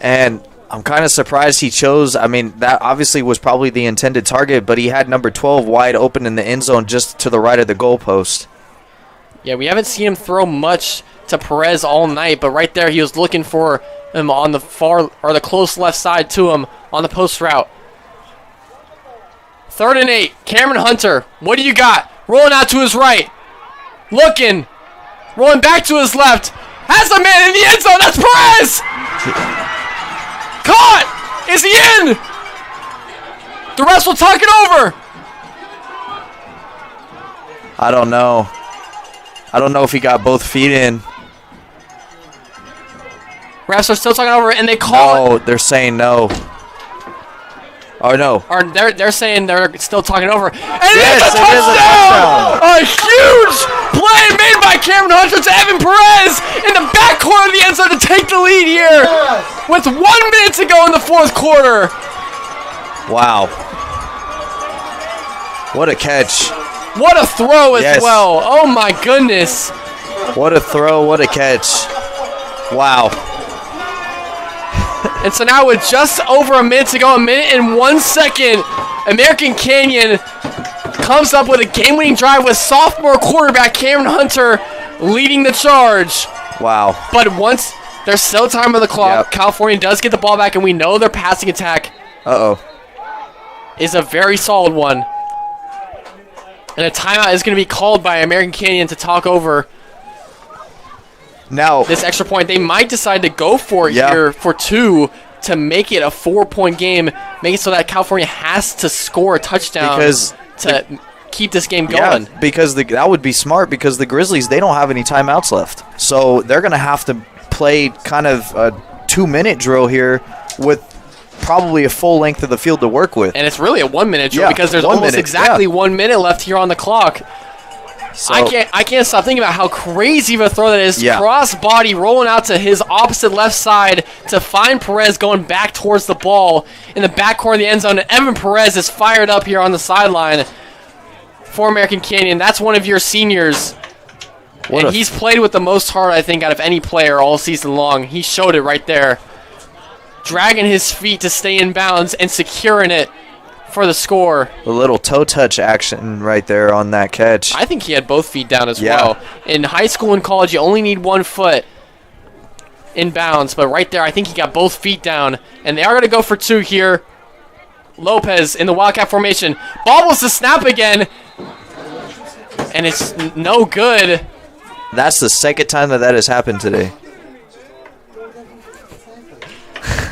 And I'm kind of surprised he chose, I mean, that obviously was probably the intended target, but he had number 12 wide open in the end zone just to the right of the goalpost. Yeah, we haven't seen him throw much to Perez all night, but right there he was looking for him on the far, or the close left side to him on the post route. 3rd and 8, Cameron Hunter, what do you got? Rolling out to his right, looking, rolling back to his left, has a man in the end zone, that's Perez! Caught! Is he in? The refs will talk it over. I don't know. I don't know if he got both feet in. Refs are still talking over, and they call it. No, they're saying no. Oh, no. Or they're saying they're still talking over. And yes, it is a touchdown! A huge play made by Cameron Hunter to Evan Perez in the back corner of the end zone to take the lead here with 1 minute to go in the 4th quarter. Wow. What a catch. What a throw as well. Oh, my goodness. What a throw. What a catch. Wow. And so now with just over a minute to go, 1 minute and 1 second, American Canyon comes up with a game-winning drive with sophomore quarterback Cameron Hunter leading the charge. Wow. But once there's still time on the clock, California does get the ball back, and we know their passing attack is a very solid one. And a timeout is going to be called by American Canyon to talk over now this extra point. They might decide to go for it here for 2 to make it a 4-point game, make it so that California has to score a touchdown to keep this game going. Yeah, because that would be smart, because the Grizzlies, they don't have any timeouts left. So they're going to have to play kind of a 2-minute drill here with probably a full length of the field to work with. And it's really a 1-minute drill because there's almost exactly 1 minute left here on the clock. So I can't stop thinking about how crazy of a throw that is. Cross body rolling out to his opposite left side to find Perez going back towards the ball in the back corner of the end zone. And Evan Perez is fired up here on the sideline for American Canyon. That's one of your seniors. And he's played with the most heart, I think, out of any player all season long. He showed it right there. dragging his feet to stay in bounds and securing it for the score. A little toe touch action right there on that catch. I think he had both feet down as well. In high school and college, you only need one foot in bounds, but right there, I think he got both feet down, and they are going to go for two here. Lopez in the Wildcat formation. Bobbles the snap again, and it's no good. That's the second time that has happened today.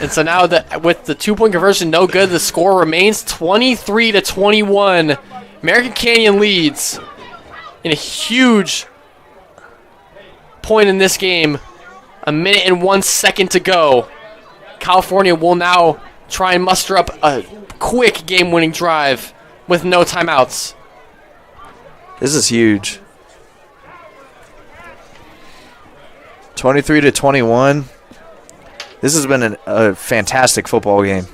And so now with the two-point conversion no good, the score remains 23-21. American Canyon leads in a huge point in this game. 1 minute and 1 second to go. California will now try and muster up a quick game-winning drive with no timeouts. This is huge. 23-21. This has been a fantastic football game.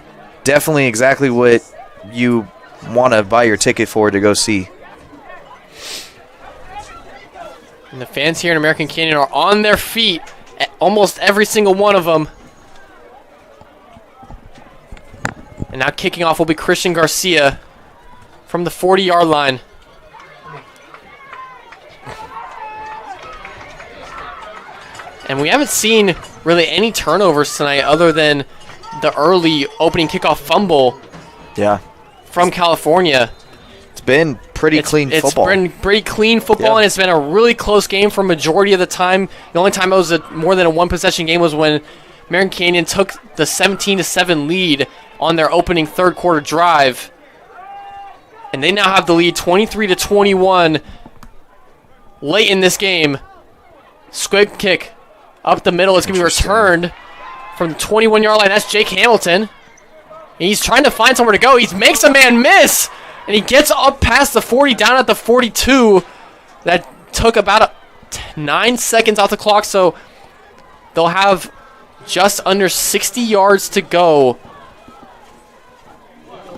Definitely exactly what you want to buy your ticket for to go see. And the fans here in American Canyon are on their feet, almost every single one of them. And now kicking off will be Christian Garcia from the 40-yard line. And we haven't seen really any turnovers tonight other than the early opening kickoff fumble from California. It's been pretty clean football. It's been pretty clean football, and it's been a really close game for majority of the time. The only time it was more than a one-possession game was when American Canyon took the 17-7 lead on their opening third quarter drive. And they now have the lead 23-21 late in this game. Squib kick up the middle. It's going to be returned from the 21-yard line. That's Jake Hamilton. And he's trying to find somewhere to go. He makes a man miss. And he gets up past the 40, down at the 42. That took about 9 seconds off the clock. So they'll have just under 60 yards to go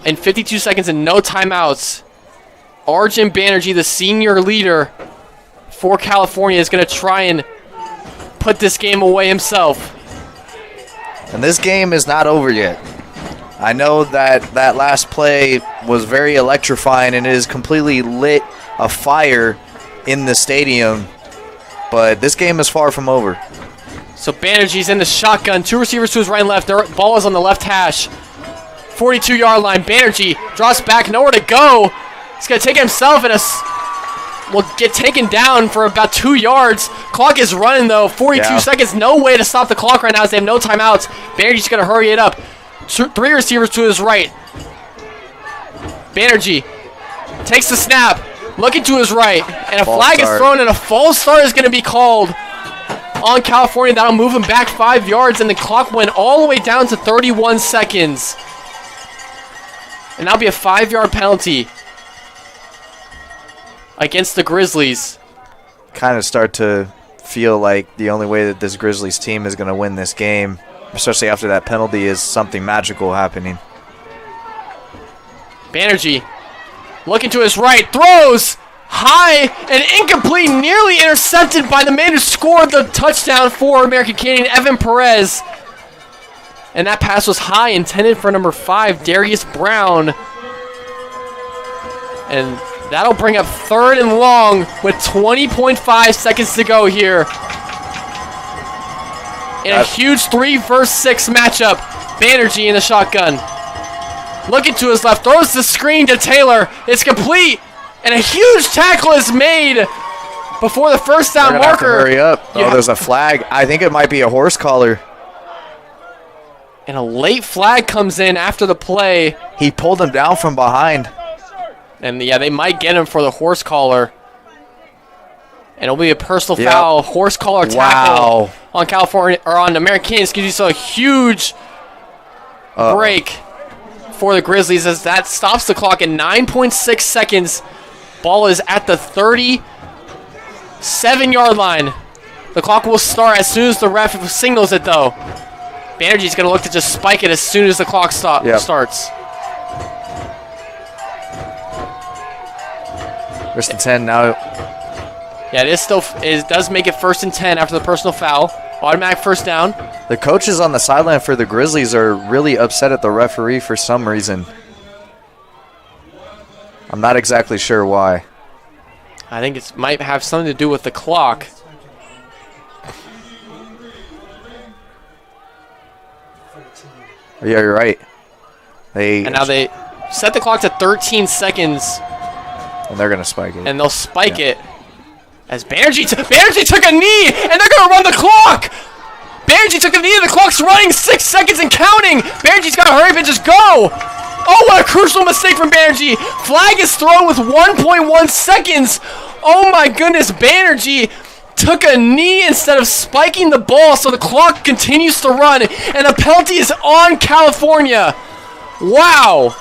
in 52 seconds and no timeouts. Arjun Banerjee, the senior leader for California, is going to try and put this game away himself. And this game is not over yet. I know that last play was very electrifying and it has completely lit a fire in the stadium, but this game is far from over. So Banerjee's in the shotgun. Two receivers to his right and left. Their ball is on the left hash. 42-yard line. Banerjee drops back, nowhere to go. He's going to take it himself and will get taken down for about 2 yards. Clock is running, though. 42 seconds. No way to stop the clock right now as they have no timeouts. Banerjee's going to hurry it up. Three receivers to his right. Banerjee takes the snap, looking to his right, and a flag is thrown, and a false start is going to be called on California. That'll move him back 5 yards, and the clock went all the way down to 31 seconds. And that'll be a 5-yard penalty against the Grizzlies. Kind of start to feel like the only way that this Grizzlies team is going to win this game, especially after that penalty, is something magical happening. Banerjee looking to his right, throws high and incomplete, nearly intercepted by the man who scored the touchdown for American Canyon, Evan Perez. And that pass was high, intended for number 5, Darius Brown. And that'll bring up 3rd and long with 20.5 seconds to go here. In a huge 3 versus 6 matchup. Banerjee in the shotgun. Looking to his left, throws the screen to Taylor. It's complete, and a huge tackle is made before the first down marker. Have to hurry up. Oh, there's a flag. I think it might be a horse collar. And a late flag comes in after the play. He pulled him down from behind. And yeah, they might get him for the horse collar. And it'll be a personal foul, horse collar tackle on California, or on American Canyon. Excuse me. So a huge break for the Grizzlies as that stops the clock in 9.6 seconds. Ball is at the 37-yard line. The clock will start as soon as the ref signals it, though. Banerjee's going to look to just spike it as soon as the clock starts. First and 10 now. Yeah, it does make it 1st and 10 after the personal foul. Automatic first down. The coaches on the sideline for the Grizzlies are really upset at the referee for some reason. I'm not exactly sure why. I think it might have something to do with the clock. Yeah, you're right. And now they set the clock to 13 seconds. And they're going to spike it. And they'll spike it. As Banerjee took a knee, and they're going to run the clock! Banerjee took a knee, and the clock's running 6 seconds and counting! Banerjee's got to hurry up and just go! Oh, what a crucial mistake from Banerjee! Flag is thrown with 1.1 seconds! Oh my goodness, Banerjee took a knee instead of spiking the ball, so the clock continues to run, and a penalty is on California! Wow!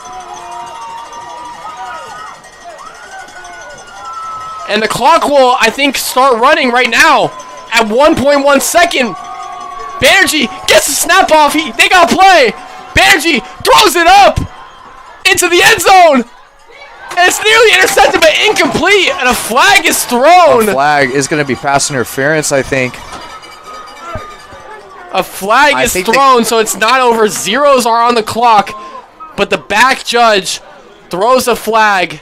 And the clock will, I think, start running right now at 1.1 second. Banerjee gets the snap off. They got to play. Banerjee throws it up into the end zone. And it's nearly intercepted but incomplete. And a flag is thrown. A flag is going to be pass interference, I think. A flag is thrown, so it's not over. Zeros are on the clock. But the back judge throws a flag.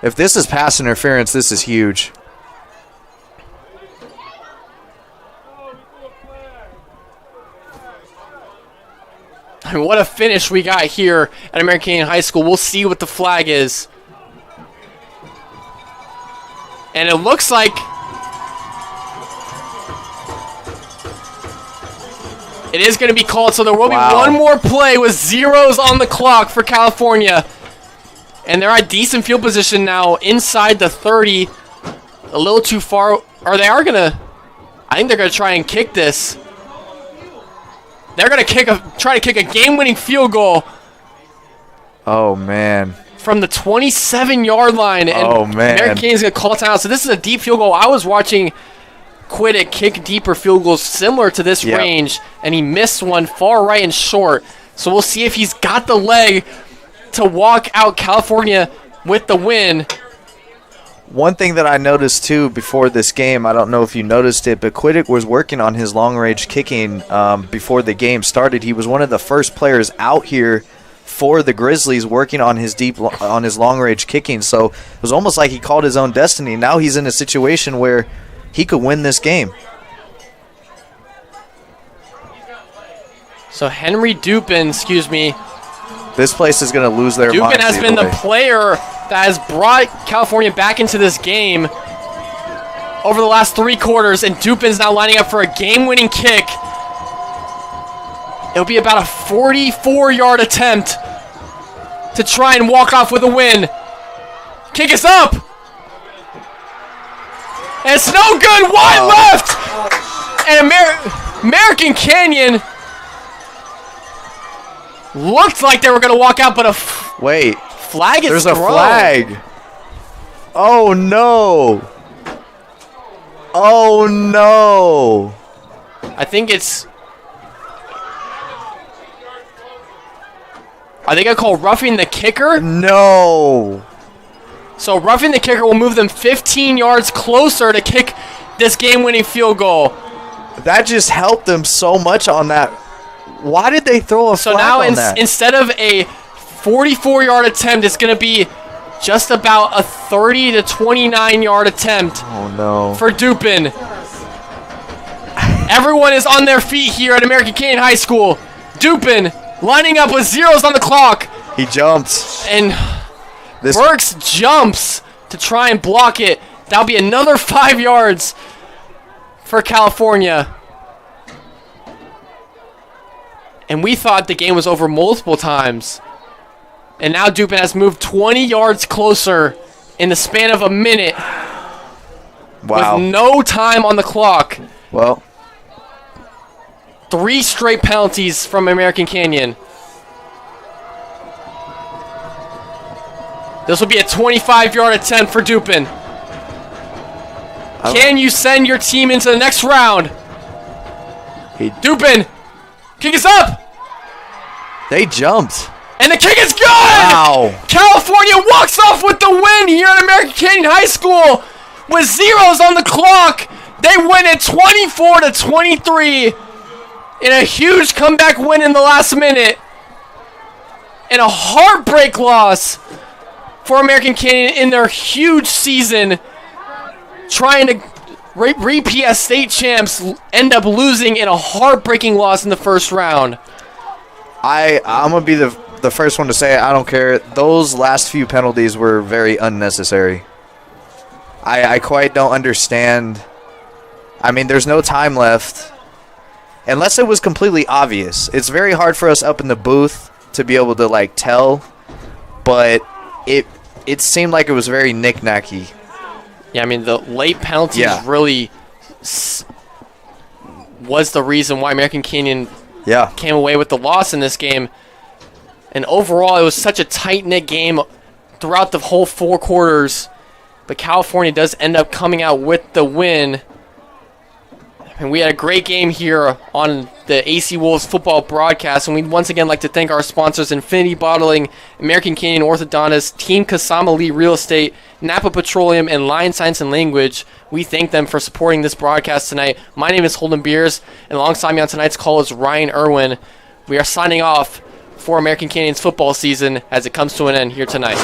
If this is pass interference, this is huge. I mean, what a finish we got here at American Canyon High School. We'll see what the flag is. And it looks like it is going to be called, so there will be one more play with zeros on the clock for California. And they're at decent field position now, inside the 30. A little too far. Or they are going to... I think they're going to try and kick this. They're going to try to kick a game-winning field goal. Oh, man. From the 27-yard line. And American Canyon's going to call timeout. So this is a deep field goal. I was watching Quiddick kick deeper field goals similar to this range, and he missed one far right and short. So we'll see if he's got the leg to walk out California with the win. One thing that I noticed too before this game, I don't know if you noticed it, but Quiddick was working on his long-range kicking before the game started. He was one of the first players out here for the Grizzlies working on his long-range kicking. So it was almost like he called his own destiny. Now he's in a situation where he could win this game. So Henry Dupin, this place is going to lose their minds. Dupin has been the player that has brought California back into this game over the last 3 quarters, and Dupin's now lining up for a game-winning kick. It'll be about a 44-yard attempt to try and walk off with a win. Kick is up! And it's no good, wide left! And American Canyon looked like they were going to walk out, but flag is thrown. There's a flag. Oh, no. Oh, no. I think it's... Are they going to call roughing the kicker? No. So roughing the kicker will move them 15 yards closer to kick this game-winning field goal. That just helped them so much on that. Why did they throw a flag on that? So now instead of a 44-yard attempt, it's going to be just about a 30 to 29-yard attempt for Dupin. Everyone is on their feet here at American Canyon High School. Dupin lining up with zeros on the clock. He jumps. And Burks jumps to try and block it. That'll be another 5 yards for California. And we thought the game was over multiple times. And now Dupin has moved 20 yards closer in the span of a minute. Wow. With no time on the clock. Well. 3 straight penalties from American Canyon. This will be a 25-yard attempt for Dupin. Can you send your team into the next round? Dupin! Kick is up! They jumped. And the kick is good! Wow. California walks off with the win here at American Canyon High School with zeros on the clock. They win it 24-23 in a huge comeback win in the last minute. And a heartbreak loss for American Canyon in their huge season, trying to repeat as state champs, end up losing in a heartbreaking loss in the first round. I'm going to be the first one to say it. I don't care. Those last few penalties were very unnecessary. I quite don't understand. I mean, there's no time left. Unless it was completely obvious. It's very hard for us up in the booth to be able to, like, tell. But it seemed like it was very knick-knacky. Yeah, I mean, the late penalties really was the reason why American Canyon came away with the loss in this game. And overall, it was such a tight-knit game throughout the whole 4 quarters. But California does end up coming out with the win. And we had a great game here on the AC Wolves football broadcast. And we'd once again like to thank our sponsors, Infinity Bottling, American Canyon Orthodontist, Team Kasama Lee Real Estate, Napa Petroleum, and Lion Science and Language. We thank them for supporting this broadcast tonight. My name is Holden Beers, and alongside me on tonight's call is Ryan Irwin. We are signing off for American Canyon's football season as it comes to an end here tonight.